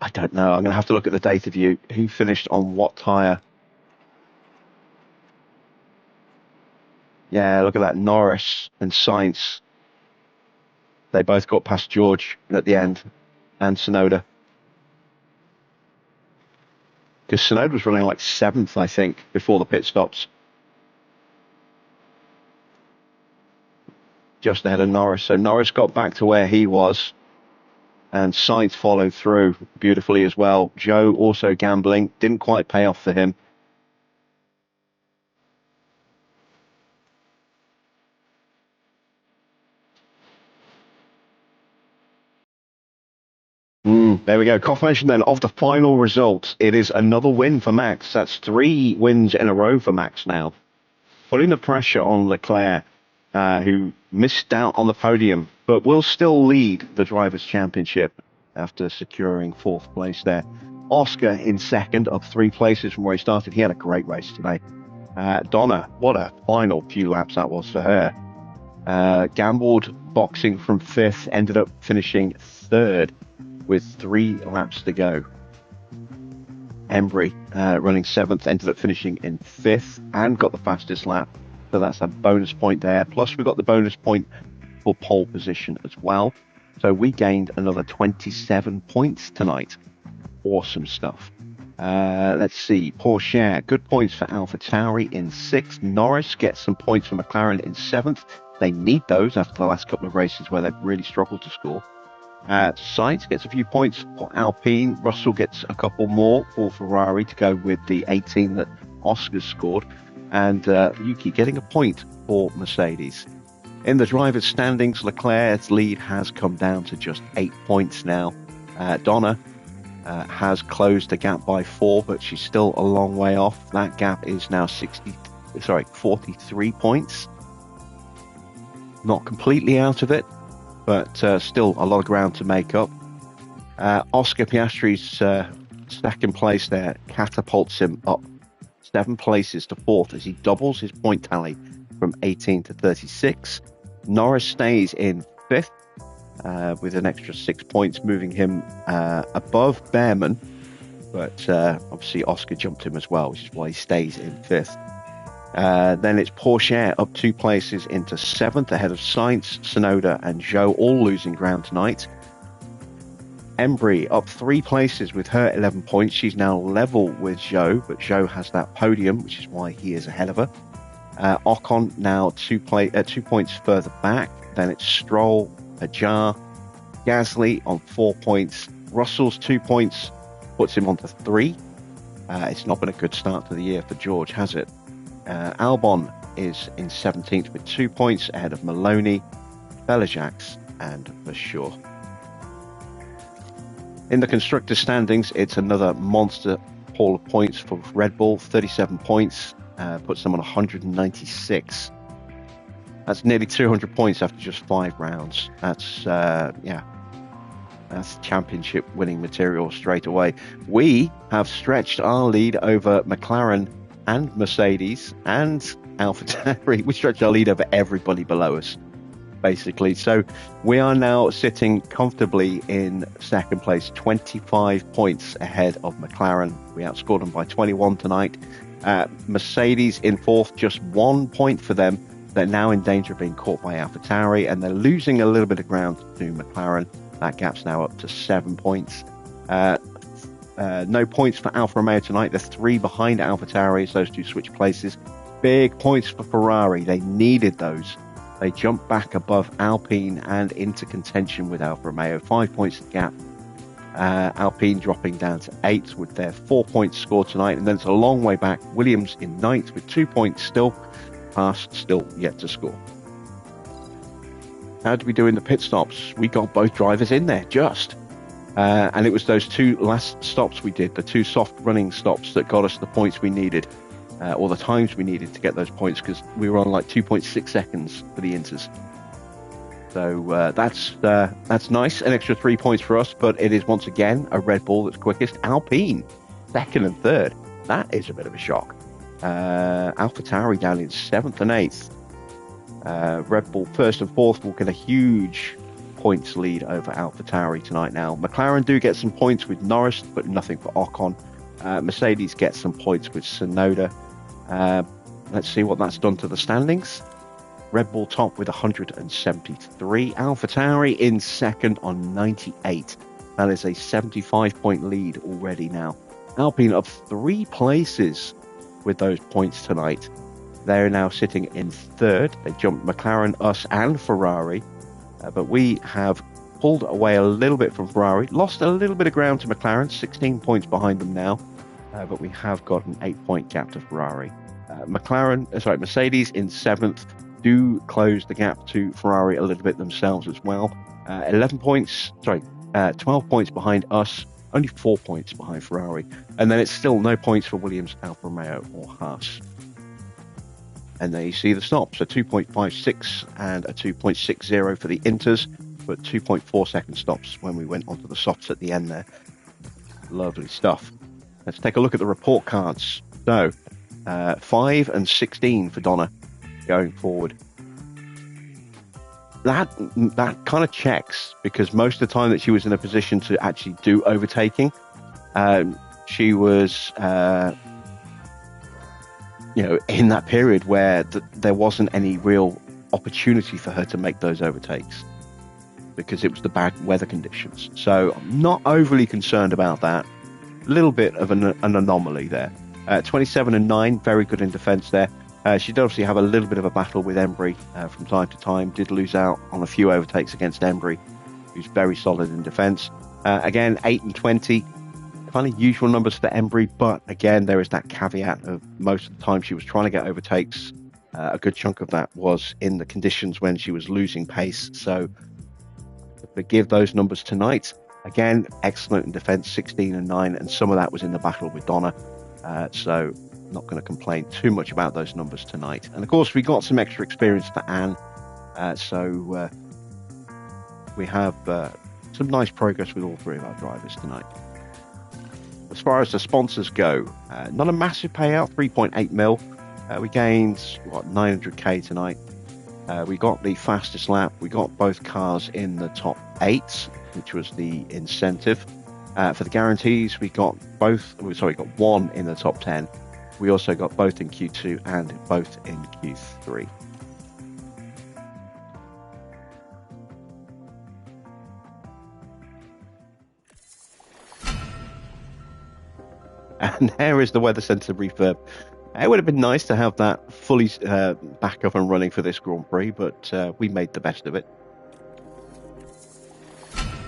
I don't know. I'm going to have to look at the data view. Who finished on what tyre? Yeah, look at that. Norris and Sainz. They both got past George at the end. And Tsunoda. Because Tsunoda was running like 7th, I think, before the pit stops. Just ahead of Norris. So Norris got back to where he was. And Sainz followed through beautifully as well. Zhou also gambling. Didn't quite pay off for him. There we go. Confirmation then of the final result. It is another win for Max. That's 3 wins in a row for Max now. Putting the pressure on Leclerc, who missed out on the podium, but will still lead the Drivers' Championship after securing 4th place there. Oscar in 2nd, up 3 places from where he started. He had a great race today. Donna, what a final few laps that was for her. Gambled boxing from 5th, ended up finishing 3rd with 3 laps to go. Embry running 7th, ended up finishing in 5th and got the fastest lap. So that's a bonus point there. Plus we got the bonus point for pole position as well. So we gained another 27 points tonight. Awesome stuff. Let's see. Porsche, good points for AlphaTauri in 6th. Norris gets some points for McLaren in 7th. They need those after the last couple of races where they've really struggled to score. Sainz gets a few points for Alpine. Russell gets a couple more for Ferrari to go with the 18 that Oscar scored. And Yuki getting a point for Mercedes. In the drivers' standings, Leclerc's lead has come down to just 8 points now. Donna has closed the gap by 4, but she's still a long way off. That gap is now 43 points. Not completely out of it, but still a lot of ground to make up. Oscar Piastri's 2nd place there catapults him up 7 places to 4th as he doubles his point tally from 18 to 36. Norris stays in 5th with an extra 6 points, moving him above Behrman, but obviously Oscar jumped him as well, which is why he stays in 5th. Then it's Porsche up 2 places into 7th ahead of Sainz, Tsunoda and Zhou, all losing ground tonight. Embry up 3 places with her 11 points. She's now level with Zhou, but Zhou has that podium, which is why he is ahead of her. Ocon now 2 points further back. Then it's Stroll, Ajar, Gasly on 4 points. Russell's 2 points puts him on to 3. It's not been a good start to the year for George, has it? Albon is in 17th with 2 points ahead of Maloney, Belijax and Vershaw. In the constructor standings, it's another monster haul of points for Red Bull. 37 points puts them on 196. That's nearly 200 points after just 5 rounds. That's championship winning material straight away. We have stretched our lead over McLaren and Mercedes and AlphaTauri. We stretched our lead over everybody below us. basically. So we are now sitting comfortably in second place, 25 points ahead of McLaren. We outscored them by 21 tonight. Mercedes in fourth, just 1 point for them. They're now in danger of being caught by AlphaTauri, and they're losing a little bit of ground to McLaren. That gap's now up to 7 points. No points for Alfa Romeo tonight. They're 3 behind AlphaTauri as those two switch places. Big points for Ferrari. They needed those. They jumped back above Alpine and into contention with Alfa Romeo. 5 points gap. Alpine dropping down to 8 with their 4 points scored tonight. And then it's a long way back. Williams in 9th with 2 points still. Haas still yet to score. How did we do in the pit stops? We got both drivers in there, just. And it was those 2 last stops we did, the 2 soft running stops, that got us the points we needed, or the times we needed to get those points, because we were on like 2.6 seconds for the inters. So that's nice, an extra 3 points for us, but it is once again a Red Bull that's quickest. Alpine, 2nd and 3rd. That is a bit of a shock. AlphaTauri down in 7th and 8th. Red Bull 1st and 4th will get a huge points lead over AlphaTauri tonight now. McLaren do get some points with Norris, but nothing for Ocon. Mercedes gets some points with Tsunoda. Let's see what that's done to the standings. Red Bull top with 173. AlphaTauri in 2nd on 98. That is a 75-point lead already now. Alpine up 3 places with those points tonight. They're now sitting in 3rd. They jumped McLaren, us, and Ferrari. But we have pulled away a little bit from Ferrari, lost a little bit of ground to McLaren, 16 points behind them now. But we have got an 8-point gap to Ferrari. Mercedes in 7th do close the gap to Ferrari a little bit themselves as well. 12 points behind us, only 4 points behind Ferrari. And then it's still no points for Williams, Alfa Romeo or Haas. And there you see the stops, a 2.56 and a 2.60 for the inters, but 2.4 second stops when we went onto the softs at the end there. Lovely stuff. Let's take a look at the report cards. So, 5 and 16 for Donna going forward. That kind of checks, because most of the time that she was in a position to actually do overtaking, she was... in that period where there wasn't any real opportunity for her to make those overtakes because it was the bad weather conditions. So I'm not overly concerned about that. A little bit of an anomaly there. 27 and 9, very good in defence there. She did obviously have a little bit of a battle with Embry from time to time. Did lose out on a few overtakes against Embry, who's very solid in defence. Again, 8 and 20. Kind of usual numbers for Embry, but again, there is that caveat of most of the time she was trying to get overtakes. A good chunk of that was in the conditions when she was losing pace. So forgive those numbers tonight. Again, excellent in defence, 16 and 9, and some of that was in the battle with Donna. So not going to complain too much about those numbers tonight. And of course, we got some extra experience for Anne. So we have some nice progress with all 3 of our drivers tonight. As far as the sponsors go, not a massive payout, 3.8 mil. We gained 900k tonight. We got the fastest lap. We got both cars in the top 8, which was the incentive. For the guarantees, we got one in the top 10. We also got both in Q2 and both in Q3. And there is the Weather Centre refurb. It would have been nice to have that fully back up and running for this Grand Prix, but we made the best of it.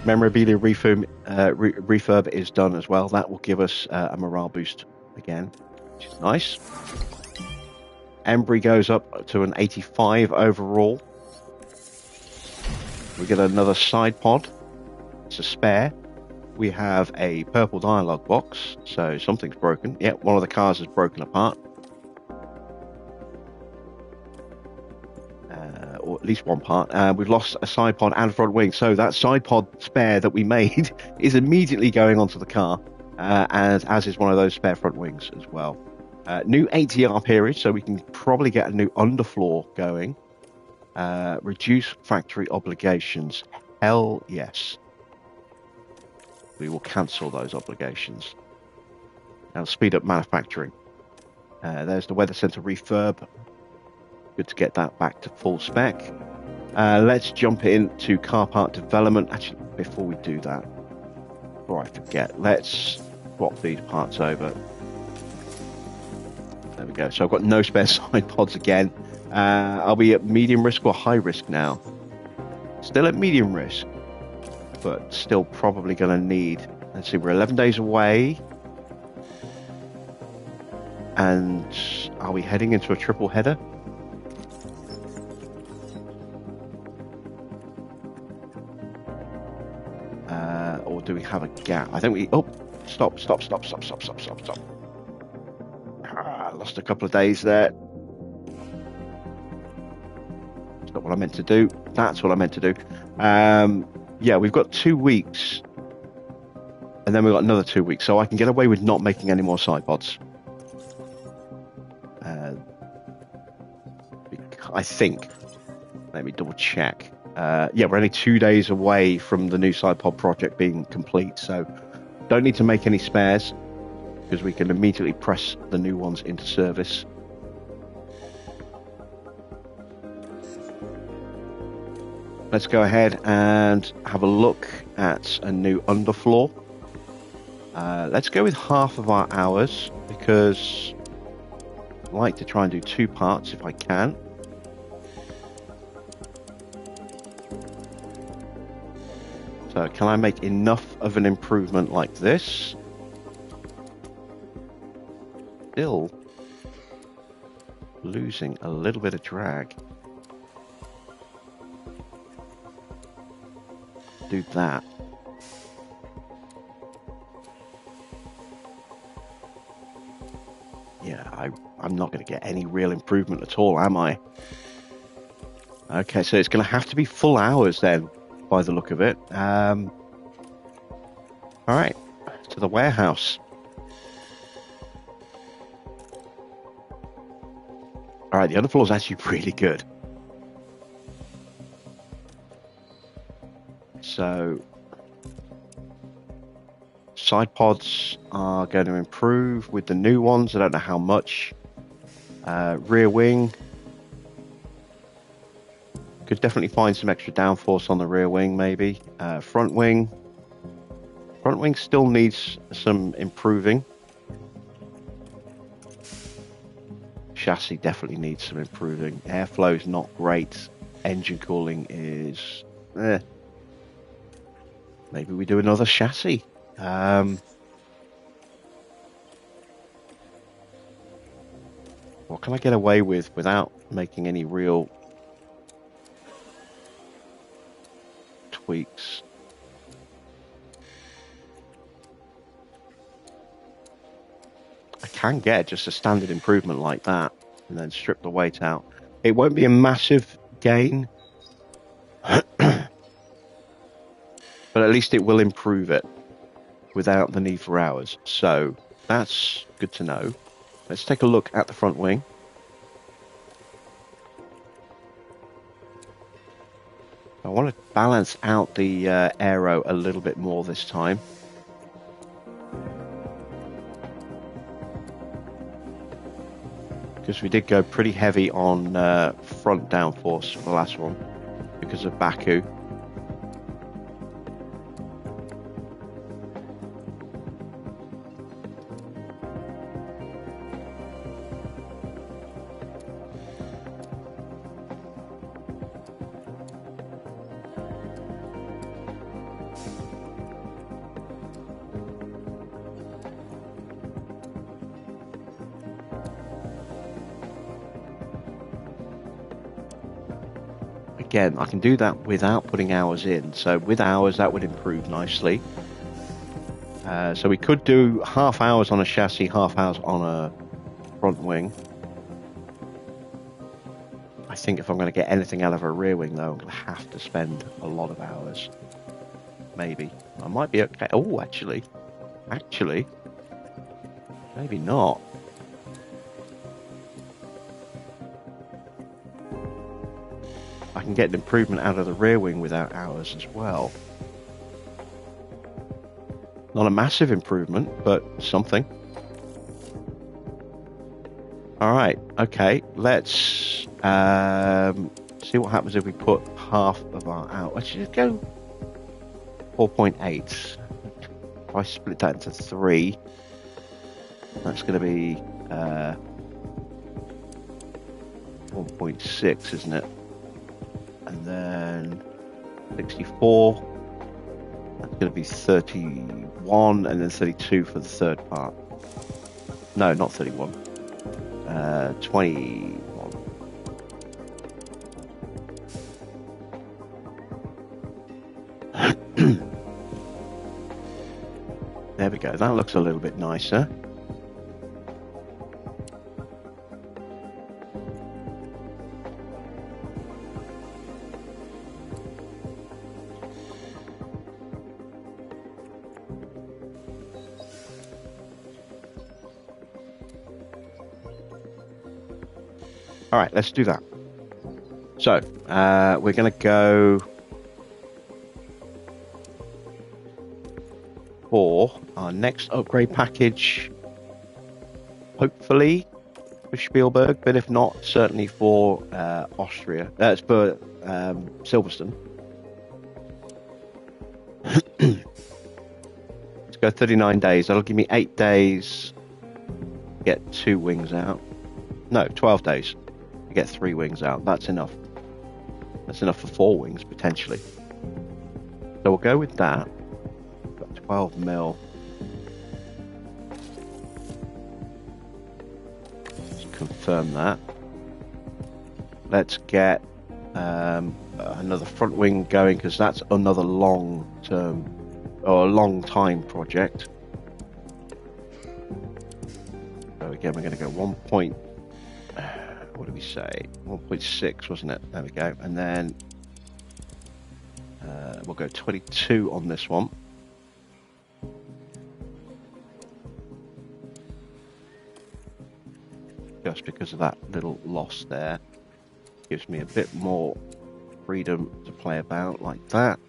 Memorabilia refurb is done as well. That will give us a morale boost again, which is nice. Embry goes up to an 85 overall. We get another side pod. It's a spare. We have a purple dialogue box, so something's broken. Yeah, one of the cars is broken apart. Or at least one part. We've lost a side pod and front wing, so that side pod spare that we made is immediately going onto the car, and as is one of those spare front wings as well. New ATR period, so we can probably get a new underfloor going. Reduce factory obligations. Hell yes. We will cancel those obligations. Now speed up manufacturing. There's the weather center refurb. Good to get that back to full spec. Let's jump into car part development. Actually, before we do that, before I forget, let's swap these parts over. There we go. So I've got no spare side pods again. Are we at medium risk or high risk now? Still at medium risk, but still probably going to need, let's see, we're 11 days away. And are we heading into a triple header? Or do we have a gap? I think we, oh, stop. Lost a couple of days there. That's not what I meant to do. That's what I meant to do. Yeah, we've got 2 weeks. And then we've got another 2 weeks. So I can get away with not making any more side pods. I think. Let me double check. Yeah, we're only 2 days away from the new side pod project being complete. So don't need to make any spares, because we can immediately press the new ones into service. Let's go ahead and have a look at a new underfloor. Let's go with half of our hours, because I like to try and do 2 parts if I can. So can I make enough of an improvement like this? Still losing a little bit of drag. Do that. Yeah, I'm not going to get any real improvement at all, am I? Okay, so it's going to have to be full hours then, by the look of it. All right, to the warehouse. All right, the underfloor is actually really good. So side pods are going to improve with the new ones. I don't know how much. Rear wing. Could definitely find some extra downforce on the rear wing, maybe. Front wing. Front wing still needs some improving. Chassis definitely needs some improving. Airflow is not great. Engine cooling is... Maybe we do another chassis. What can I get away with without making any real tweaks? I can get just a standard improvement like that and then strip the weight out. It won't be a massive gain, but at least it will improve it without the need for hours. So that's good to know. Let's take a look at the front wing. I want to balance out the aero a little bit more this time. Because we did go pretty heavy on front downforce for the last one because of Baku. Again, I can do that without putting hours in. So with hours, that would improve nicely. So we could do half hours on a chassis, half hours on a front wing. I think if I'm going to get anything out of a rear wing, though, I'm going to have to spend a lot of hours. Maybe. I might be okay. Oh, actually, maybe not. I can get an improvement out of the rear wing without hours as well. Not a massive improvement, but something. All right, okay, let's see what happens if we put half of our out. Let's just go 4.8. If I split that into 3, that's going to be 1.6, isn't it? And then 64, that's going to be 31, and then 32 for the third part. No, not 31. 21. There we go. That looks a little bit nicer. All right, let's do that. So, we're going to go for our next upgrade package, hopefully for Spielberg, but if not, certainly for Austria. That's for Silverstone. Let's go 39 days. That'll give me 8 days to get 2 wings out. No, 12 days to get 3 wings out. That's enough. That's enough for 4 wings, potentially. So we'll go with that. Got 12 mil. Just confirm that. Let's get another front wing going, because that's another long-term or a long-time project. So again, we're going to go 1. What did we say? 1.6, wasn't it? There we go. And then we'll go 22 on this one. Just because of that little loss there. Gives me a bit more freedom to play about like that.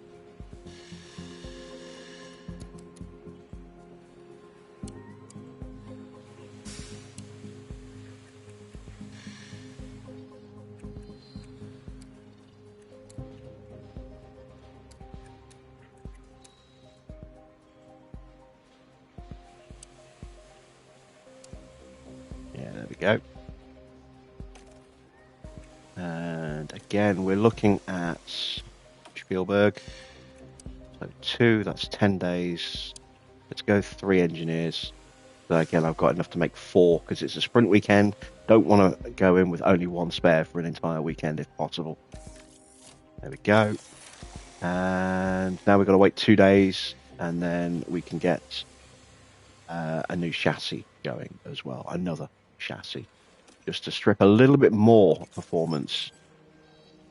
Go. And again, we're looking at Spielberg. So 2, that's 10 days. Let's go 3 engineers. So again, I've got enough to make 4 because it's a sprint weekend. Don't want to go in with only 1 spare for an entire weekend if possible. There we go. And now we've got to wait 2 days, and then we can get a new chassis going as well. Another chassis, just to strip a little bit more performance,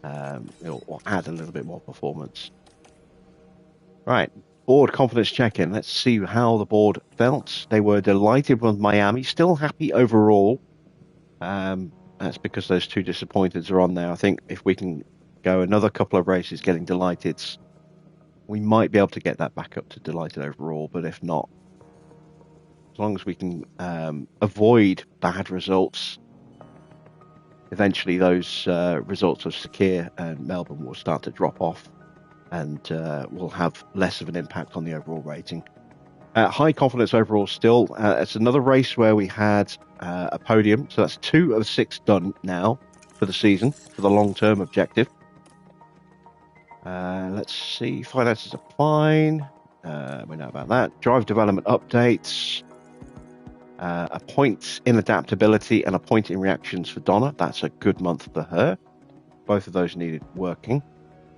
or add a little bit more performance. Right, board confidence check-in. Let's see how the board felt. They were delighted with Miami, still happy overall. That's because those 2 disappointeds are on there. I think if we can go another couple of races getting delighted, we might be able to get that back up to delighted overall, but if not, as long as we can avoid bad results, eventually those results of Sakir and Melbourne will start to drop off, and will have less of an impact on the overall rating. High confidence overall still. It's another race where we had a podium, so that's 2 of 6 done now for the season, for the long-term objective. Let's see, finances are fine. We know about that. Drive development updates. A point in adaptability and a point in reactions for Donna. That's a good month for her. Both of those needed working.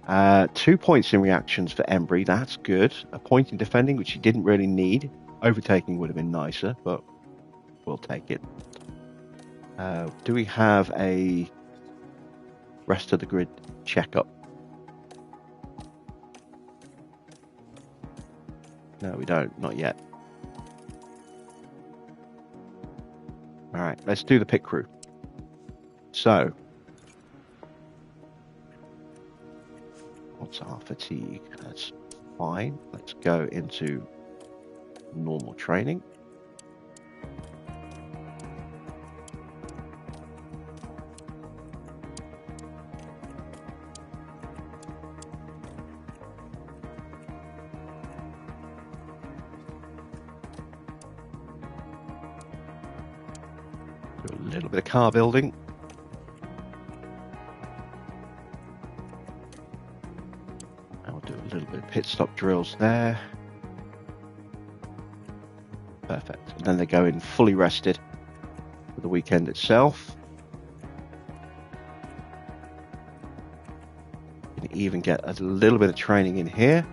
2 points in reactions for Embry. That's good. A point in defending, which she didn't really need. Overtaking would have been nicer, but we'll take it. Do we have a rest of the grid checkup? No, we don't. Not yet. All right, let's do the pit crew. So, What's our fatigue? That's fine. Let's go into normal training. Do a little bit of car building. I'll do a little bit of pit stop drills there. Perfect. And then they go in fully rested for the weekend itself. You can even get a little bit of training in here.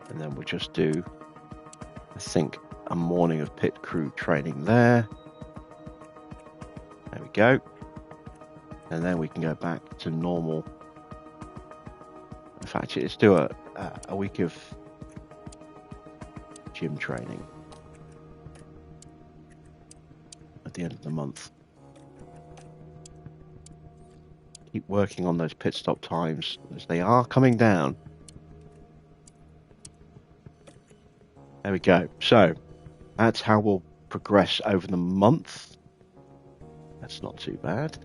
And then we'll just do, I think, a morning of pit crew training there. There we go. And then we can go back to normal. In fact, let's do a week of gym training at the end of the month. Keep working on those pit stop times as they are coming down. There we go. So that's how we'll progress over the month. That's not too bad.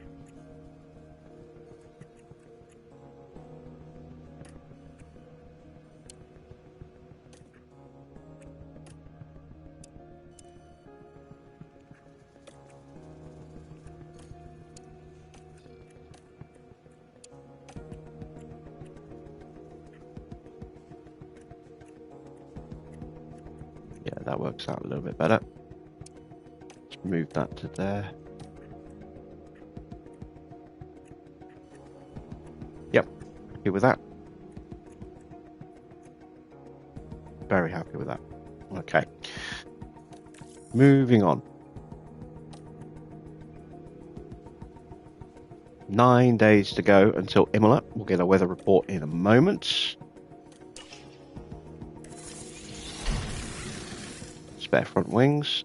Yeah, that works out a little bit better. Let's move that to there. Yep, happy with that. Very happy with that. Okay. Moving on. 9 days to go until Imola. We'll get a weather report in a moment. Spare front wings.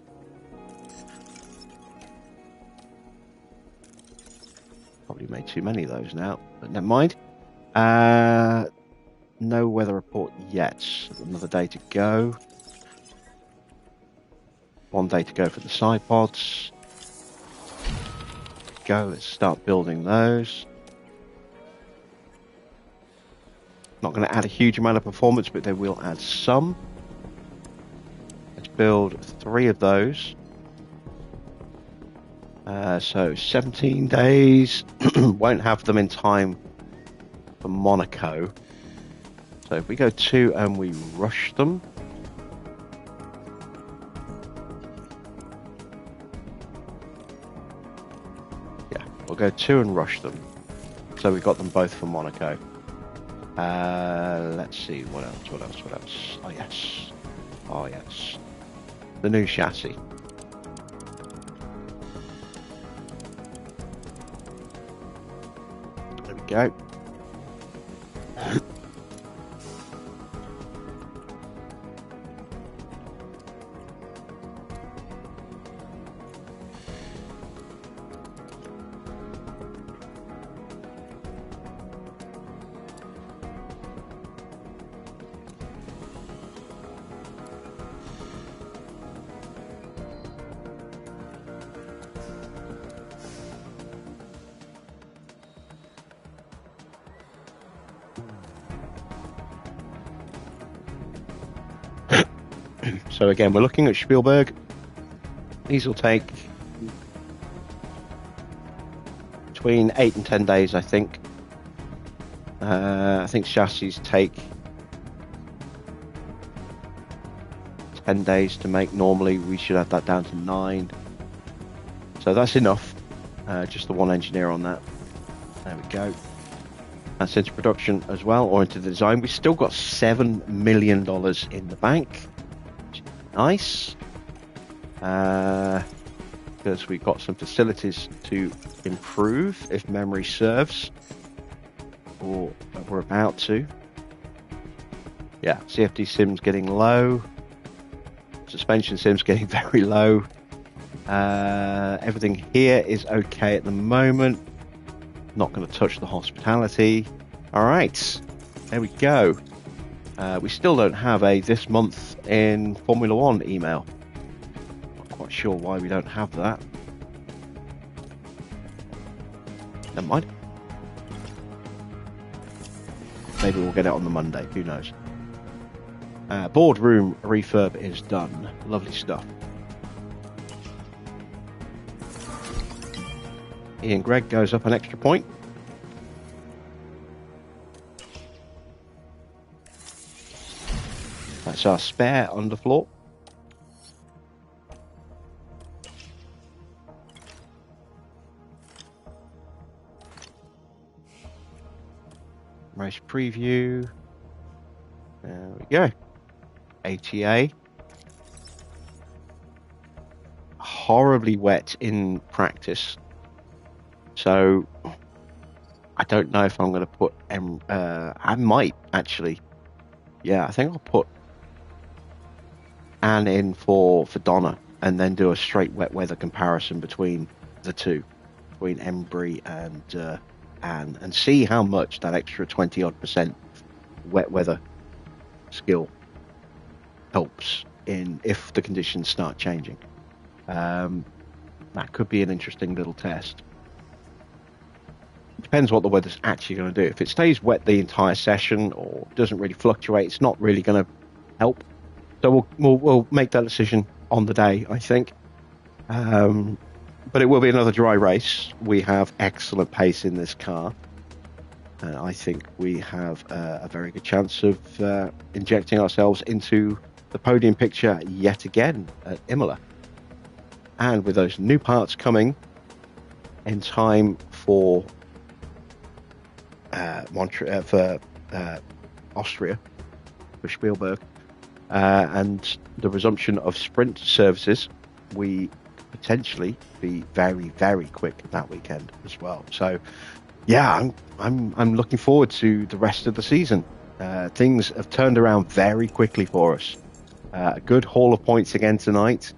Probably made too many of those now, but never mind. No weather report yet. Another day to go. 1 day to go for the side pods. Go, let's start building those. Not going to add a huge amount of performance, but they will add some. Let's build 3 of those. So 17 days. Won't have them in time for Monaco. So if we go 2 and we rush them. Yeah, we'll go 2 and rush them. So we got them both for Monaco. Let's see, what else? Oh yes. The new chassis. There we go. So again, we're looking at Spielberg. These will take between 8 and 10 days, I think. I think chassis take 10 days to make. Normally, we should have that down to 9. So that's enough. Just the one engineer on that. There we go. That's into production as well, or into the design. We've still got $7 million in the bank. Nice. because we've got some facilities to improve, if memory serves, or we're about to. Yeah, CFD sim's getting low. Suspension sim's getting very low. Everything here is okay at the moment. Not going to touch the hospitality. All right, there we go. We still don't have a this month in Formula One email. Not quite sure why we don't have that. Never mind. Maybe we'll get it on the Monday. Who knows? Boardroom refurb is done. Lovely stuff. Ian Gregg goes up an extra point. That's our spare underfloor. Race preview. There we go. ATA. Horribly wet in practice. So I don't know if I'm going to put I might actually. Yeah, I think I'll put Anne in for Donna, and then do a straight wet weather comparison between the two, between Embry and Anne, and see how much that extra 20-odd% wet weather skill helps in if the conditions start changing. That could be an interesting little test. Depends what the weather's actually going to do. If it stays wet the entire session or doesn't really fluctuate, it's not really going to help. So we'll make that decision on the day, I think. But it will be another dry race. We have excellent pace in this car. I think we have a very good chance of injecting ourselves into the podium picture yet again at Imola. And with those new parts coming in time for Austria, for Spielberg, and the resumption of sprint services, we potentially be very, very quick that weekend as well. So, yeah, I'm looking forward to the rest of the season. Things have turned around very quickly for us. A good haul of points again tonight.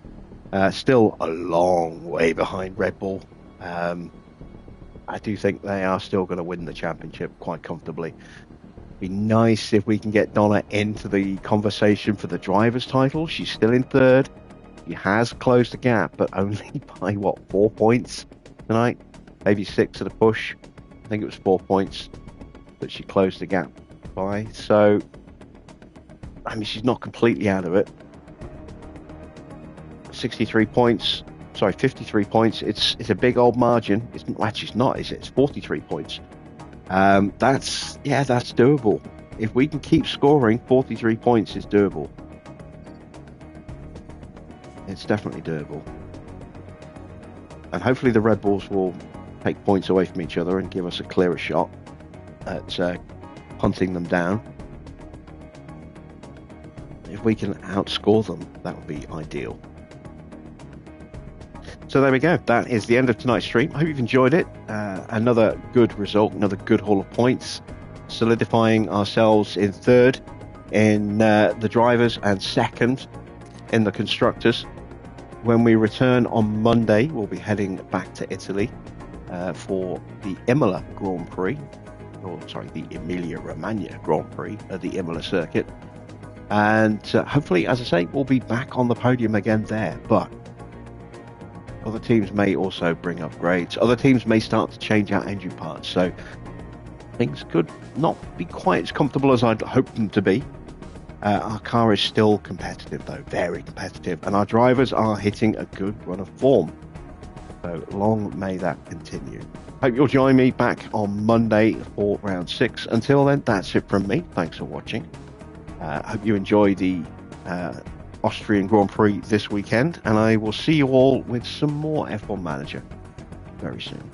Still a long way behind Red Bull. I do think they are still going to win the championship quite comfortably. Be nice if we can get Donna into the conversation for the driver's title. She's still in third. She has closed the gap, but only by 4 points tonight? Maybe 6 at a push. I think it was 4 points that she closed the gap by. So, I mean, she's not completely out of it. 53 points. Sorry, 53 points. It's a big old margin. Actually, it's not, is it? It's 43 points. That's doable. If we can keep scoring, 43 points is doable. It's definitely doable. And hopefully the Red Bulls will take points away from each other and give us a clearer shot at hunting them down. If we can outscore them, that would be ideal. So there we go. That is the end of tonight's stream. I hope you've enjoyed it. Another good result, another good haul of points, solidifying ourselves in third in the drivers and second in the constructors. When we return on Monday, we'll be heading back to Italy for the Imola Grand Prix, the Emilia-Romagna Grand Prix at the Imola circuit. And hopefully, as I say, we'll be back on the podium again there. But other teams may also bring upgrades. Other teams may start to change out engine parts. So things could not be quite as comfortable as I'd hoped them to be. Our car is still competitive, though, very competitive. And our drivers are hitting a good run of form. So long may that continue. Hope you'll join me back on Monday for round 6. Until then, that's it from me. Thanks for watching. Hope you enjoy the Austrian Grand Prix this weekend, and I will see you all with some more F1 Manager very soon.